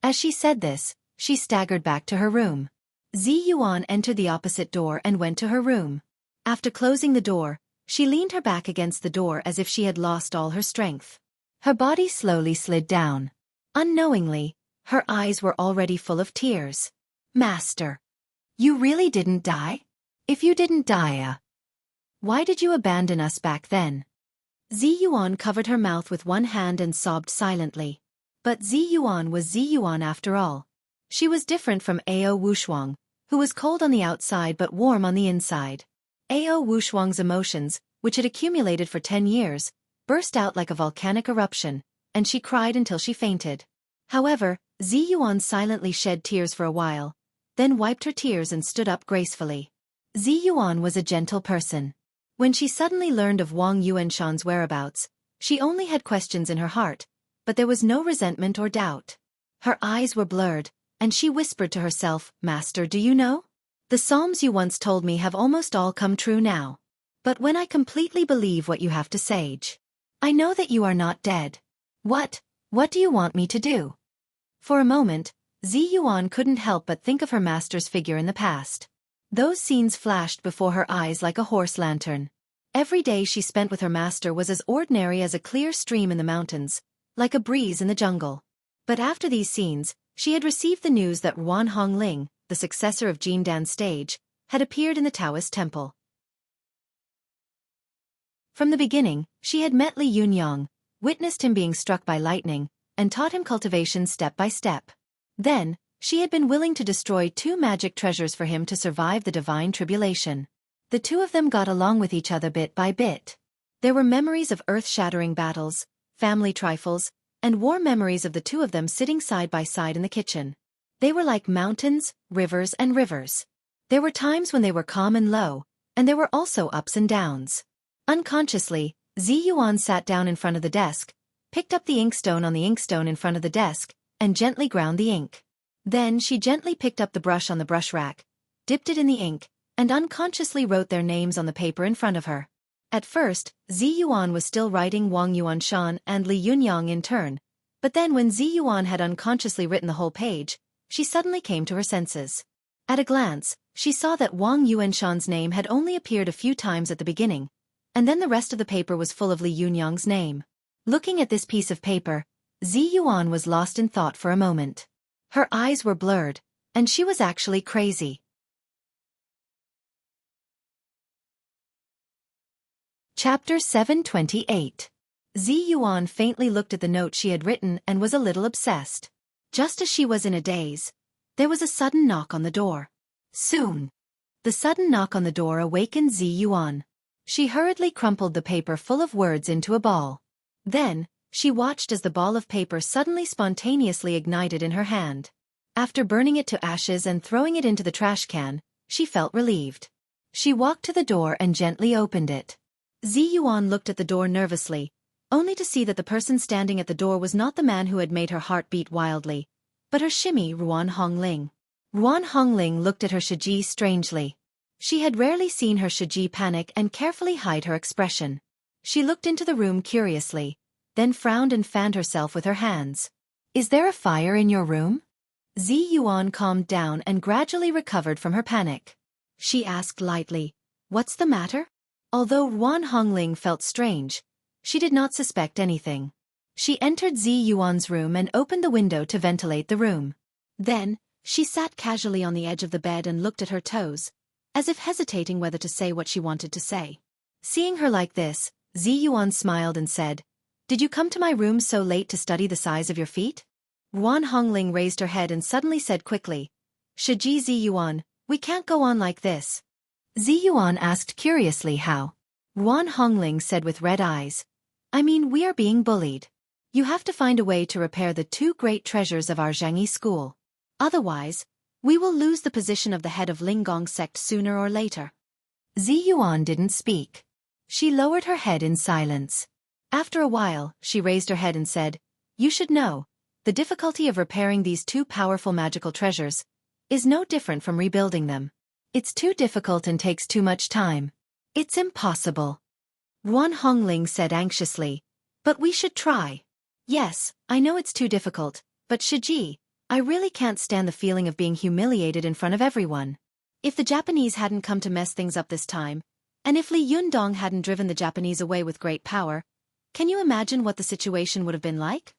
As she said this, she staggered back to her room. Zi Yuan entered the opposite door and went to her room. After closing the door, she leaned her back against the door as if she had lost all her strength. Her body slowly slid down. Unknowingly, her eyes were already full of tears. "Master, you really didn't die? If you didn't die, why did you abandon us back then?" Zi Yuan covered her mouth with one hand and sobbed silently. But Zi Yuan was Zi Yuan after all. She was different from Ao Wushuang, who was cold on the outside but warm on the inside. Ao Wushuang's emotions, which had accumulated for 10 years, burst out like a volcanic eruption, and she cried until she fainted. However, Zi Yuan silently shed tears for a while, then wiped her tears and stood up gracefully. Zi Yuan was a gentle person. When she suddenly learned of Wang Yuanshan's whereabouts, she only had questions in her heart, but there was no resentment or doubt. Her eyes were blurred, and she whispered to herself, "Master, do you know? The psalms you once told me have almost all come true now. But when I completely believe what you have to say, I know that you are not dead. What do you want me to do?" For a moment, Zi Yuan couldn't help but think of her master's figure in the past. Those scenes flashed before her eyes like a horse lantern. Every day she spent with her master was as ordinary as a clear stream in the mountains, like a breeze in the jungle. But after these scenes, she had received the news that Ruan Hongling, the successor of Jin Dan's stage, had appeared in the Taoist temple. From the beginning, she had met Li Yunyang, witnessed him being struck by lightning, and taught him cultivation step by step. Then, she had been willing to destroy 2 magic treasures for him to survive the divine tribulation. The two of them got along with each other bit by bit. There were memories of earth-shattering battles, family trifles, and war memories of the two of them sitting side by side in the kitchen. They were like mountains, rivers, and rivers. There were times when they were calm and low, and there were also ups and downs. Unconsciously, Zi Yuan sat down in front of the desk, picked up the inkstone on the inkstone in front of the desk, and gently ground the ink. Then she gently picked up the brush on the brush rack, dipped it in the ink, and unconsciously wrote their names on the paper in front of her. At first, Zi Yuan was still writing Wang Yuanshan and Li Yunyang in turn, but then when Zi Yuan had unconsciously written the whole page, she suddenly came to her senses. At a glance, she saw that Wang Yuanshan's name had only appeared a few times at the beginning, and then the rest of the paper was full of Li Yunyang's name. Looking at this piece of paper, Zi Yuan was lost in thought for a moment. Her eyes were blurred, and she was actually crazy. Chapter 728. Zi Yuan faintly looked at the note she had written and was a little obsessed. Just as she was in a daze, there was a sudden knock on the door. Soon. The sudden knock on the door awakened Zi Yuan. She hurriedly crumpled the paper full of words into a ball. Then, she watched as the ball of paper suddenly spontaneously ignited in her hand. After burning it to ashes and throwing it into the trash can, she felt relieved. She walked to the door and gently opened it. Zi Yuan looked at the door nervously, only to see that the person standing at the door was not the man who had made her heart beat wildly, but her shimmy Ruan Hongling. Ruan Hongling looked at her Xueqi strangely. She had rarely seen her Xueqi panic and carefully hide her expression. She looked into the room curiously, then frowned and fanned herself with her hands. "Is there a fire in your room?" Zi Yuan calmed down and gradually recovered from her panic. She asked lightly, "What's the matter?" Although Ruan Hongling felt strange, she did not suspect anything. She entered Zi Yuan's room and opened the window to ventilate the room. Then, she sat casually on the edge of the bed and looked at her toes, as if hesitating whether to say what she wanted to say. Seeing her like this, Zi Yuan smiled and said, "Did you come to my room so late to study the size of your feet?" Ruan Hongling raised her head and suddenly said quickly, "Xueqi Zi Yuan, we can't go on like this." Zi Yuan asked curiously how. Ruan Hongling said with red eyes, "I mean we are being bullied. You have to find a way to repair the 2 great treasures of our Zhangyi school. Otherwise, we will lose the position of the head of Linggong sect sooner or later." Zi Yuan didn't speak. She lowered her head in silence. After a while, she raised her head and said, "You should know, the difficulty of repairing these two powerful magical treasures is no different from rebuilding them. It's too difficult and takes too much time. It's impossible. Yuan Hongling said anxiously. But we should try. Yes, I know it's too difficult, but Xueqi, I really can't stand the feeling of being humiliated in front of everyone. If the Japanese hadn't come to mess things up this time, and if Li Yundong hadn't driven the Japanese away with great power, can you imagine what the situation would have been like?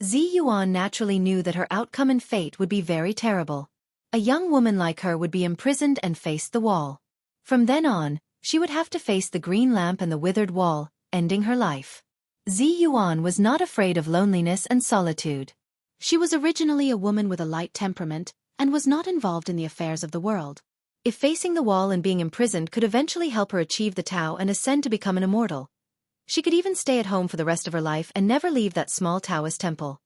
Zi Yuan naturally knew that her outcome and fate would be very terrible. A young woman like her would be imprisoned and face the wall. From then on, she would have to face the green lamp and the withered wall, ending her life. Zi Yuan was not afraid of loneliness and solitude. She was originally a woman with a light temperament and was not involved in the affairs of the world. If facing the wall and being imprisoned could eventually help her achieve the Tao and ascend to become an immortal, she could even stay at home for the rest of her life and never leave that small Taoist temple.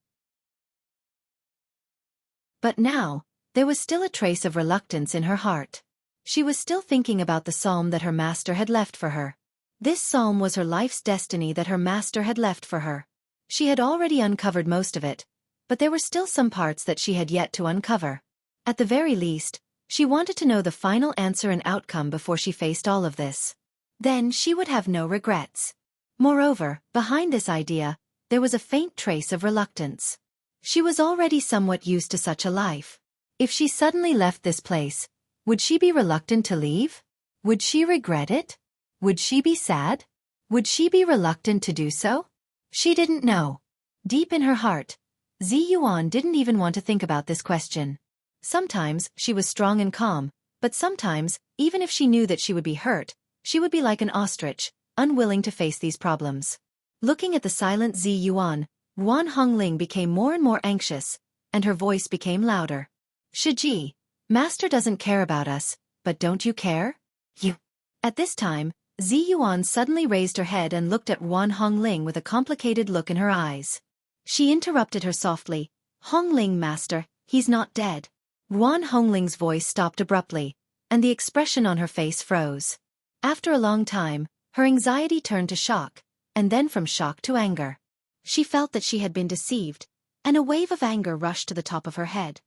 But now, there was still a trace of reluctance in her heart. She was still thinking about the psalm that her master had left for her. This psalm was her life's destiny that her master had left for her. She had already uncovered most of it, but there were still some parts that she had yet to uncover. At the very least, she wanted to know the final answer and outcome before she faced all of this. Then she would have no regrets. Moreover, behind this idea, there was a faint trace of reluctance. She was already somewhat used to such a life. If she suddenly left this place, would she be reluctant to leave? Would she regret it? Would she be sad? Would she be reluctant to do so? She didn't know. Deep in her heart, Zi Yuan didn't even want to think about this question. Sometimes, she was strong and calm, but sometimes, even if she knew that she would be hurt, she would be like an ostrich, unwilling to face these problems. Looking at the silent Zi Yuan, Yuan Hongling became more and more anxious, and her voice became louder. Xueqi, Master doesn't care about us, but don't you care? You. At this time, Zi Yuan suddenly raised her head and looked at Yuan Hongling with a complicated look in her eyes. She interrupted her softly. Hongling, Master, he's not dead. Yuan Hongling's voice stopped abruptly, and the expression on her face froze. After a long time, her anxiety turned to shock, and then from shock to anger. She felt that she had been deceived, and a wave of anger rushed to the top of her head.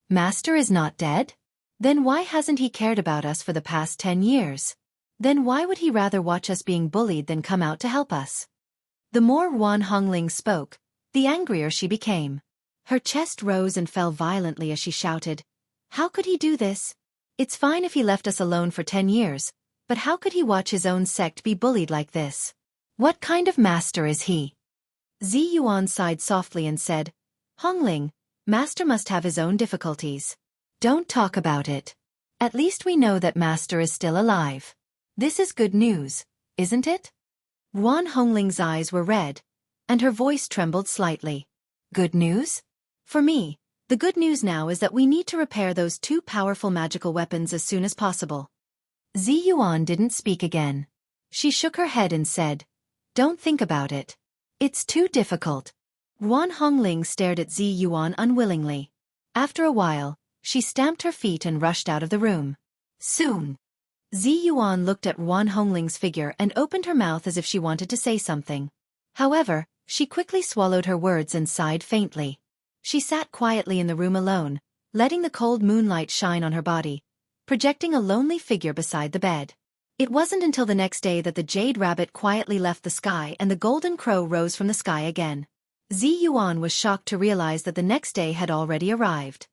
Master is not dead? Then why hasn't he cared about us for the past 10 years? Then why would he rather watch us being bullied than come out to help us? The more Yuan Hongling spoke, the angrier she became. Her chest rose and fell violently as she shouted, "How could he do this? It's fine if he left us alone for 10 years, but how could he watch his own sect be bullied like this? What kind of master is he?" Zi Yuan sighed softly and said, "Hongling, Master must have his own difficulties. Don't talk about it. At least we know that Master is still alive. This is good news, isn't it?" Yuan Hongling's eyes were red, and her voice trembled slightly. "Good news? For me, the good news now is that we need to repair those two powerful magical weapons as soon as possible." Zi Yuan didn't speak again. She shook her head and said, "Don't think about it. It's too difficult." Yuan Hongling stared at Zi Yuan unwillingly. After a while, she stamped her feet and rushed out of the room. Soon. Zi Yuan looked at Yuan Hongling's figure and opened her mouth as if she wanted to say something. However, she quickly swallowed her words and sighed faintly. She sat quietly in the room alone, letting the cold moonlight shine on her body, projecting a lonely figure beside the bed. It wasn't until the next day that the jade rabbit quietly left the sky and the golden crow rose from the sky again. Zi Yuan was shocked to realize that the next day had already arrived.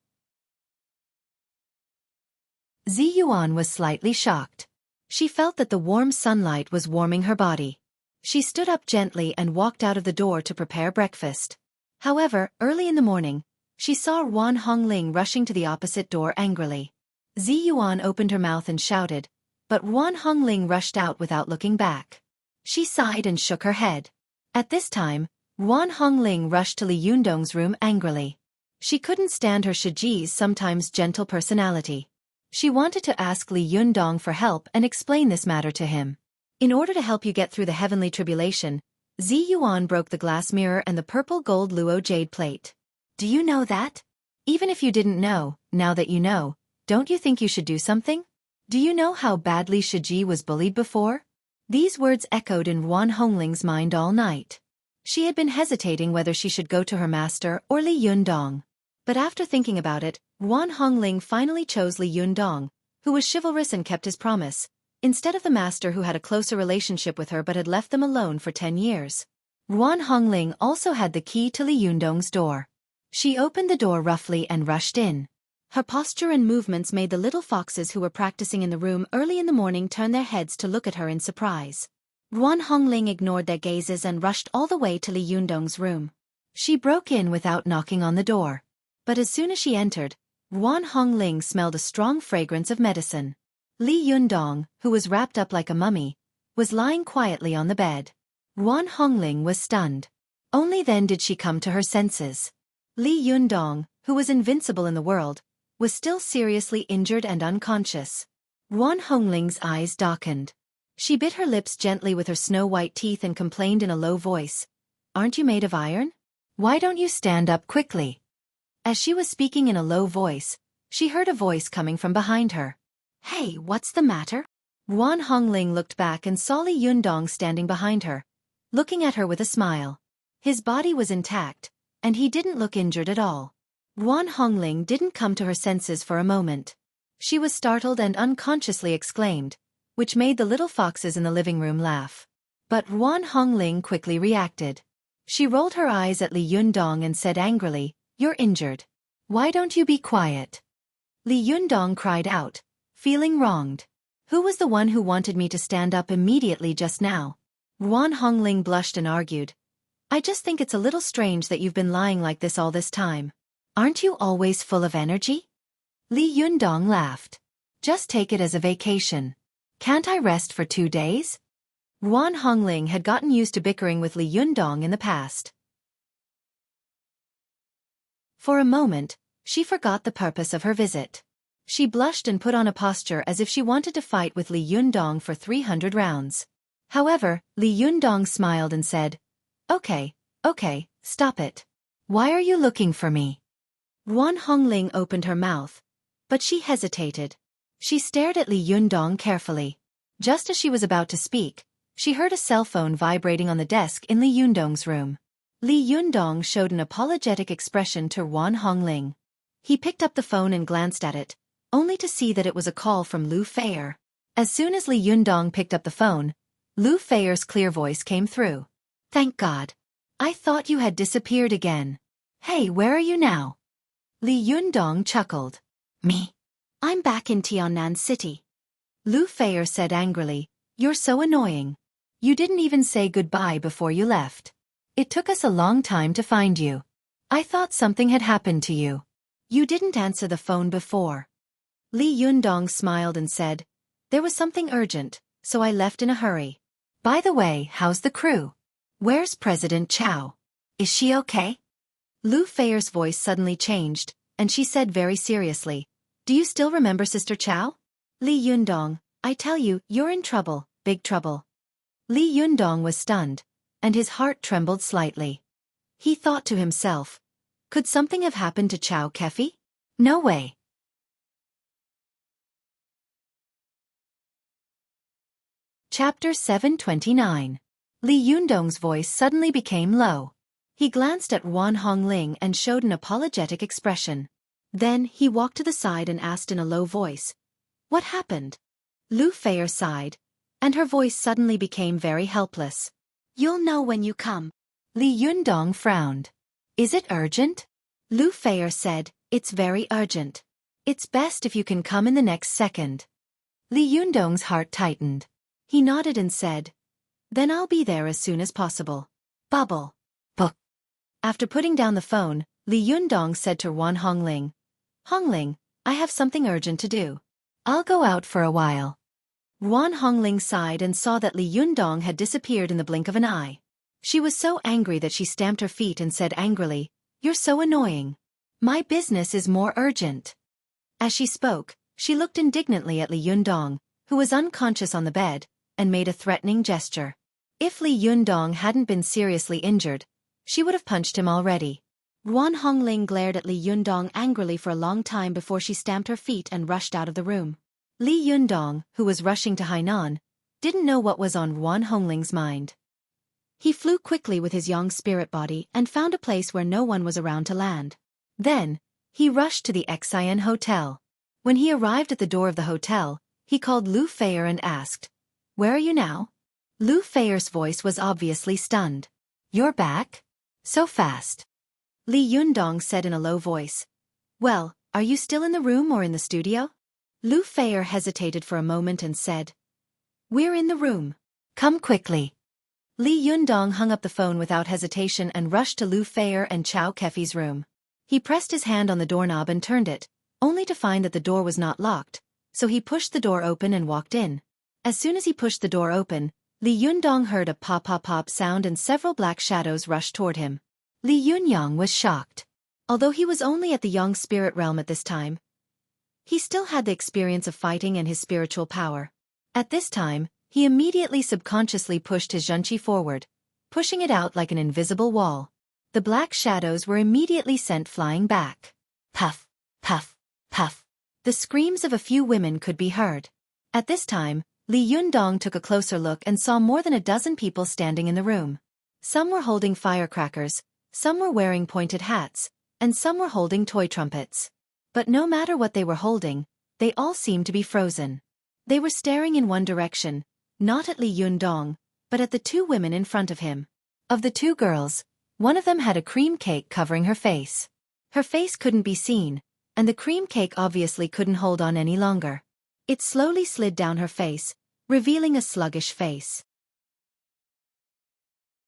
Zi Yuan was slightly shocked. She felt that the warm sunlight was warming her body. She stood up gently and walked out of the door to prepare breakfast. However, early in the morning, she saw Yuan Hongling rushing to the opposite door angrily. Zi Yuan opened her mouth and shouted, but Yuan Hongling rushed out without looking back. She sighed and shook her head. At this time, Yuan Hongling rushed to Li Yundong's room angrily. She couldn't stand her Xueqi's sometimes gentle personality. She wanted to ask Li Yundong for help and explain this matter to him. In order to help you get through the heavenly tribulation, Zi Yuan broke the glass mirror and the purple gold luo jade plate. Do you know that? Even if you didn't know, now that you know, don't you think you should do something? Do you know how badly Xueqi was bullied before? These words echoed in Yuan Hongling's mind all night. She had been hesitating whether she should go to her master or Li Yundong. But after thinking about it, Yuan Hongling finally chose Li Yundong, who was chivalrous and kept his promise, instead of the master who had a closer relationship with her but had left them alone for 10 years. Yuan Hongling also had the key to Li Yundong's door. She opened the door roughly and rushed in. Her posture and movements made the little foxes who were practicing in the room early in the morning turn their heads to look at her in surprise. Yuan Hongling ignored their gazes and rushed all the way to Li Yundong's room. She broke in without knocking on the door. But as soon as she entered, Yuan Hongling smelled a strong fragrance of medicine. Li Yundong, who was wrapped up like a mummy, was lying quietly on the bed. Yuan Hongling was stunned. Only then did she come to her senses. Li Yundong, who was invincible in the world, was still seriously injured and unconscious. Yuan Hongling's eyes darkened. She bit her lips gently with her snow-white teeth and complained in a low voice, "Aren't you made of iron? Why don't you stand up quickly?" As she was speaking in a low voice, she heard a voice coming from behind her. "Hey, what's the matter?" Yuan Hongling looked back and saw Li Yundong standing behind her, looking at her with a smile. His body was intact, and he didn't look injured at all. Yuan Hongling didn't come to her senses for a moment. She was startled and unconsciously exclaimed, which made the little foxes in the living room laugh. But Yuan Hongling quickly reacted. She rolled her eyes at Li Yundong and said angrily, "You're injured. Why don't you be quiet?" Li Yundong cried out, feeling wronged. "Who was the one who wanted me to stand up immediately just now?" Yuan Hongling blushed and argued, "I just think it's a little strange that you've been lying like this all this time. Aren't you always full of energy?" Li Yundong laughed. "Just take it as a vacation. Can't I rest for 2 days?" Yuan Hongling had gotten used to bickering with Li Yundong in the past. For a moment, she forgot the purpose of her visit. She blushed and put on a posture as if she wanted to fight with Li Yundong for 300 rounds. However, Li Yundong smiled and said, Okay, stop it. Why are you looking for me?" Yuan Hongling opened her mouth, but she hesitated. She stared at Li Yundong carefully. Just as she was about to speak, she heard a cell phone vibrating on the desk in Li Yundong's room. Li Yundong showed an apologetic expression to Yuan Hongling. He picked up the phone and glanced at it, only to see that it was a call from Lu Feier. As soon as Li Yundong picked up the phone, Lu Feier's clear voice came through. "Thank God. I thought you had disappeared again. Hey, where are you now?" Li Yundong chuckled. "Me? I'm back in Tiannan City." Lu Feier said angrily, "You're so annoying. You didn't even say goodbye before you left. It took us a long time to find you. I thought something had happened to you. You didn't answer the phone before." Li Yundong smiled and said, "There was something urgent, so I left in a hurry. By the way, how's the crew? Where's President Chow? Is she okay?" Lu Feier's voice suddenly changed, and she said very seriously, "Do you still remember Sister Chow?" "Li Yundong, I tell you, you're in trouble, big trouble." Li Yundong was stunned, and his heart trembled slightly. He thought to himself, could something have happened to Chow Kefi? No way. Chapter 729. Li Yundong's voice suddenly became low. He glanced at Yuan Hongling and showed an apologetic expression. Then he walked to the side and asked in a low voice, "What happened?" Lu Feier sighed, and her voice suddenly became very helpless. "You'll know when you come." Li Yundong frowned. "Is it urgent?" Lu Feier said, "It's very urgent. It's best if you can come in the next second." Li Yundong's heart tightened. He nodded and said, "Then I'll be there as soon as possible." Bubble. Book. After putting down the phone, Li Yundong said to Yuan Hongling, "Hongling, I have something urgent to do. I'll go out for a while." Yuan Hongling sighed and saw that Li Yundong had disappeared in the blink of an eye. She was so angry that she stamped her feet and said angrily, "You're so annoying. My business is more urgent." As she spoke, she looked indignantly at Li Yundong, who was unconscious on the bed, and made a threatening gesture. If Li Yundong hadn't been seriously injured, she would have punched him already. Yuan Hongling glared at Li Yundong angrily for a long time before she stamped her feet and rushed out of the room. Li Yundong, who was rushing to Hainan, didn't know what was on Yuan Hongling's mind. He flew quickly with his young spirit body and found a place where no one was around to land. Then, he rushed to the Xian Hotel. When he arrived at the door of the hotel, he called Lu Feier and asked, "Where are you now?" Lu Feier's voice was obviously stunned. "You're back? So fast?" Li Yundong said in a low voice. "Well, are you still in the room or in the studio?" Lu Feier hesitated for a moment and said, "We're in the room. Come quickly." Li Yundong hung up the phone without hesitation and rushed to Lu Feier and Chao Kefi's room. He pressed his hand on the doorknob and turned it, only to find that the door was not locked, so he pushed the door open and walked in. As soon as he pushed the door open, Li Yundong heard a pop-pop-pop sound and several black shadows rushed toward him. Li Yunyang was shocked. Although he was only at the young spirit realm at this time, he still had the experience of fighting and his spiritual power. At this time, he immediately subconsciously pushed his Xueqi forward, pushing it out like an invisible wall. The black shadows were immediately sent flying back. Puff, puff, puff. The screams of a few women could be heard. At this time, Li Yundong took a closer look and saw more than a dozen people standing in the room. Some were holding firecrackers, some were wearing pointed hats, and some were holding toy trumpets. But no matter what they were holding, they all seemed to be frozen. They were staring in one direction, not at Li Yundong, but at the two women in front of him. Of the two girls, one of them had a cream cake covering her face. Her face couldn't be seen, and the cream cake obviously couldn't hold on any longer. It slowly slid down her face, revealing a sluggish face.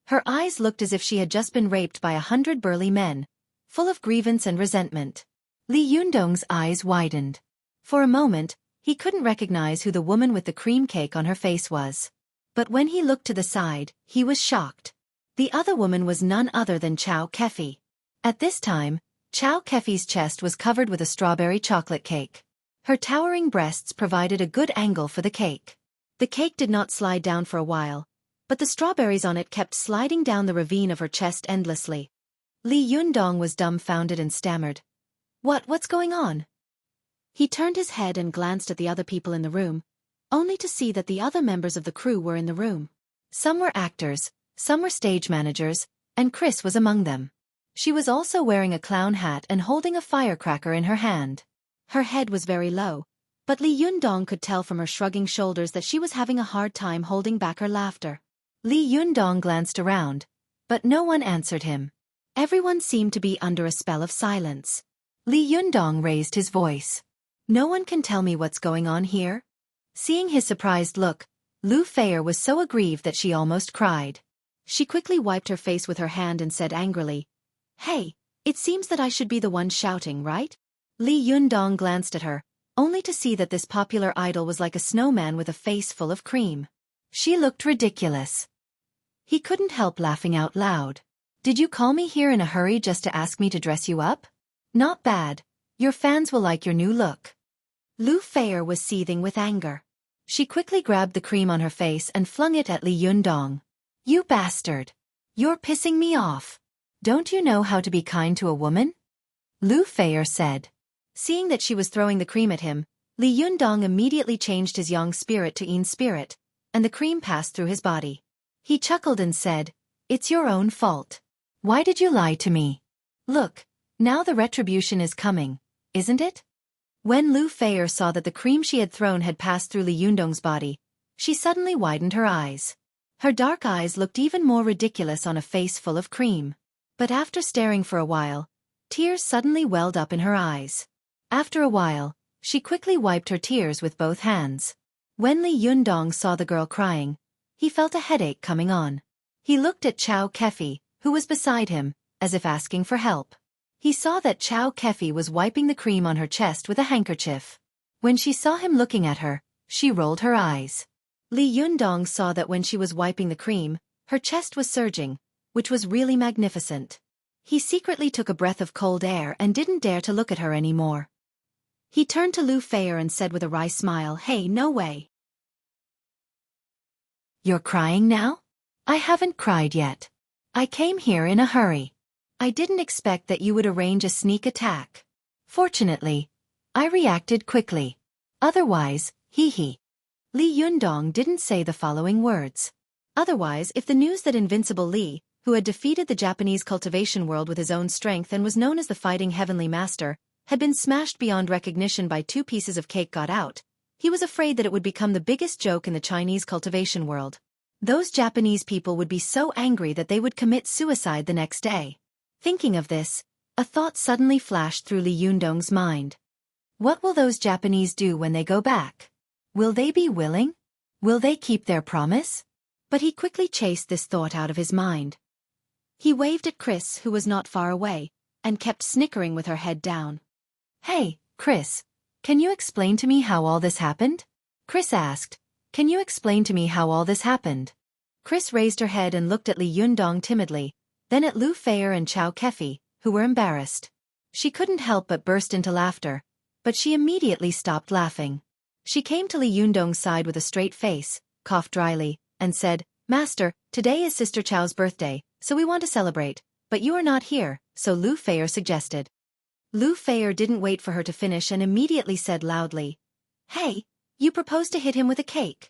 Her eyes looked as if she had just been raped by 100 burly men, full of grievance and resentment. Li Yundong's eyes widened. For a moment, he couldn't recognize who the woman with the cream cake on her face was. But when he looked to the side, he was shocked. The other woman was none other than Chao Kefi. At this time, Chao Kefi's chest was covered with a strawberry chocolate cake. Her towering breasts provided a good angle for the cake. The cake did not slide down for a while, but the strawberries on it kept sliding down the ravine of her chest endlessly. Li Yundong was dumbfounded and stammered, What's going on?" He turned his head and glanced at the other people in the room, only to see that the other members of the crew were in the room. Some were actors, some were stage managers, and Chris was among them. She was also wearing a clown hat and holding a firecracker in her hand. Her head was very low, but Li Yundong could tell from her shrugging shoulders that she was having a hard time holding back her laughter. Li Yundong glanced around, but no one answered him. Everyone seemed to be under a spell of silence. Li Yundong raised his voice. "No one can tell me what's going on here?" Seeing his surprised look, Lu Feier was so aggrieved that she almost cried. She quickly wiped her face with her hand and said angrily, "Hey, it seems that I should be the one shouting, right?" Li Yundong glanced at her, only to see that this popular idol was like a snowman with a face full of cream. She looked ridiculous. He couldn't help laughing out loud. "Did you call me here in a hurry just to ask me to dress you up? Not bad. Your fans will like your new look." Lu Feier was seething with anger. She quickly grabbed the cream on her face and flung it at Li Yundong. "You bastard! You're pissing me off. Don't you know how to be kind to a woman?" Lu Feier said. Seeing that she was throwing the cream at him, Li Yundong immediately changed his yang spirit to yin spirit, and the cream passed through his body. He chuckled and said, "It's your own fault. Why did you lie to me? Look, now the retribution is coming, isn't it?" When Lu Feier saw that the cream she had thrown had passed through Li Yundong's body, she suddenly widened her eyes. Her dark eyes looked even more ridiculous on a face full of cream. But after staring for a while, tears suddenly welled up in her eyes. After a while, she quickly wiped her tears with both hands. When Li Yundong saw the girl crying, he felt a headache coming on. He looked at Chao Kefi, who was beside him, as if asking for help. He saw that Chao Kefi was wiping the cream on her chest with a handkerchief. When she saw him looking at her, she rolled her eyes. Li Yundong saw that when she was wiping the cream, her chest was surging, which was really magnificent. He secretly took a breath of cold air and didn't dare to look at her anymore. He turned to Lu Feier and said with a wry smile, "Hey, no way. You're crying now? I haven't cried yet. I came here in a hurry. I didn't expect that you would arrange a sneak attack. Fortunately, I reacted quickly. Otherwise, hee hee." Li Yundong didn't say the following words. Otherwise, if the news that Invincible Li, who had defeated the Japanese cultivation world with his own strength and was known as the Fighting Heavenly Master, had been smashed beyond recognition by 2 pieces of cake got out, he was afraid that it would become the biggest joke in the Chinese cultivation world. Those Japanese people would be so angry that they would commit suicide the next day. Thinking of this, a thought suddenly flashed through Li Yundong's mind. What will those Japanese do when they go back? Will they be willing? Will they keep their promise? But he quickly chased this thought out of his mind. He waved at Chris, who was not far away, and kept snickering with her head down. Hey, Chris, can you explain to me how all this happened? Chris asked. Can you explain to me how all this happened? Chris raised her head and looked at Li Yundong timidly, then at Lu Feier and Xueqi, who were embarrassed. She couldn't help but burst into laughter, but she immediately stopped laughing. She came to Li Yundong's side with a straight face, coughed dryly, and said, Master, today is Sister Chow's birthday, so we want to celebrate, but you are not here, so Lu Feier suggested. Lu Feier didn't wait for her to finish and immediately said loudly, Hey, you proposed to hit him with a cake.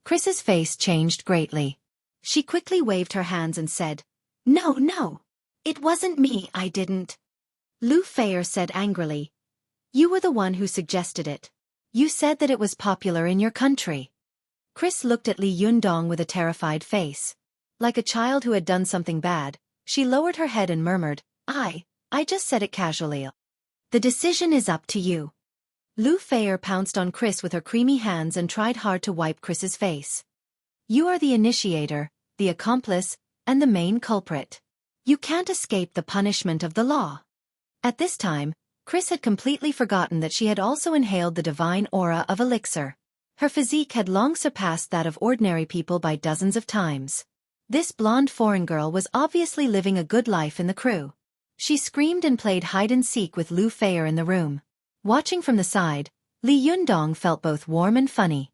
Chris's face changed greatly. She quickly waved her hands and said, No, it wasn't me, I didn't. Lu Feier said angrily, You were the one who suggested it. You said that it was popular in your country. Chris looked at Li Yundong with a terrified face. Like a child who had done something bad, she lowered her head and murmured, I just said it casually. The decision is up to you. Lu Feier pounced on Chris with her creamy hands and tried hard to wipe Chris's face. You are the initiator, the accomplice, and the main culprit. You can't escape the punishment of the law. At this time, Chris had completely forgotten that she had also inhaled the divine aura of elixir. Her physique had long surpassed that of ordinary people by dozens of times. This blonde foreign girl was obviously living a good life in the crew. She screamed and played hide-and-seek with Lu Feier in the room. Watching from the side, Li Yundong felt both warm and funny.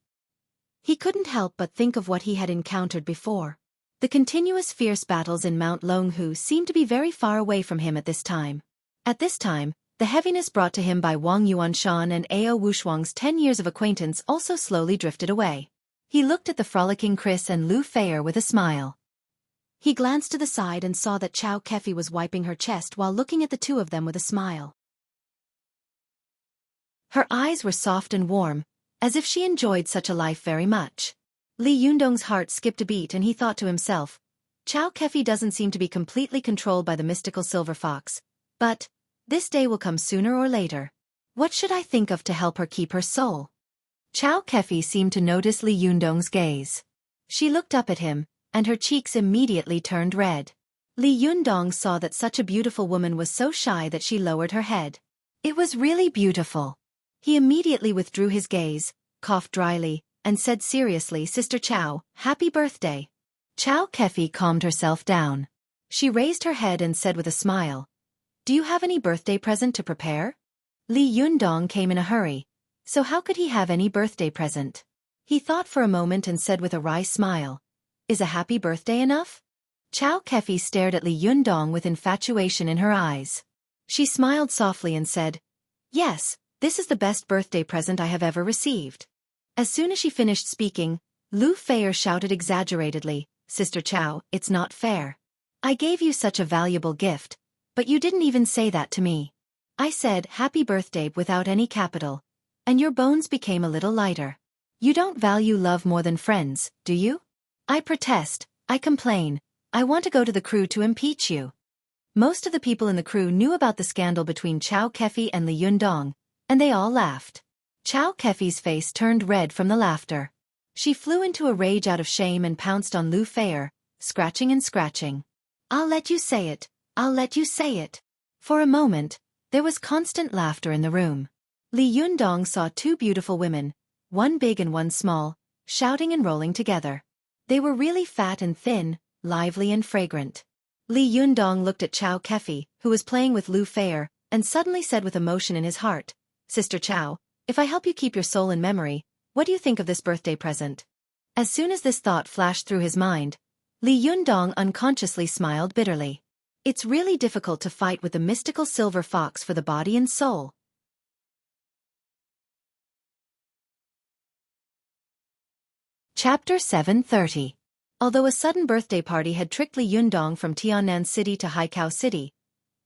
He couldn't help but think of what he had encountered before. The continuous fierce battles in Mount Longhu seemed to be very far away from him at this time. At this time, the heaviness brought to him by Wang Yuanshan and Ao Wushuang's 10 years of acquaintance also slowly drifted away. He looked at the frolicking Chris and Lu Feier with a smile. He glanced to the side and saw that Xueqi was wiping her chest while looking at the 2 of them with a smile. Her eyes were soft and warm, as if she enjoyed such a life very much. Li Yundong's heart skipped a beat and he thought to himself, Xueqi doesn't seem to be completely controlled by the mystical silver fox, but this day will come sooner or later. What should I think of to help her keep her soul? Xueqi seemed to notice Li Yundong's gaze. She looked up at him, and her cheeks immediately turned red. Li Yundong saw that such a beautiful woman was so shy that she lowered her head. It was really beautiful. He immediately withdrew his gaze, coughed dryly, and said seriously, Sister Chow, happy birthday. Xueqi calmed herself down. She raised her head and said with a smile, Do you have any birthday present to prepare? Li Yundong came in a hurry, so how could he have any birthday present? He thought for a moment and said with a wry smile, Is a happy birthday enough? Xueqi stared at Li Yundong with infatuation in her eyes. She smiled softly and said, Yes, this is the best birthday present I have ever received. As soon as she finished speaking, Lu Feier shouted exaggeratedly, Sister Chow, it's not fair. I gave you such a valuable gift, but you didn't even say that to me. I said happy birthday without any capital, and your bones became a little lighter. You don't value love more than friends, do you? I protest, I complain, I want to go to the crew to impeach you. Most of the people in the crew knew about the scandal between Xueqi and Li Yundong, and they all laughed. Xueqi's face turned red from the laughter. She flew into a rage out of shame and pounced on Lu Feier, scratching and scratching. I'll let you say it, I'll let you say it. For a moment, there was constant laughter in the room. Li Yundong saw 2 beautiful women, one big and one small, shouting and rolling together. They were really fat and thin, lively and fragrant. Li Yundong looked at Xueqi, who was playing with Lu Feier, and suddenly said with emotion in his heart, Sister Chow, if I help you keep your soul in memory, what do you think of this birthday present? As soon as this thought flashed through his mind, Li Yundong unconsciously smiled bitterly. It's really difficult to fight with the mystical silver fox for the body and soul. Chapter 730. Although a sudden birthday party had tricked Li Yundong from Tiannan City to Haikao City,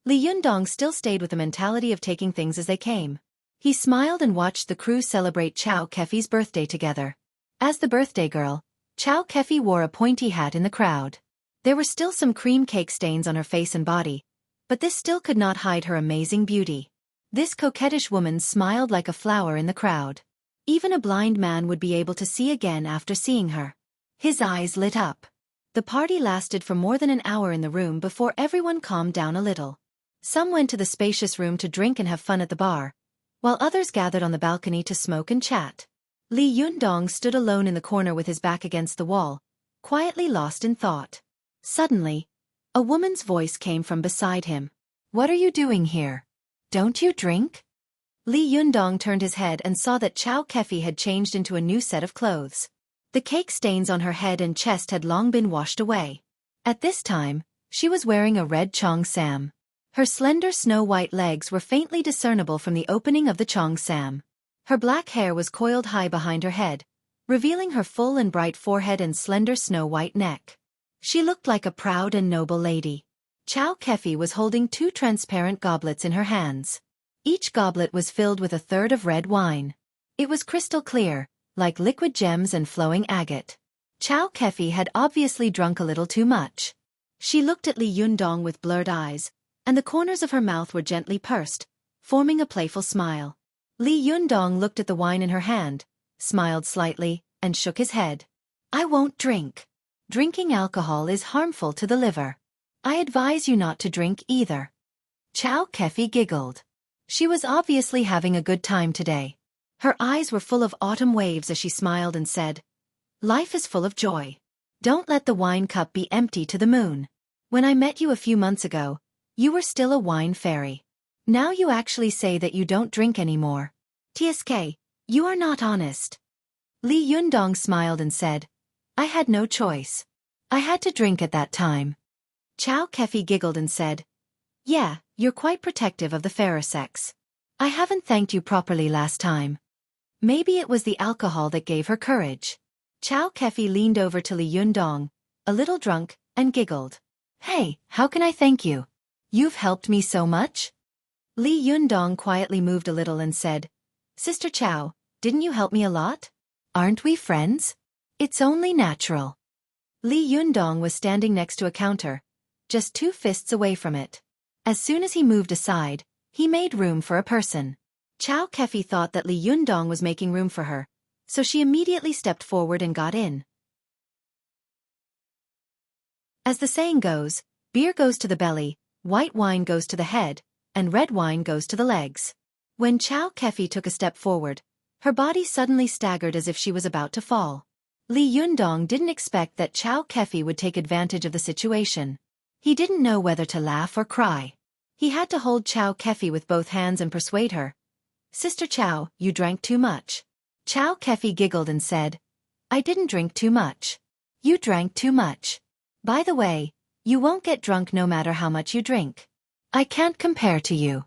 Li Yundong still stayed with the mentality of taking things as they came. He smiled and watched the crew celebrate Xueqi's birthday together. As the birthday girl, Xueqi wore a pointy hat in the crowd. There were still some cream cake stains on her face and body, but this still could not hide her amazing beauty. This coquettish woman smiled like a flower in the crowd. Even a blind man would be able to see again after seeing her. His eyes lit up. The party lasted for more than an hour in the room before everyone calmed down a little. Some went to the spacious room to drink and have fun at the bar, while others gathered on the balcony to smoke and chat. Li Yundong stood alone in the corner with his back against the wall, quietly lost in thought. Suddenly, a woman's voice came from beside him. "What are you doing here? Don't you drink?" Li Yundong turned his head and saw that Xueqi had changed into a new set of clothes. The cake stains on her head and chest had long been washed away. At this time, she was wearing a red cheongsam. Her slender snow-white legs were faintly discernible from the opening of the cheongsam. Her black hair was coiled high behind her head, revealing her full and bright forehead and slender snow-white neck. She looked like a proud and noble lady. Xueqi was holding 2 transparent goblets in her hands. Each goblet was filled with a third of red wine. It was crystal clear, like liquid gems and flowing agate. Xueqi had obviously drunk a little too much. She looked at Li Yundong with blurred eyes, and the corners of her mouth were gently pursed, forming a playful smile. Li Yundong looked at the wine in her hand, smiled slightly, and shook his head. "I won't drink. Drinking alcohol is harmful to the liver. I advise you not to drink either." Xueqi giggled. She was obviously having a good time today. Her eyes were full of autumn waves as she smiled and said, "Life is full of joy. Don't let the wine cup be empty to the moon. When I met you a few months ago, you were still a wine fairy. Now you actually say that you don't drink anymore. TSK, you are not honest." Li Yundong smiled and said, "I had no choice. I had to drink at that time." Xueqi giggled and said, "Yeah, you're quite protective of the fairer sex. I haven't thanked you properly last time." Maybe it was the alcohol that gave her courage. Xueqi leaned over to Li Yundong, a little drunk, and giggled. "Hey, how can I thank you? You've helped me so much." Li Yundong quietly moved a little and said, "Sister Chow, didn't you help me a lot? Aren't we friends? It's only natural." Li Yundong was standing next to a counter, just 2 fists away from it. As soon as he moved aside, he made room for a person. Xueqi thought that Li Yundong was making room for her, so she immediately stepped forward and got in. As the saying goes, beer goes to the belly, white wine goes to the head, and red wine goes to the legs. When Xueqi took a step forward, her body suddenly staggered as if she was about to fall. Li Yundong didn't expect that Xueqi would take advantage of the situation. He didn't know whether to laugh or cry. He had to hold Xueqi with both hands and persuade her. "Sister Chow, you drank too much." Xueqi giggled and said, "I didn't drink too much. You drank too much. By the way, you won't get drunk no matter how much you drink. I can't compare to you."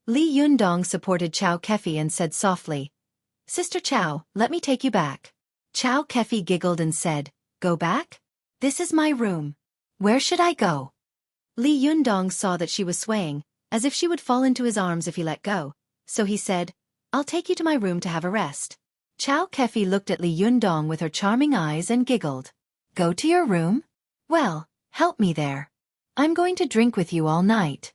Li Yundong supported Xueqi and said softly, "Sister Chow, let me take you back." Xueqi giggled and said, "Go back? This is my room. Where should I go?" Li Yundong saw that she was swaying, as if she would fall into his arms if he let go, so he said, "I'll take you to my room to have a rest." Xueqi looked at Li Yundong with her charming eyes and giggled. "Go to your room? Well, help me there. I'm going to drink with you all night."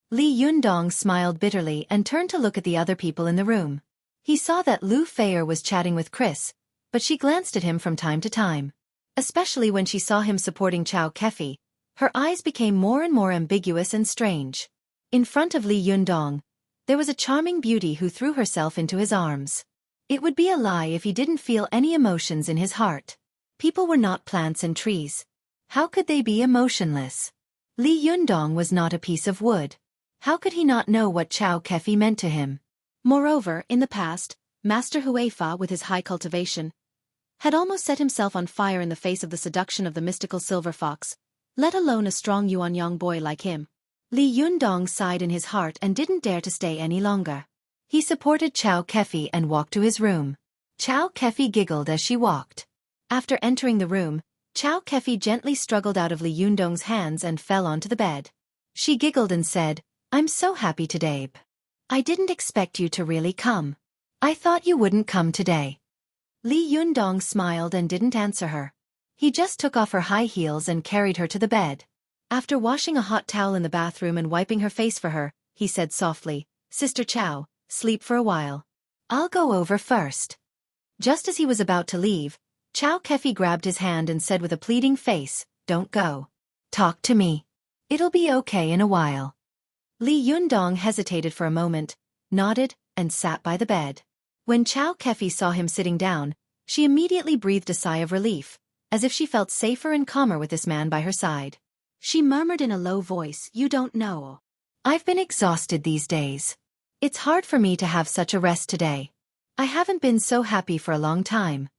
Li Yundong smiled bitterly and turned to look at the other people in the room. He saw that Lu Feier was chatting with Chris, but she glanced at him from time to time. Especially when she saw him supporting Xueqi, her eyes became more and more ambiguous and strange. In front of Li Yundong, there was a charming beauty who threw herself into his arms. It would be a lie if he didn't feel any emotions in his heart. People were not plants and trees. How could they be emotionless? Li Yundong was not a piece of wood. How could he not know what Xueqi meant to him? Moreover, in the past, Master Xuefa, with his high cultivation, had almost set himself on fire in the face of the seduction of the mystical silver fox, let alone a strong Yuanyang boy like him. Li Yundong sighed in his heart and didn't dare to stay any longer. He supported Xueqi and walked to his room. Xueqi giggled as she walked. After entering the room, Xueqi gently struggled out of Li Yundong's hands and fell onto the bed. She giggled and said, "I'm so happy today. I didn't expect you to really come. I thought you wouldn't come today." Li Yundong smiled and didn't answer her. He just took off her high heels and carried her to the bed. After washing a hot towel in the bathroom and wiping her face for her, he said softly, "Sister Chow, sleep for a while. I'll go over first." Just as he was about to leave, Xueqi grabbed his hand and said with a pleading face, "Don't go. Talk to me. It'll be okay in a while." Li Yundong hesitated for a moment, nodded, and sat by the bed. When Xueqi saw him sitting down, she immediately breathed a sigh of relief, as if she felt safer and calmer with this man by her side. She murmured in a low voice, "You don't know. I've been exhausted these days. It's hard for me to have such a rest today. I haven't been so happy for a long time.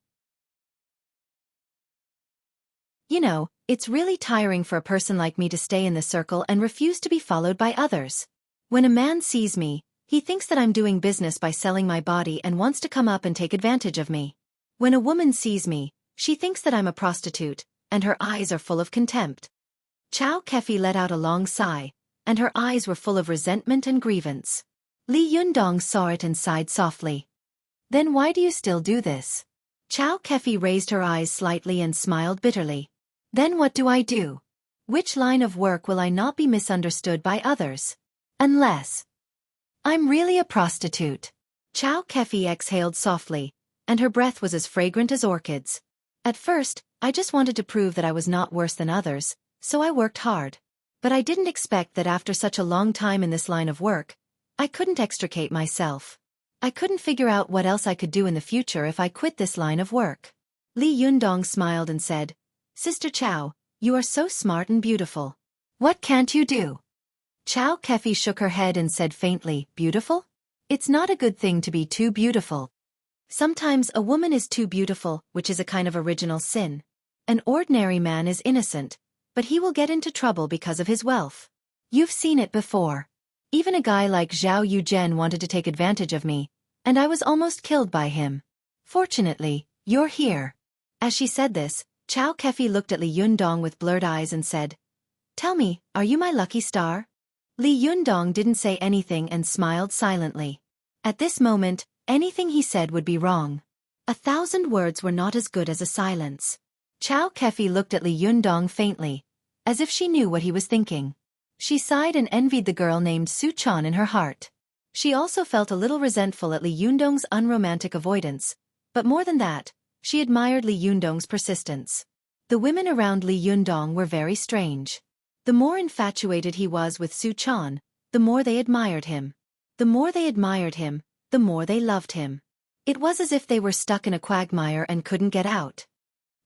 You know, it's really tiring for a person like me to stay in the circle and refuse to be followed by others. When a man sees me, he thinks that I'm doing business by selling my body and wants to come up and take advantage of me. When a woman sees me, she thinks that I'm a prostitute, and her eyes are full of contempt." Xueqi let out a long sigh, and her eyes were full of resentment and grievance. Li Yundong saw it and sighed softly. "Then why do you still do this?" Xueqi raised her eyes slightly and smiled bitterly. "Then what do I do? Which line of work will I not be misunderstood by others? Unless I'm really a prostitute." Xueqi exhaled softly, and her breath was as fragrant as orchids. "At first, I just wanted to prove that I was not worse than others, so I worked hard. But I didn't expect that after such a long time in this line of work, I couldn't extricate myself. I couldn't figure out what else I could do in the future if I quit this line of work." Li Yundong smiled and said, "Sister Chow, you are so smart and beautiful. What can't you do?" Xueqi shook her head and said faintly, "Beautiful? It's not a good thing to be too beautiful. Sometimes a woman is too beautiful, which is a kind of original sin. An ordinary man is innocent, but he will get into trouble because of his wealth. You've seen it before. Even a guy like Zhao Yuzhen wanted to take advantage of me, and I was almost killed by him. Fortunately, you're here." As she said this, Xueqi looked at Li Yundong with blurred eyes and said, "Tell me, are you my lucky star?" Li Yundong didn't say anything and smiled silently. At this moment, anything he said would be wrong. 1,000 words were not as good as a silence. Xueqi looked at Li Yundong faintly, as if she knew what he was thinking. She sighed and envied the girl named Suchan in her heart. She also felt a little resentful at Li Yundong's unromantic avoidance, but more than that, she admired Li Yundong's persistence. The women around Li Yundong were very strange. The more infatuated he was with Suchan, the more they admired him. The more they admired him, the more they loved him. It was as if they were stuck in a quagmire and couldn't get out.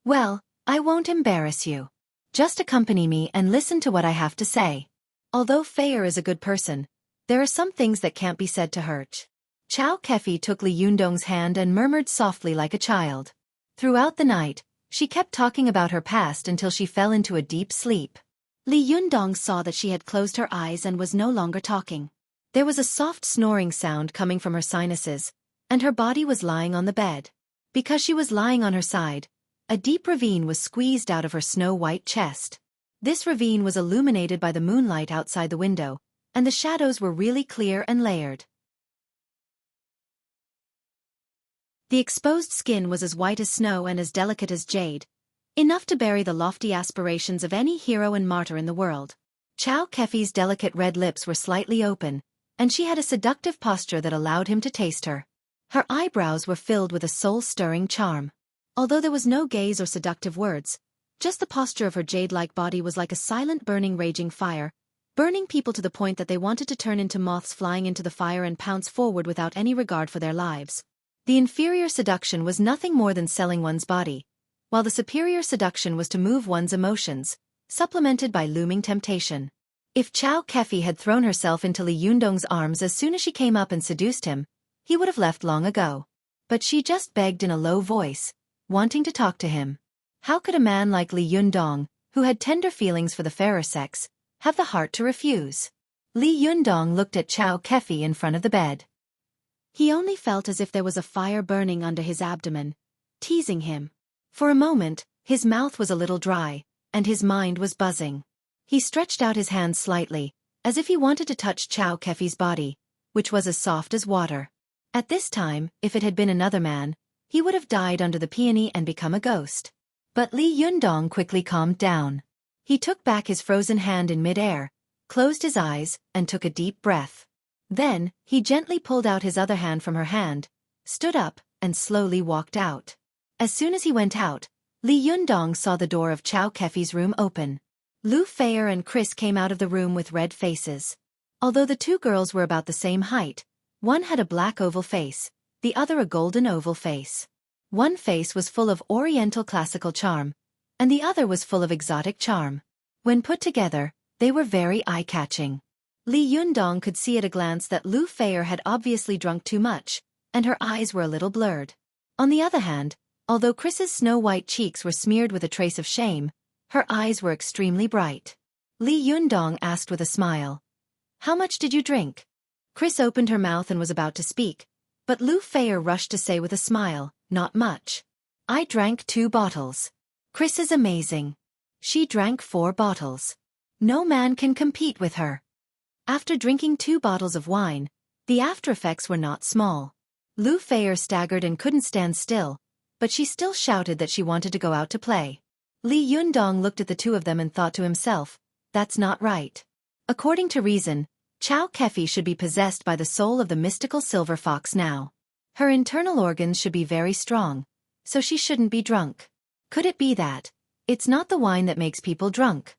"Well, I won't embarrass you. Just accompany me and listen to what I have to say. Although Fayer is a good person, there are some things that can't be said to hurt." Xueqi took Li Yundong's hand and murmured softly like a child. Throughout the night, she kept talking about her past until she fell into a deep sleep. Li Yundong saw that she had closed her eyes and was no longer talking. There was a soft snoring sound coming from her sinuses, and her body was lying on the bed. Because she was lying on her side, a deep ravine was squeezed out of her snow-white chest. This ravine was illuminated by the moonlight outside the window, and the shadows were really clear and layered. The exposed skin was as white as snow and as delicate as jade, enough to bury the lofty aspirations of any hero and martyr in the world. Xueqi's delicate red lips were slightly open, and she had a seductive posture that allowed him to taste her. Her eyebrows were filled with a soul-stirring charm. Although there was no gaze or seductive words, just the posture of her jade-like body was like a silent burning raging fire, burning people to the point that they wanted to turn into moths flying into the fire and pounce forward without any regard for their lives. The inferior seduction was nothing more than selling one's body, while the superior seduction was to move one's emotions, supplemented by looming temptation. If Xueqi had thrown herself into Li Yundong's arms as soon as she came up and seduced him, he would have left long ago. But she just begged in a low voice, wanting to talk to him. How could a man like Li Yundong, who had tender feelings for the fairer sex, have the heart to refuse? Li Yundong looked at Xueqi in front of the bed. He only felt as if there was a fire burning under his abdomen, teasing him. For a moment, His mouth was a little dry, and his mind was buzzing. He stretched out his hands slightly, as if he wanted to touch Xueqi's body, which was as soft as water. At this time, if it had been another man, he would have died under the peony and become a ghost. But Li Yundong quickly calmed down. He took back his frozen hand in mid-air, closed his eyes, and took a deep breath. Then, he gently pulled out his other hand from her hand, stood up, and slowly walked out. As soon as he went out, Li Yundong saw the door of Xueqi's room open. Lu Feier and Chris came out of the room with red faces. Although the two girls were about the same height, one had a black oval face, the other a golden oval face. One face was full of oriental classical charm, and the other was full of exotic charm. When put together, they were very eye-catching. Li Yundong could see at a glance that Lu Feier had obviously drunk too much, and her eyes were a little blurred. On the other hand, although Chris's snow-white cheeks were smeared with a trace of shame, her eyes were extremely bright. Li Yundong asked with a smile, "How much did you drink?" Chris opened her mouth and was about to speak, but Lu Feier rushed to say with a smile, "Not much. I drank 2 bottles. Chris is amazing. She drank 4 bottles. No man can compete with her." After drinking 2 bottles of wine, the after-effects were not small. Lu Feier staggered and couldn't stand still, but she still shouted that she wanted to go out to play. Li Yundong looked at the two of them and thought to himself, "That's not right." According to reason, Xueqi should be possessed by the soul of the mystical silver fox now. Her internal organs should be very strong, so she shouldn't be drunk. Could it be that it's not the wine that makes people drunk?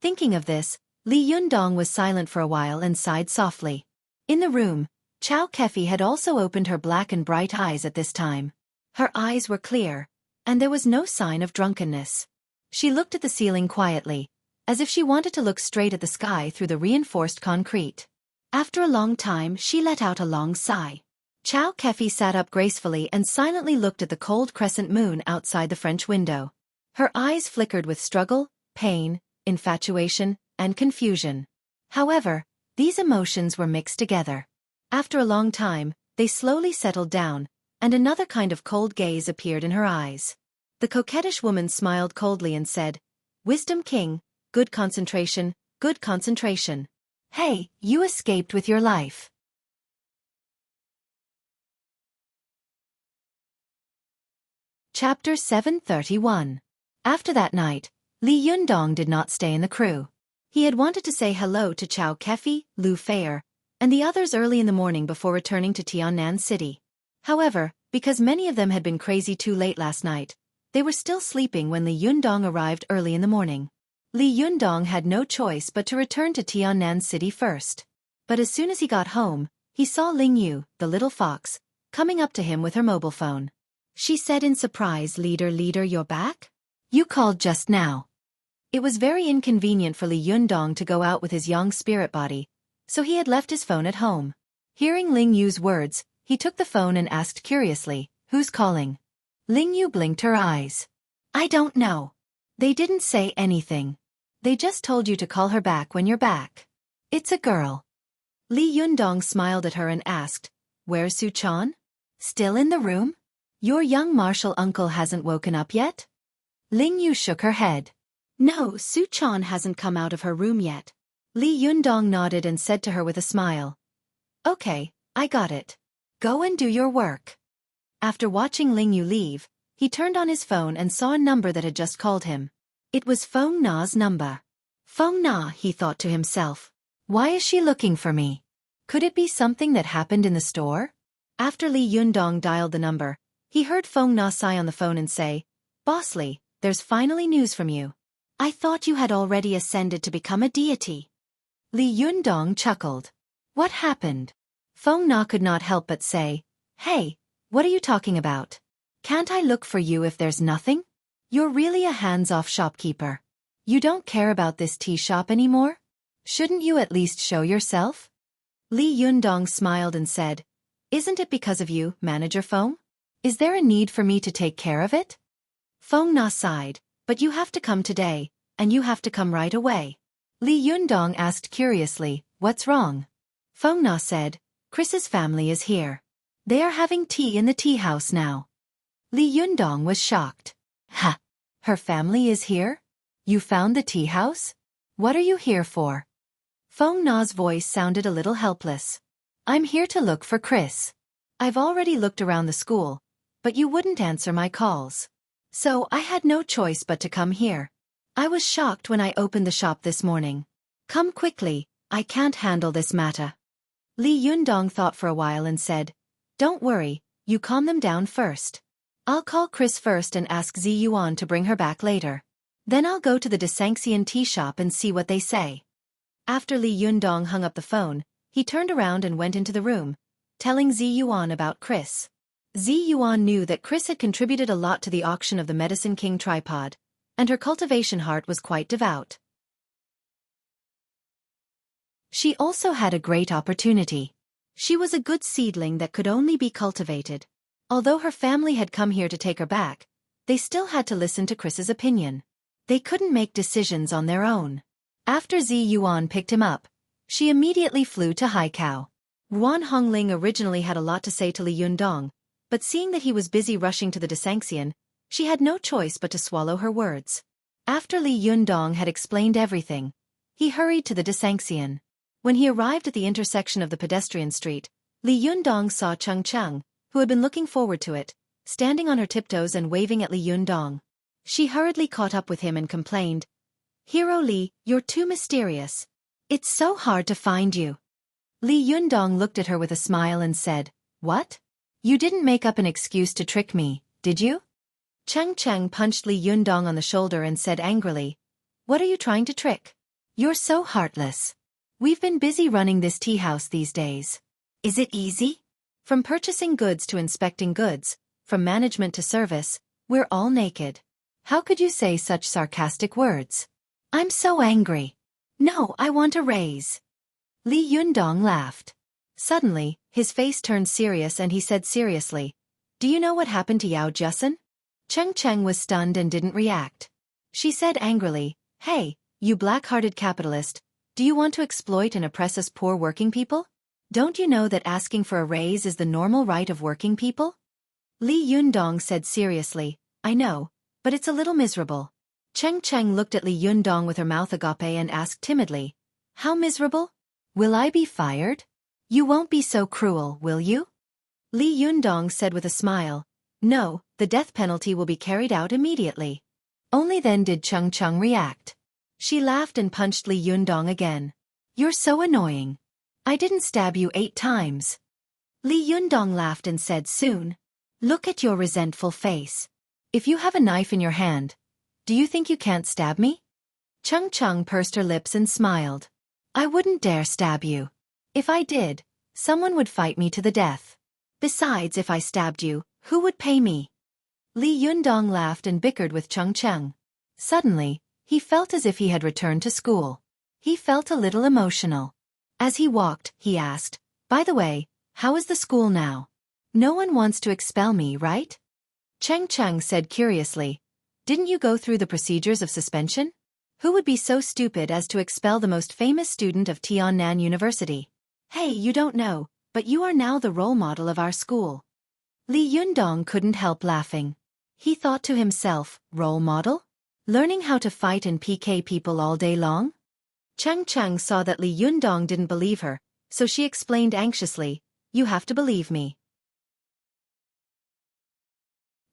Thinking of this, Li Yundong was silent for a while and sighed softly. In the room, Xueqi had also opened her black and bright eyes at this time. Her eyes were clear, and there was no sign of drunkenness. She looked at the ceiling quietly, as if she wanted to look straight at the sky through the reinforced concrete. After a long time, she let out a long sigh. Xueqi sat up gracefully and silently looked at the cold crescent moon outside the French window. Her eyes flickered with struggle, pain, infatuation, and confusion. However, these emotions were mixed together. After a long time, they slowly settled down, and another kind of cold gaze appeared in her eyes. The coquettish woman smiled coldly and said, "Wisdom King, good concentration, good concentration. Hey, you escaped with your life." Chapter 731. After that night, Li Yundong did not stay in the crew. He had wanted to say hello to Xueqi, Lu Feier, and the others early in the morning before returning to Tiannan City. However, because many of them had been crazy too late last night, they were still sleeping when Li Yundong arrived early in the morning. Li Yundong had no choice but to return to Tiannan City first. But as soon as he got home, he saw Ling Yu, the little fox, coming up to him with her mobile phone. She said in surprise, Leader, you're back? You called just now." It was very inconvenient for Li Yundong to go out with his young spirit body, so he had left his phone at home. Hearing Ling Yu's words, he took the phone and asked curiously, "Who's calling?" Ling Yu blinked her eyes. "I don't know. They didn't say anything. They just told you to call her back when you're back. It's a girl." Li Yundong smiled at her and asked, "Where's Su-chan? Still in the room? Your young martial uncle hasn't woken up yet?" Ling Yu shook her head. "No, Su-chan hasn't come out of her room yet." Li Yundong nodded and said to her with a smile, "Okay, I got it. Go and do your work." After watching Ling Yu leave, he turned on his phone and saw a number that had just called him. It was Feng Na's number. Feng Na, he thought to himself. Why is she looking for me? Could it be something that happened in the store? After Li Yundong dialed the number, he heard Feng Na sigh on the phone and say, "Boss Li, there's finally news from you. I thought you had already ascended to become a deity." Li Yundong chuckled. "What happened?" Feng Na could not help but say, "Hey, what are you talking about? Can't I look for you if there's nothing? You're really a hands-off shopkeeper. You don't care about this tea shop anymore? Shouldn't you at least show yourself?" Li Yundong smiled and said, "Isn't it because of you, Manager Feng? Is there a need for me to take care of it?" Feng Na sighed, "But you have to come today, and you have to come right away." Li Yundong asked curiously, "What's wrong?" Feng Na said, "Chris's family is here. They are having tea in the tea house now." Li Yundong was shocked. Ha! Her family is here? You found the tea house? What are you here for? Feng Na's voice sounded a little helpless. I'm here to look for Chris. I've already looked around the school, but you wouldn't answer my calls. So I had no choice but to come here. I was shocked when I opened the shop this morning. Come quickly, I can't handle this matter. Li Yundong thought for a while and said, Don't worry, you calm them down first. I'll call Chris first and ask Zi Yuan to bring her back later. Then I'll go to the Desanxian tea shop and see what they say. After Li Yundong hung up the phone, he turned around and went into the room, telling Zi Yuan about Chris. Zi Yuan knew that Chris had contributed a lot to the auction of the Medicine King tripod, and her cultivation heart was quite devout. She also had a great opportunity. She was a good seedling that could only be cultivated. Although her family had come here to take her back, they still had to listen to Chris's opinion. They couldn't make decisions on their own. After Zi Yuan picked him up, she immediately flew to Haikao. Ruan Hongling originally had a lot to say to Li Yundong, but seeing that he was busy rushing to the Desanxian, she had no choice but to swallow her words. After Li Yundong had explained everything, he hurried to the Desanxian. When he arrived at the intersection of the pedestrian street, Li Yundong saw Cheng Cheng, who had been looking forward to it, standing on her tiptoes and waving at Li Yundong. She hurriedly caught up with him and complained, Hero Li, you're too mysterious. It's so hard to find you. Li Yundong looked at her with a smile and said, What? You didn't make up an excuse to trick me, did you? Cheng Cheng punched Li Yundong on the shoulder and said angrily, What are you trying to trick? You're so heartless. We've been busy running this tea house these days. Is it easy? From purchasing goods to inspecting goods, from management to service, we're all naked. How could you say such sarcastic words? I'm so angry. No, I want a raise. Li Yundong laughed. Suddenly, his face turned serious and he said seriously, Do you know what happened to Yao Jusen? Cheng Cheng was stunned and didn't react. She said angrily, Hey, you black-hearted capitalist, do you want to exploit and oppress us poor working people? Don't you know that asking for a raise is the normal right of working people? Li Yundong said seriously, I know, but it's a little miserable. Cheng Cheng looked at Li Yundong with her mouth agape and asked timidly, How miserable? Will I be fired? You won't be so cruel, will you? Li Yundong said with a smile, No, the death penalty will be carried out immediately. Only then did Cheng Cheng react. She laughed and punched Li Yundong again. You're so annoying. I didn't stab you 8 times. Li Yundong laughed and said soon. Look at your resentful face. If you have a knife in your hand, do you think you can't stab me? Cheng Cheng pursed her lips and smiled. I wouldn't dare stab you. If I did, someone would fight me to the death. Besides, if I stabbed you, who would pay me? Li Yundong laughed and bickered with Cheng Cheng. Suddenly, he felt as if he had returned to school. He felt a little emotional. As he walked, he asked, By the way, how is the school now? No one wants to expel me, right? Cheng Cheng said curiously, Didn't you go through the procedures of suspension? Who would be so stupid as to expel the most famous student of Tiannan University? Hey, you don't know, but you are now the role model of our school. Li Yundong couldn't help laughing. He thought to himself, role model? Learning how to fight and PK people all day long? Cheng Cheng saw that Li Yundong didn't believe her, so she explained anxiously, You have to believe me.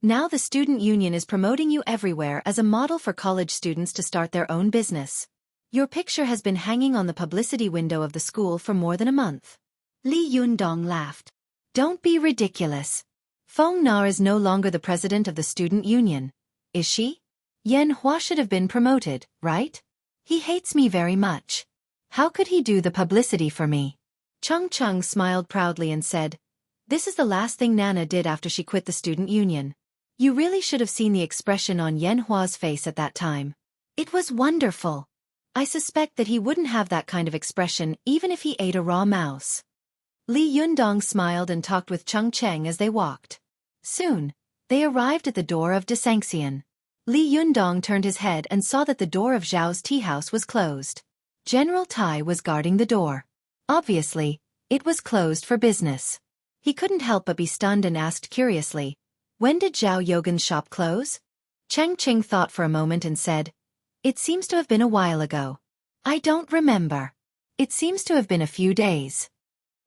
Now the student union is promoting you everywhere as a model for college students to start their own business. Your picture has been hanging on the publicity window of the school for more than a month. Li Yundong laughed. Don't be ridiculous. Feng Na is no longer the president of the student union. Is she? Yan Hua should have been promoted, right? He hates me very much. How could he do the publicity for me? Cheng Cheng smiled proudly and said, This is the last thing Nana did after she quit the student union. You really should have seen the expression on Yan Hua's face at that time. It was wonderful. I suspect that he wouldn't have that kind of expression even if he ate a raw mouse. Li Yundong smiled and talked with Cheng Cheng as they walked. Soon, they arrived at the door of Desanxian. Li Yundong turned his head and saw that the door of Zhao's tea house was closed. General Tai was guarding the door. Obviously, it was closed for business. He couldn't help but be stunned and asked curiously, When did Zhao Yogan's shop close? Cheng Qing thought for a moment and said, It seems to have been a while ago. I don't remember. It seems to have been a few days.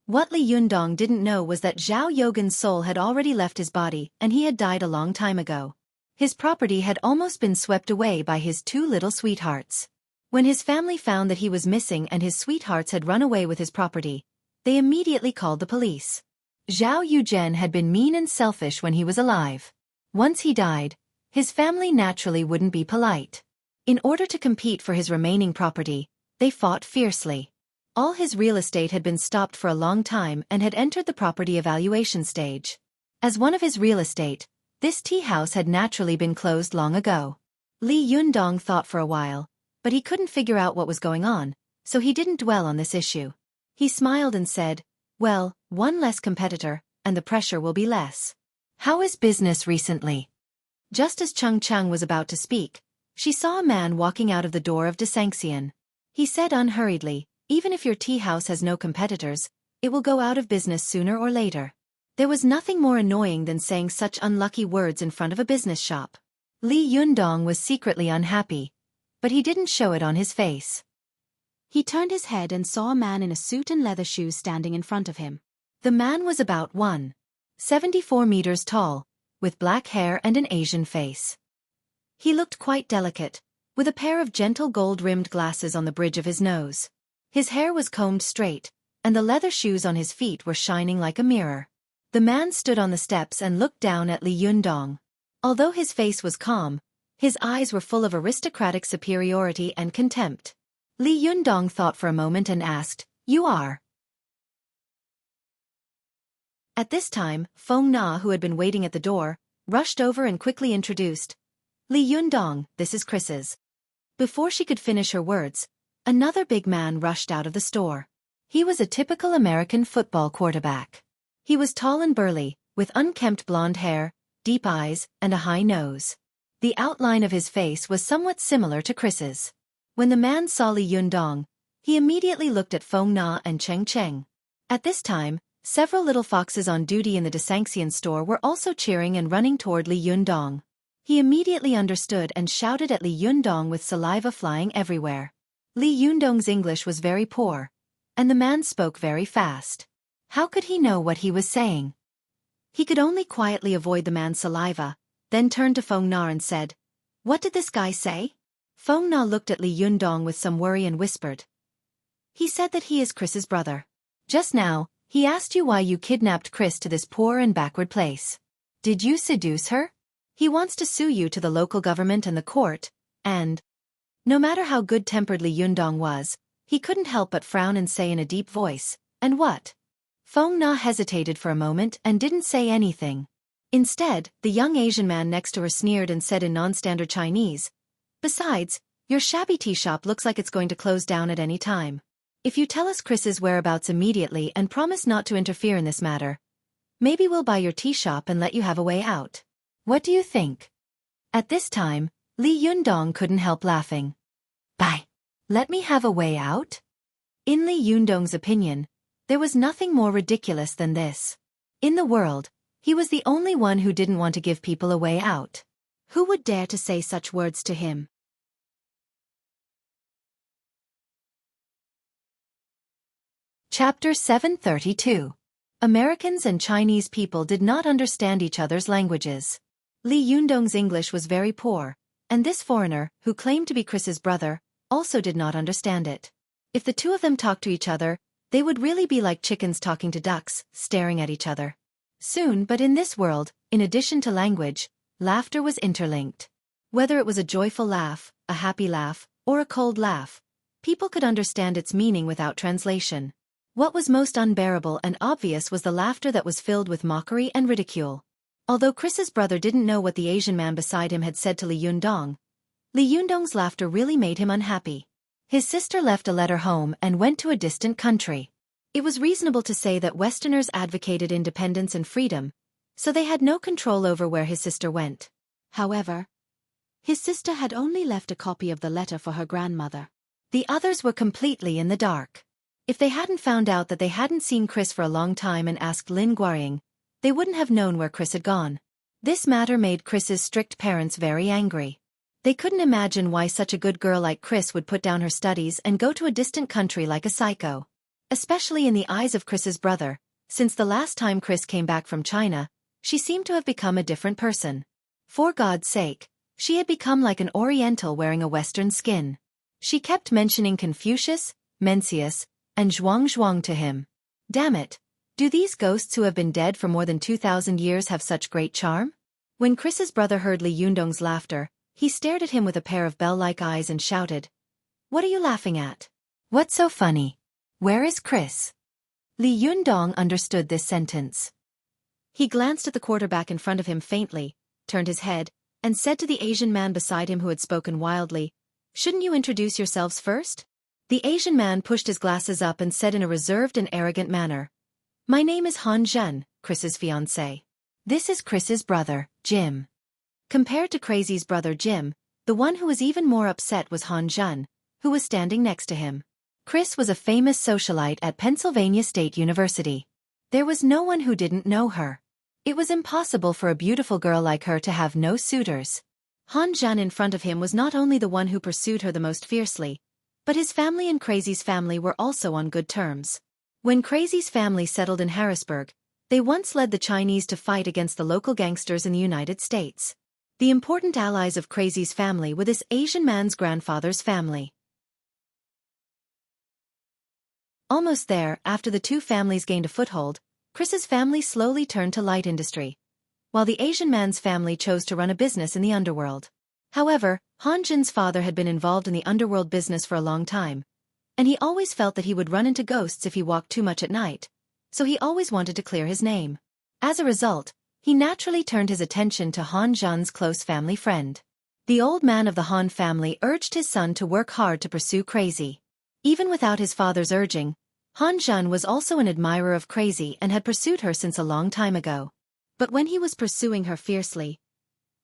What Li Yundong didn't know was that Zhao Yogan's soul had already left his body and he had died a long time ago. His property had almost been swept away by his two little sweethearts. When his family found that he was missing and his sweethearts had run away with his property, they immediately called the police. Zhao Yuzhen had been mean and selfish when he was alive. Once he died, his family naturally wouldn't be polite. In order to compete for his remaining property, they fought fiercely. All his real estate had been stopped for a long time and had entered the property evaluation stage. As one of his real estate, this tea house had naturally been closed long ago. Li Yundong thought for a while, but he couldn't figure out what was going on, so he didn't dwell on this issue. He smiled and said, Well, one less competitor, and the pressure will be less. How is business recently? Just as Cheng Cheng was about to speak, she saw a man walking out of the door of Desanxian. He said unhurriedly, Even if your tea house has no competitors, it will go out of business sooner or later. There was nothing more annoying than saying such unlucky words in front of a business shop. Li Yundong was secretly unhappy, but he didn't show it on his face. He turned his head and saw a man in a suit and leather shoes standing in front of him. The man was about 1.74 meters tall, with black hair and an Asian face. He looked quite delicate, with a pair of gentle gold-rimmed glasses on the bridge of his nose. His hair was combed straight, and the leather shoes on his feet were shining like a mirror. The man stood on the steps and looked down at Li Yundong. Although his face was calm, his eyes were full of aristocratic superiority and contempt. Li Yundong thought for a moment and asked, You are? At this time, Feng Na, who had been waiting at the door, rushed over and quickly introduced, Li Yundong, this is Chris's. Before she could finish her words, another big man rushed out of the store. He was a typical American football quarterback. He was tall and burly, with unkempt blonde hair, deep eyes, and a high nose. The outline of his face was somewhat similar to Chris's. When the man saw Li Yundong, he immediately looked at Feng Na and Cheng Cheng. At this time, several little foxes on duty in the Desanxian store were also cheering and running toward Li Yundong. He immediately understood and shouted at Li Yundong with saliva flying everywhere. Li Yundong's English was very poor, and the man spoke very fast. How could he know what he was saying? He could only quietly avoid the man's saliva, then turned to Feng Na and said, What did this guy say? Feng Na looked at Li Yundong with some worry and whispered. He said that he is Chris's brother. Just now, he asked you why you kidnapped Chris to this poor and backward place. Did you seduce her? He wants to sue you to the local government and the court, and... No matter how good-tempered Li Yundong was, he couldn't help but frown and say in a deep voice, And what? Feng Na hesitated for a moment and didn't say anything. Instead, the young Asian man next to her sneered and said in non-standard Chinese, Besides, your shabby tea shop looks like it's going to close down at any time. If you tell us Chris's whereabouts immediately and promise not to interfere in this matter, maybe we'll buy your tea shop and let you have a way out. What do you think? At this time, Li Yundong couldn't help laughing. Bye. Let me have a way out? In Li Yundong's opinion, there was nothing more ridiculous than this. In the world, he was the only one who didn't want to give people a way out. Who would dare to say such words to him? Chapter 732. Americans and Chinese people did not understand each other's languages. Li Yundong's English was very poor, and this foreigner, who claimed to be Chris's brother, also did not understand it. If the two of them talked to each other, they would really be like chickens talking to ducks, staring at each other. Soon, but in this world, in addition to language, laughter was interlinked. Whether it was a joyful laugh, a happy laugh, or a cold laugh, people could understand its meaning without translation. What was most unbearable and obvious was the laughter that was filled with mockery and ridicule. Although Chris's brother didn't know what the Asian man beside him had said to Li Yundong, Li Yundong's laughter really made him unhappy. His sister left a letter home and went to a distant country. It was reasonable to say that Westerners advocated independence and freedom, so they had no control over where his sister went. However, his sister had only left a copy of the letter for her grandmother. The others were completely in the dark. If they hadn't found out that they hadn't seen Chris for a long time and asked Lin Guoying, they wouldn't have known where Chris had gone. This matter made Chris's strict parents very angry. They couldn't imagine why such a good girl like Chris would put down her studies and go to a distant country like a psycho. Especially in the eyes of Chris's brother, since the last time Chris came back from China, she seemed to have become a different person. For God's sake, she had become like an Oriental wearing a Western skin. She kept mentioning Confucius, Mencius, and Zhuang to him. Damn it! Do these ghosts who have been dead for more than 2,000 years have such great charm? When Chris's brother heard Li Yundong's laughter, he stared at him with a pair of bell-like eyes and shouted, "What are you laughing at? What's so funny? Where is Chris?" Li Yundong understood this sentence. He glanced at the quarterback in front of him faintly, turned his head, and said to the Asian man beside him who had spoken wildly, "Shouldn't you introduce yourselves first?" The Asian man pushed his glasses up and said in a reserved and arrogant manner, "My name is Han Zhen, Chris's fiancé. This is Chris's brother, Jim." Compared to Crazy's brother Jim, the one who was even more upset was Han Zhen, who was standing next to him. Chris was a famous socialite at Pennsylvania State University. There was no one who didn't know her. It was impossible for a beautiful girl like her to have no suitors. Han Zhen in front of him was not only the one who pursued her the most fiercely, but his family and Crazy's family were also on good terms. When Crazy's family settled in Harrisburg, they once led the Chinese to fight against the local gangsters in the United States. The important allies of Crazy's family were this Asian man's grandfather's family. Almost there, after the two families gained a foothold, Chris's family slowly turned to light industry, while the Asian man's family chose to run a business in the underworld. However, Han Zhen's father had been involved in the underworld business for a long time, and he always felt that he would run into ghosts if he walked too much at night, so he always wanted to clear his name. As a result, he naturally turned his attention to Han Zhen's close family friend. The old man of the Han family urged his son to work hard to pursue Crazy. Even without his father's urging, Han Zhen was also an admirer of Crazy and had pursued her since a long time ago. But when he was pursuing her fiercely,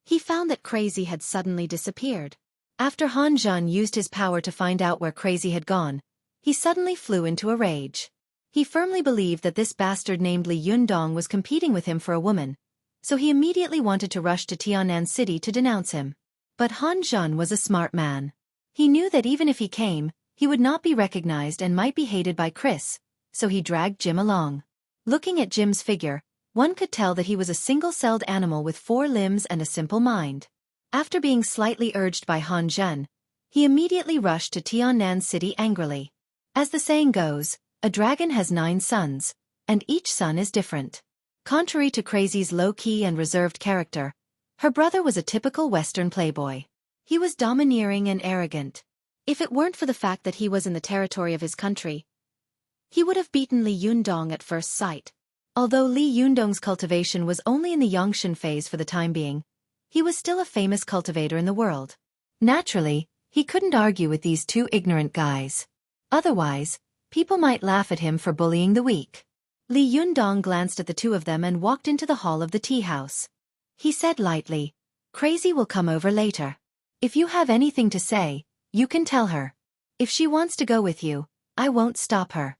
he found that Crazy had suddenly disappeared. After Han Zhen used his power to find out where Crazy had gone, he suddenly flew into a rage. He firmly believed that this bastard named Li Yundong was competing with him for a woman, so he immediately wanted to rush to Tianan City to denounce him. But Han Zhen was a smart man. He knew that even if he came, he would not be recognized and might be hated by Chris, so he dragged Jim along. Looking at Jim's figure, one could tell that he was a single-celled animal with 4 limbs and a simple mind. After being slightly urged by Han Zhen, he immediately rushed to Tianan City angrily. As the saying goes, a dragon has 9 sons, and each son is different. Contrary to Crazy's low-key and reserved character, her brother was a typical Western playboy. He was domineering and arrogant. If it weren't for the fact that he was in the territory of his country, he would have beaten Li Yundong at first sight. Although Li Yundong's cultivation was only in the Yongshan phase for the time being, he was still a famous cultivator in the world. Naturally, he couldn't argue with these two ignorant guys. Otherwise, people might laugh at him for bullying the weak. Li Yundong glanced at the two of them and walked into the hall of the tea house. He said lightly, "Crazy will come over later. If you have anything to say, you can tell her. If she wants to go with you, I won't stop her."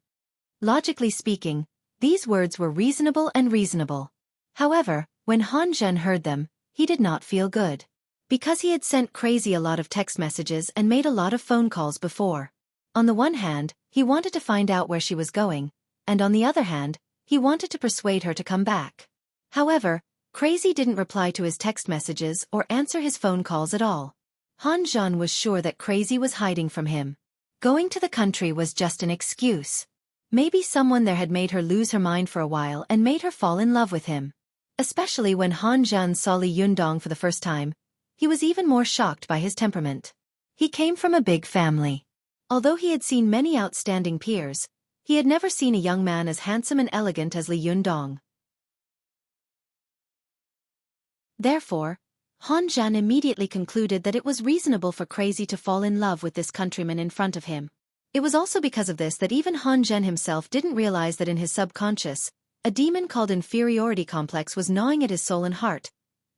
Logically speaking, these words were reasonable. However, when Han Zhen heard them, he did not feel good. Because he had sent Crazy a lot of text messages and made a lot of phone calls before. On the one hand, he wanted to find out where she was going, and on the other hand, he wanted to persuade her to come back. However, Crazy didn't reply to his text messages or answer his phone calls at all. Han Zhen was sure that Crazy was hiding from him. Going to the country was just an excuse. Maybe someone there had made her lose her mind for a while and made her fall in love with him. Especially when Han Zhen saw Li Yundong for the first time, he was even more shocked by his temperament. He came from a big family. Although he had seen many outstanding peers, he had never seen a young man as handsome and elegant as Li Yundong. Therefore, Han Zhen immediately concluded that it was reasonable for Crazy to fall in love with this countryman in front of him. It was also because of this that even Han Zhen himself didn't realize that in his subconscious, a demon called inferiority complex was gnawing at his soul and heart,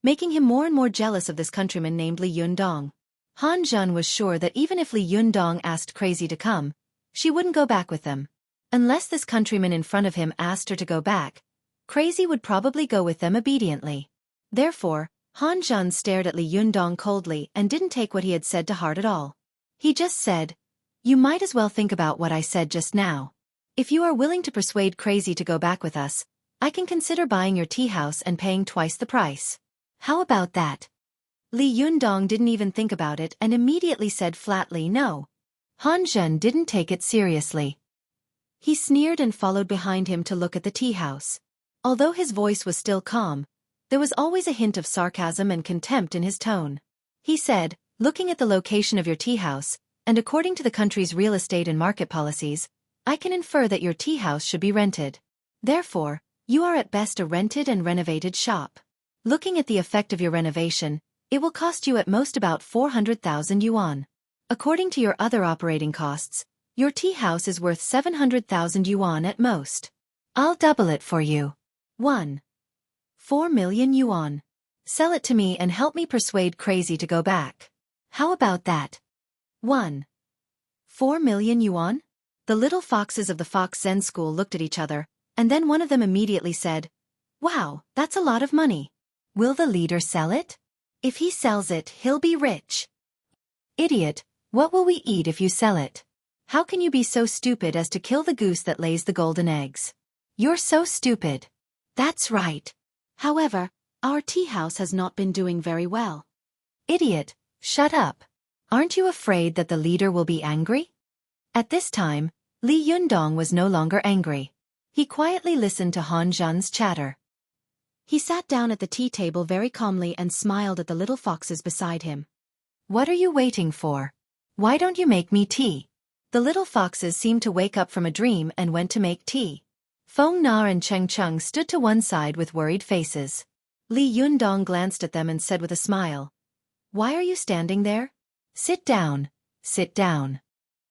making him more and more jealous of this countryman named Li Yundong. Han Zhen was sure that even if Li Yundong asked Crazy to come, she wouldn't go back with them. Unless this countryman in front of him asked her to go back, Crazy would probably go with them obediently. Therefore, Han Zhen stared at Li Yundong coldly and didn't take what he had said to heart at all. He just said, "You might as well think about what I said just now. If you are willing to persuade Crazy to go back with us, I can consider buying your tea house and paying twice the price. How about that?" Li Yundong didn't even think about it and immediately said flatly no. Han Zhen didn't take it seriously. He sneered and followed behind him to look at the tea house. Although his voice was still calm, there was always a hint of sarcasm and contempt in his tone. He said, "Looking at the location of your tea house, and according to the country's real estate and market policies, I can infer that your tea house should be rented. Therefore, you are at best a rented and renovated shop. Looking at the effect of your renovation, it will cost you at most about 400,000 yuan. According to your other operating costs, your tea house is worth 700,000 yuan at most. I'll double it for you. 4 million yuan. Sell it to me and help me persuade Crazy to go back. How about that?" 4 million yuan? The little foxes of the Fox Zen school looked at each other, and then one of them immediately said, "Wow, that's a lot of money. Will the leader sell it? If he sells it, he'll be rich." "Idiot, what will we eat if you sell it? How can you be so stupid as to kill the goose that lays the golden eggs? You're so stupid." "That's right. However, our tea house has not been doing very well." "Idiot, shut up. Aren't you afraid that the leader will be angry?" At this time, Li Yundong was no longer angry. He quietly listened to Han Zhen's chatter. He sat down at the tea table very calmly and smiled at the little foxes beside him. "What are you waiting for? Why don't you make me tea?" The little foxes seemed to wake up from a dream and went to make tea. Feng Na and Cheng Cheng stood to one side with worried faces. Li Yundong glanced at them and said with a smile, "Why are you standing there? Sit down, sit down."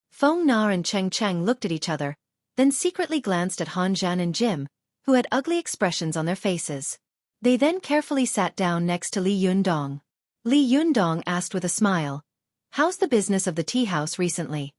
Feng Na and Cheng Cheng looked at each other, then secretly glanced at Han Zhen and Jim, who had ugly expressions on their faces. They then carefully sat down next to Li Yundong. Li Yundong asked with a smile, "How's the business of the tea house recently?"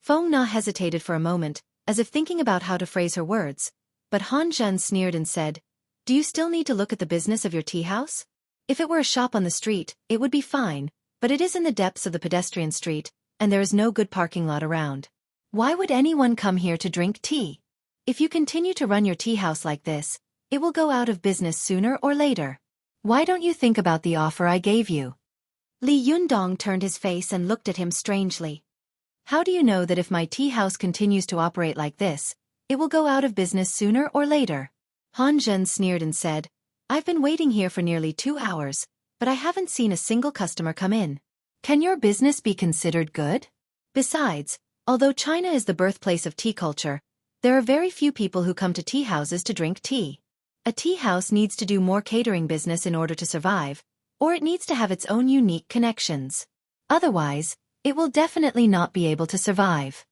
Feng Na hesitated for a moment, as if thinking about how to phrase her words, but Han Zhen sneered and said, "Do you still need to look at the business of your tea house? If it were a shop on the street, it would be fine, but it is in the depths of the pedestrian street, and there is no good parking lot around. Why would anyone come here to drink tea? If you continue to run your tea house like this, it will go out of business sooner or later. Why don't you think about the offer I gave you?" Li Yundong turned his face and looked at him strangely. "How do you know that if my tea house continues to operate like this, it will go out of business sooner or later?" Han Zhen sneered and said, "I've been waiting here for nearly 2 hours, but I haven't seen a single customer come in. Can your business be considered good? Besides, although China is the birthplace of tea culture, there are very few people who come to tea houses to drink tea. A tea house needs to do more catering business in order to survive, or it needs to have its own unique connections. Otherwise, it will definitely not be able to survive."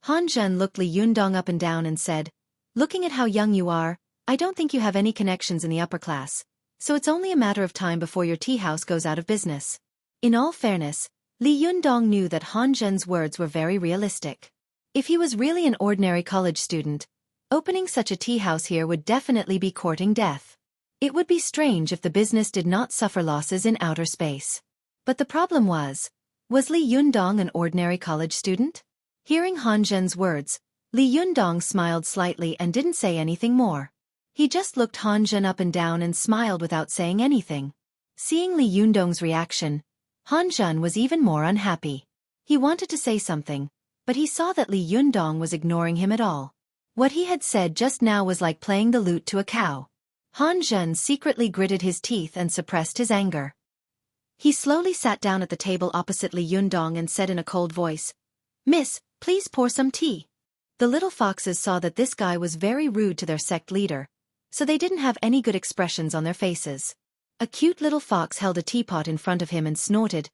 Han Zhen looked Li Yundong up and down and said, "Looking at how young you are, I don't think you have any connections in the upper class, so it's only a matter of time before your tea house goes out of business." In all fairness, Li Yundong knew that Han Zhen's words were very realistic. If he was really an ordinary college student, opening such a tea house here would definitely be courting death. It would be strange if the business did not suffer losses in outer space. But the problem was Li Yundong an ordinary college student? Hearing Han Zhen's words, Li Yundong smiled slightly and didn't say anything more. He just looked Han Zhen up and down and smiled without saying anything. Seeing Li Yundong's reaction, Han Zhen was even more unhappy. He wanted to say something, but he saw that Li Yundong was ignoring him at all. What he had said just now was like playing the lute to a cow. Han Zhen secretly gritted his teeth and suppressed his anger. He slowly sat down at the table opposite Li Yundong and said in a cold voice, "Miss, please pour some tea." The little foxes saw that this guy was very rude to their sect leader, so they didn't have any good expressions on their faces. A cute little fox held a teapot in front of him and snorted,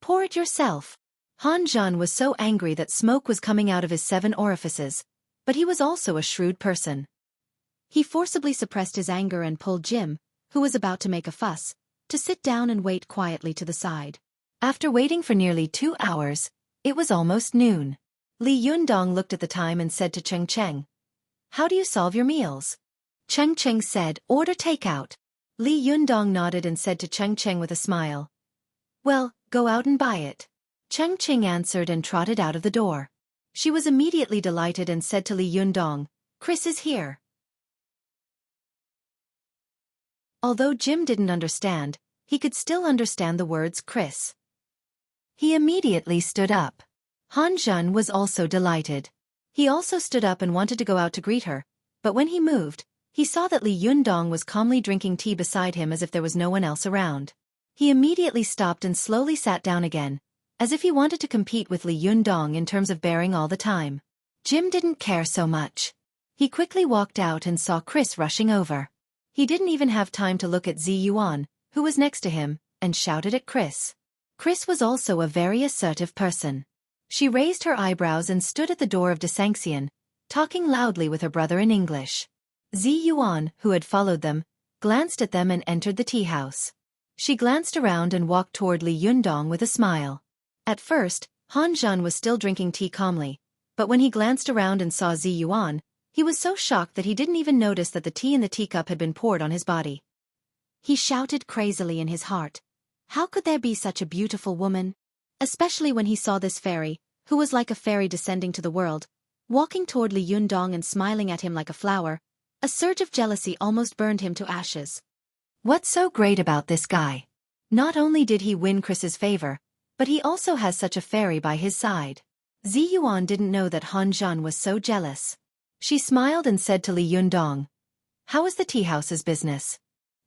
"Pour it yourself." Han Zhen was so angry that smoke was coming out of his 7 orifices, but he was also a shrewd person. He forcibly suppressed his anger and pulled Jim, who was about to make a fuss, to sit down and wait quietly to the side. After waiting for nearly 2 hours, it was almost noon. Li Yundong looked at the time and said to Cheng Cheng, "How do you solve your meals?" Cheng Cheng said, "Order takeout." Li Yundong nodded and said to Cheng Cheng with a smile, "Well, go out and buy it." Cheng Cheng answered and trotted out of the door. She was immediately delighted and said to Li Yundong, "Chris is here." Although Jim didn't understand, he could still understand the words Chris. He immediately stood up. Han Zhen was also delighted. He also stood up and wanted to go out to greet her, but when he moved, he saw that Li Yundong was calmly drinking tea beside him as if there was no one else around. He immediately stopped and slowly sat down again, as if he wanted to compete with Li Yundong in terms of bearing all the time. Jim didn't care so much. He quickly walked out and saw Chris rushing over. He didn't even have time to look at Zi Yuan, who was next to him, and shouted at Chris. Chris was also a very assertive person. She raised her eyebrows and stood at the door of Desanxian, talking loudly with her brother in English. Zi Yuan, who had followed them, glanced at them and entered the tea house. She glanced around and walked toward Li Yundong with a smile. At first, Han Zhen was still drinking tea calmly, but when he glanced around and saw Zi Yuan, he was so shocked that he didn't even notice that the tea in the teacup had been poured on his body. He shouted crazily in his heart, "How could there be such a beautiful woman?" Especially when he saw this fairy, who was like a fairy descending to the world, walking toward Li Yundong and smiling at him like a flower. A surge of jealousy almost burned him to ashes. What's so great about this guy? Not only did he win Chris's favor, but he also has such a fairy by his side. Zi Yuan didn't know that Han Zhen was so jealous. She smiled and said to Li Yundong, "How is the tea house's business?"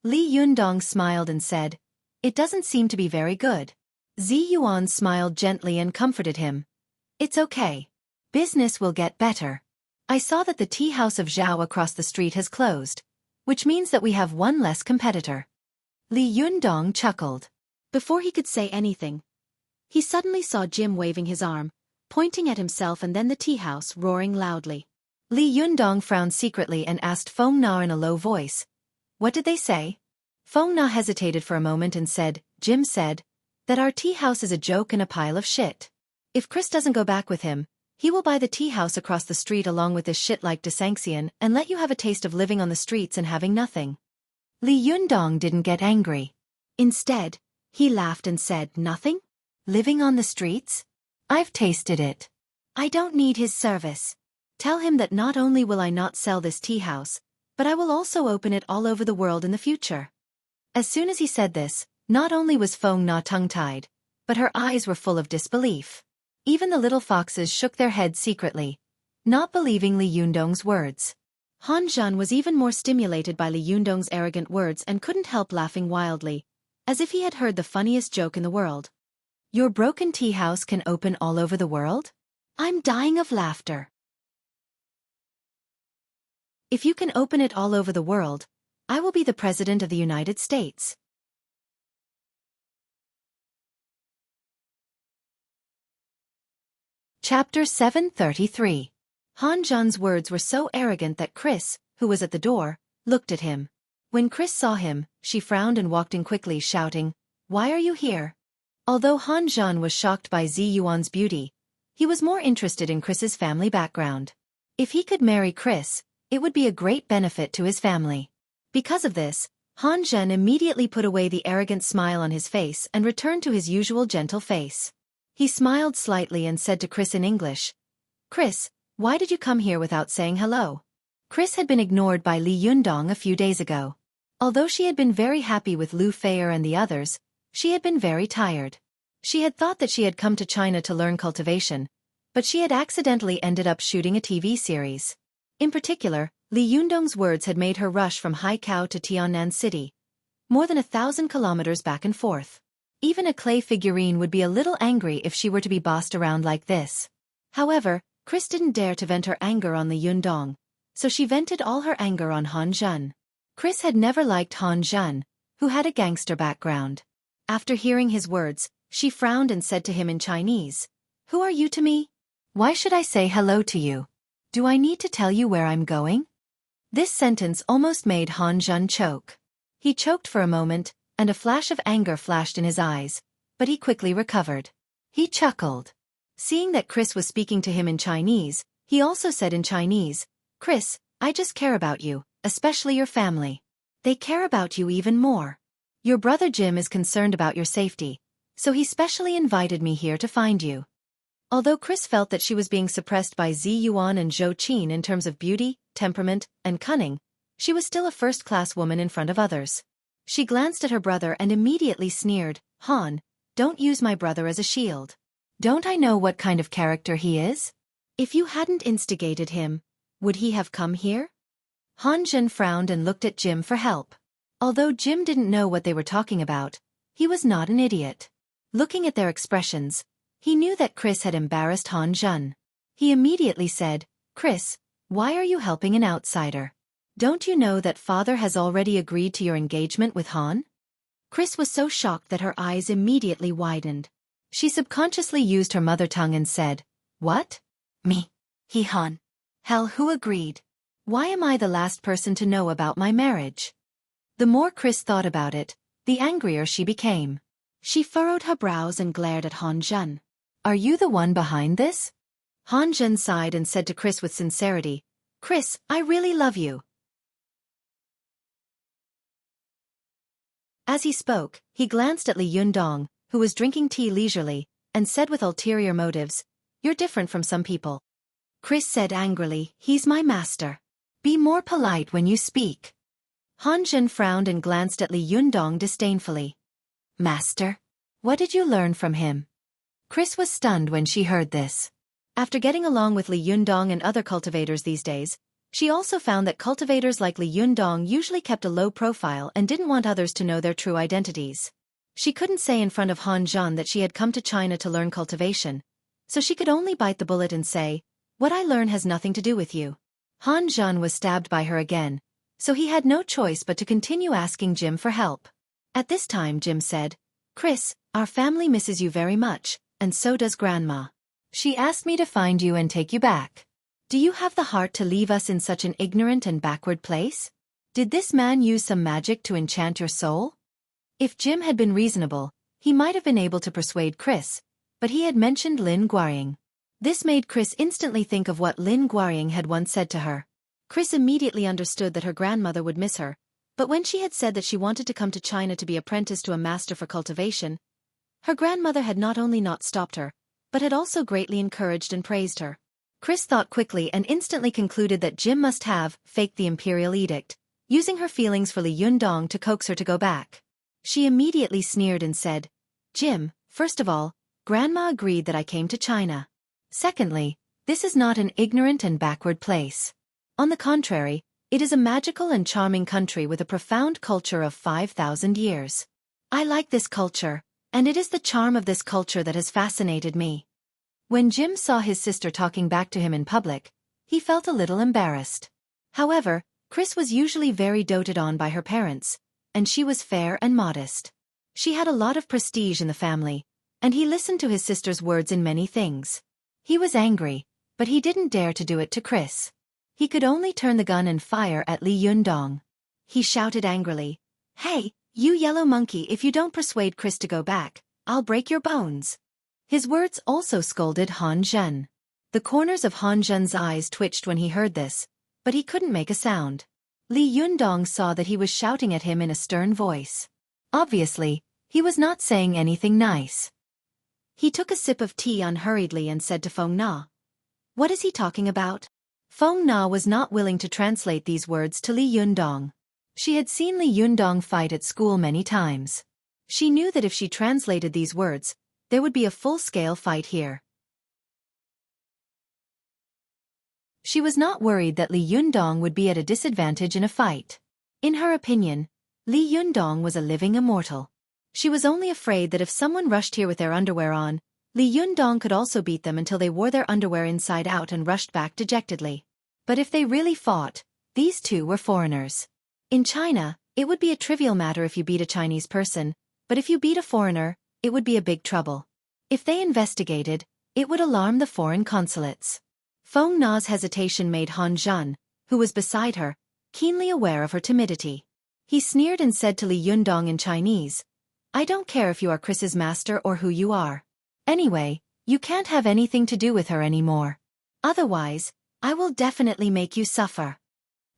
Li Yundong smiled and said, "It doesn't seem to be very good." Zi Yuan smiled gently and comforted him. "It's okay. Business will get better. I saw that the tea house of Zhao across the street has closed, which means that we have one less competitor." Li Yundong chuckled. Before he could say anything, he suddenly saw Jim waving his arm, pointing at himself, and then the tea house roaring loudly. Li Yundong frowned secretly and asked Feng Na in a low voice, "What did they say?" Feng Na hesitated for a moment and said, "Jim said that our tea house is a joke and a pile of shit. If Chris doesn't go back with him, he will buy the tea house across the street along with this shit like Desanxian and let you have a taste of living on the streets and having nothing." Li Yundong didn't get angry. Instead, he laughed and said, "Nothing? Living on the streets? I've tasted it. I don't need his service. Tell him that not only will I not sell this tea house, but I will also open it all over the world in the future." As soon as he said this, not only was Feng Na tongue-tied, but her eyes were full of disbelief. Even the little foxes shook their heads secretly, not believing Li Yundong's words. Han Zhen was even more stimulated by Li Yundong's arrogant words and couldn't help laughing wildly, as if he had heard the funniest joke in the world. "Your broken tea house can open all over the world? I'm dying of laughter. If you can open it all over the world, I will be the President of the United States." Chapter 733. Han Zhen's words were so arrogant that Chris, who was at the door, looked at him. When Chris saw him, she frowned and walked in quickly, shouting, "Why are you here?" Although Han Zhen was shocked by Zi Yuan's beauty, he was more interested in Chris's family background. If he could marry Chris, it would be a great benefit to his family. Because of this, Han Zhen immediately put away the arrogant smile on his face and returned to his usual gentle face. He smiled slightly and said to Chris in English, "Chris, why did you come here without saying hello?" Chris had been ignored by Li Yundong a few days ago. Although she had been very happy with Lu Feier and the others, she had been very tired. She had thought that she had come to China to learn cultivation, but she had accidentally ended up shooting a TV series. In particular, Li Yundong's words had made her rush from Haikou to Tiannan City, more than 1,000 kilometers back and forth. Even a clay figurine would be a little angry if she were to be bossed around like this. However, Chris didn't dare to vent her anger on Li Yundong, so she vented all her anger on Han Zhen. Chris had never liked Han Zhen, who had a gangster background. After hearing his words, she frowned and said to him in Chinese, "Who are you to me? Why should I say hello to you? Do I need to tell you where I'm going?" This sentence almost made Han Zhen choke. He choked for a moment, and a flash of anger flashed in his eyes, but he quickly recovered. He chuckled. Seeing that Chris was speaking to him in Chinese, he also said in Chinese, "Chris, I just care about you, especially your family. They care about you even more. Your brother Jim is concerned about your safety, so he specially invited me here to find you. Although Chris felt that she was being suppressed by Zi Yuan and Zhou Qin in terms of beauty, temperament, and cunning, she was still a first-class woman in front of others. She glanced at her brother and immediately sneered, "Han, don't use my brother as a shield. Don't I know what kind of character he is? If you hadn't instigated him, would he have come here?" Han Zhen frowned and looked at Jim for help. Although Jim didn't know what they were talking about, he was not an idiot. Looking at their expressions, he knew that Chris had embarrassed Han Zhen. He immediately said, "Chris, why are you helping an outsider? Don't you know that father has already agreed to your engagement with Han?" Chris was so shocked that her eyes immediately widened. She subconsciously used her mother tongue and said, "What? Me? He Han? Hell, who agreed? Why am I the last person to know about my marriage?" The more Chris thought about it, the angrier she became. She furrowed her brows and glared at Han Zhen. "Are you the one behind this?" Han Zhen sighed and said to Chris with sincerity, "Chris, I really love you." As he spoke, he glanced at Li Yundong, who was drinking tea leisurely, and said with ulterior motives, "You're different from some people." Chris said angrily, "He's my master. Be more polite when you speak." Han Zhen frowned and glanced at Li Yundong disdainfully. "Master? What did you learn from him?" Chris was stunned when she heard this. After getting along with Li Yundong and other cultivators these days, she also found that cultivators like Li Yundong usually kept a low profile and didn't want others to know their true identities. She couldn't say in front of Han Zhen that she had come to China to learn cultivation, so she could only bite the bullet and say, "What I learn has nothing to do with you." Han Zhen was stabbed by her again, so he had no choice but to continue asking Jim for help. At this time Jim said, "Chris, our family misses you very much, and so does Grandma. She asked me to find you and take you back. Do you have the heart to leave us in such an ignorant and backward place? Did this man use some magic to enchant your soul?" If Jim had been reasonable, he might have been able to persuade Chris, but he had mentioned Lin Guoying. This made Chris instantly think of what Lin Guoying had once said to her. Chris immediately understood that her grandmother would miss her, but when she had said that she wanted to come to China to be apprenticed to a master for cultivation, her grandmother had not only not stopped her, but had also greatly encouraged and praised her. Chris thought quickly and instantly concluded that Jim must have faked the imperial edict, using her feelings for Li Yundong to coax her to go back. She immediately sneered and said, "Jim, first of all, Grandma agreed that I came to China. Secondly, this is not an ignorant and backward place. On the contrary, it is a magical and charming country with a profound culture of 5,000 years. I like this culture, and it is the charm of this culture that has fascinated me." When Jim saw his sister talking back to him in public, he felt a little embarrassed. However, Chris was usually very doted on by her parents, and she was fair and modest. She had a lot of prestige in the family, and he listened to his sister's words in many things. He was angry, but he didn't dare to do it to Chris. He could only turn the gun and fire at Li Yundong. He shouted angrily, "Hey, you yellow monkey, if you don't persuade Chris to go back, I'll break your bones." His words also scolded Han Zhen. The corners of Han Zhen's eyes twitched when he heard this, but he couldn't make a sound. Li Yundong saw that he was shouting at him in a stern voice. Obviously, he was not saying anything nice. He took a sip of tea unhurriedly and said to Feng Na, "What is he talking about?" Feng Na was not willing to translate these words to Li Yundong. She had seen Li Yundong fight at school many times. She knew that if she translated these words, there would be a full-scale fight here. She was not worried that Li Yundong would be at a disadvantage in a fight. In her opinion, Li Yundong was a living immortal. She was only afraid that if someone rushed here with their underwear on, Li Yundong could also beat them until they wore their underwear inside out and rushed back dejectedly. But if they really fought, these two were foreigners. In China, it would be a trivial matter if you beat a Chinese person, but if you beat a foreigner, it would be a big trouble. If they investigated, it would alarm the foreign consulates. Feng Na's hesitation made Han Zhen, who was beside her, keenly aware of her timidity. He sneered and said to Li Yundong in Chinese, "I don't care if you are Chris's master or who you are. Anyway, you can't have anything to do with her anymore. Otherwise, I will definitely make you suffer."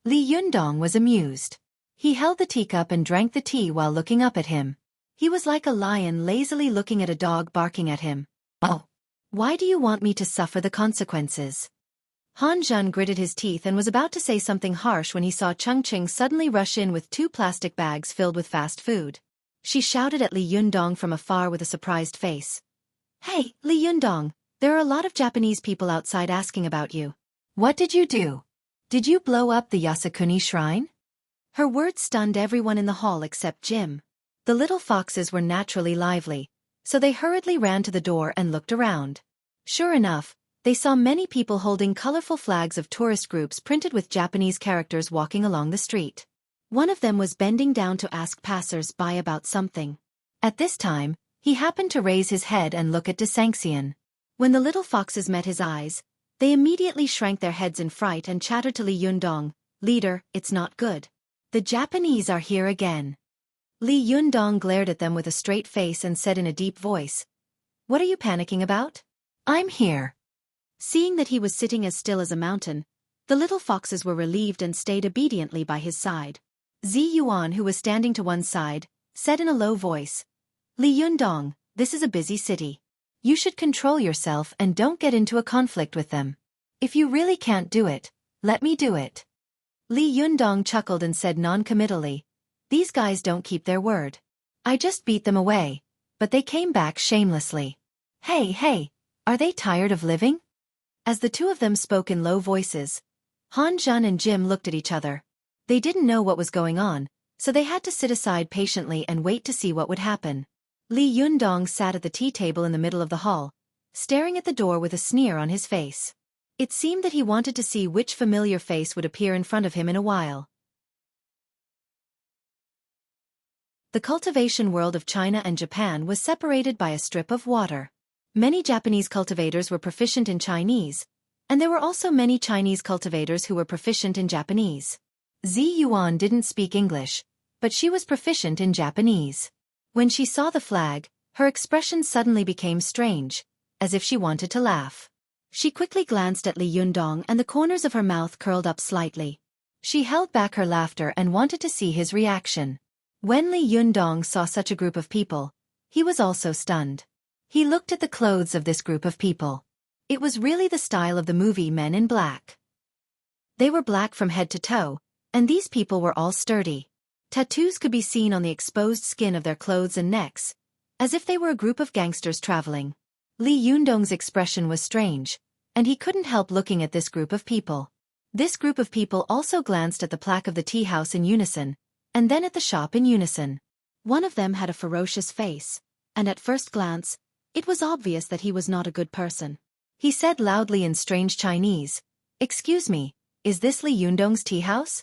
Li Yundong was amused. He held the teacup and drank the tea while looking up at him. He was like a lion lazily looking at a dog barking at him. Oh! Why do you want me to suffer the consequences? Han Zhan gritted his teeth and was about to say something harsh when he saw Cheng Qing suddenly rush in with 2 plastic bags filled with fast food. She shouted at Li Yundong from afar with a surprised face. Hey, Li Yundong, there are a lot of Japanese people outside asking about you. What did you do? Did you blow up the Yasukuni shrine? Her words stunned everyone in the hall except Jim. The little foxes were naturally lively, so they hurriedly ran to the door and looked around. Sure enough, they saw many people holding colorful flags of tourist groups printed with Japanese characters walking along the street. One of them was bending down to ask passers-by about something. At this time, he happened to raise his head and look at de Sanxian. When the little foxes met his eyes, they immediately shrank their heads in fright and chattered to Li Yundong, "Leader, it's not good. The Japanese are here again." Li Yundong glared at them with a straight face and said in a deep voice, "What are you panicking about? I'm here." Seeing that he was sitting as still as a mountain, the little foxes were relieved and stayed obediently by his side. Zi Yuan, who was standing to one side, said in a low voice, "Li Yundong, this is a busy city. You should control yourself and don't get into a conflict with them. If you really can't do it, let me do it." Li Yundong chuckled and said non-committally, "These guys don't keep their word. I just beat them away, but they came back shamelessly. Hey, are they tired of living?" As the two of them spoke in low voices, Han Zhan and Jim looked at each other. They didn't know what was going on, so they had to sit aside patiently and wait to see what would happen. Li Yundong sat at the tea table in the middle of the hall, staring at the door with a sneer on his face. It seemed that he wanted to see which familiar face would appear in front of him in a while. The cultivation world of China and Japan was separated by a strip of water. Many Japanese cultivators were proficient in Chinese, and there were also many Chinese cultivators who were proficient in Japanese. Zi Yuan didn't speak English, but she was proficient in Japanese. When she saw the flag, her expression suddenly became strange, as if she wanted to laugh. She quickly glanced at Li Yundong and the corners of her mouth curled up slightly. She held back her laughter and wanted to see his reaction. When Li Yundong saw such a group of people, he was also stunned. He looked at the clothes of this group of people. It was really the style of the movie Men in Black. They were black from head to toe, and these people were all sturdy. Tattoos could be seen on the exposed skin of their clothes and necks, as if they were a group of gangsters traveling. Li Yundong's expression was strange, and he couldn't help looking at this group of people. This group of people also glanced at the plaque of the tea house in unison, and then at the shop in unison. One of them had a ferocious face, and at first glance, it was obvious that he was not a good person. He said loudly in strange Chinese, "Excuse me, is this Li Yundong's tea house?"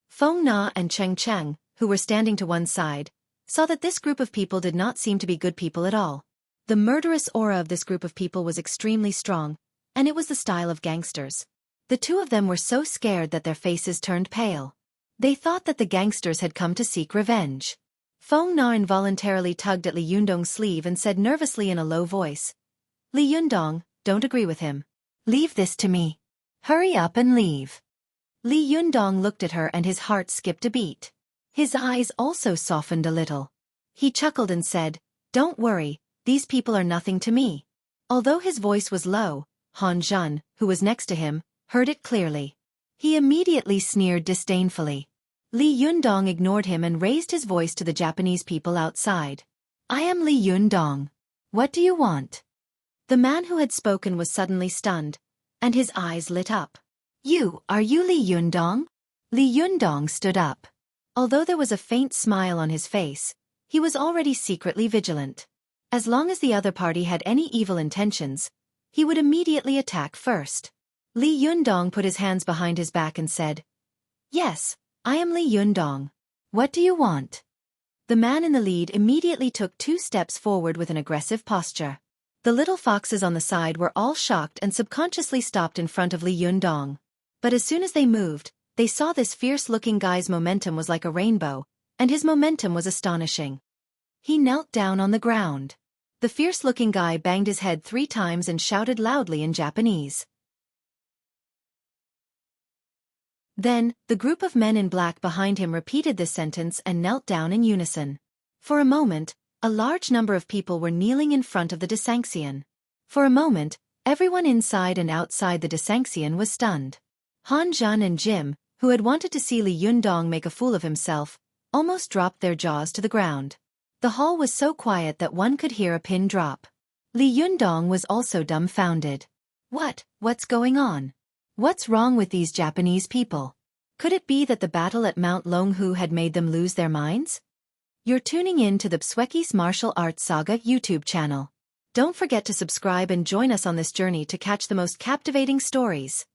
Feng Na and Cheng Cheng, who were standing to one side, saw that this group of people did not seem to be good people at all. The murderous aura of this group of people was extremely strong, and it was the style of gangsters. The two of them were so scared that their faces turned pale. They thought that the gangsters had come to seek revenge. Feng Na involuntarily tugged at Li Yundong's sleeve and said nervously in a low voice, "Li Yundong, don't agree with him. Leave this to me. Hurry up and leave." Li Yundong looked at her and his heart skipped a beat. His eyes also softened a little. He chuckled and said, "Don't worry, these people are nothing to me." Although his voice was low, Han Zhan, who was next to him, heard it clearly. He immediately sneered disdainfully. Li Yundong ignored him and raised his voice to the Japanese people outside. "I am Li Yundong. What do you want?" The man who had spoken was suddenly stunned, and his eyes lit up. Are you Li Yundong?" Li Yundong stood up. Although there was a faint smile on his face, he was already secretly vigilant. As long as the other party had any evil intentions, he would immediately attack first. Li Yundong put his hands behind his back and said, "Yes, I am Li Yundong. What do you want?" The man in the lead immediately took 2 steps forward with an aggressive posture. The little foxes on the side were all shocked and subconsciously stopped in front of Li Yundong. But as soon as they moved, they saw this fierce-looking guy's momentum was like a rainbow, and his momentum was astonishing. He knelt down on the ground. The fierce-looking guy banged his head 3 times and shouted loudly in Japanese, Then, the group of men in black behind him repeated this sentence and knelt down in unison. For a moment, a large number of people were kneeling in front of the Desanxian. For a moment, everyone inside and outside the Desanxian was stunned. Han Zhan and Jim, who had wanted to see Li Yundong make a fool of himself, almost dropped their jaws to the ground. The hall was so quiet that one could hear a pin drop. Li Yundong was also dumbfounded. What's going on? What's wrong with these Japanese people? Could it be that the battle at Mount Longhu had made them lose their minds? You're tuning in to the Xueqi's Martial Arts Saga YouTube channel. Don't forget to subscribe and join us on this journey to catch the most captivating stories.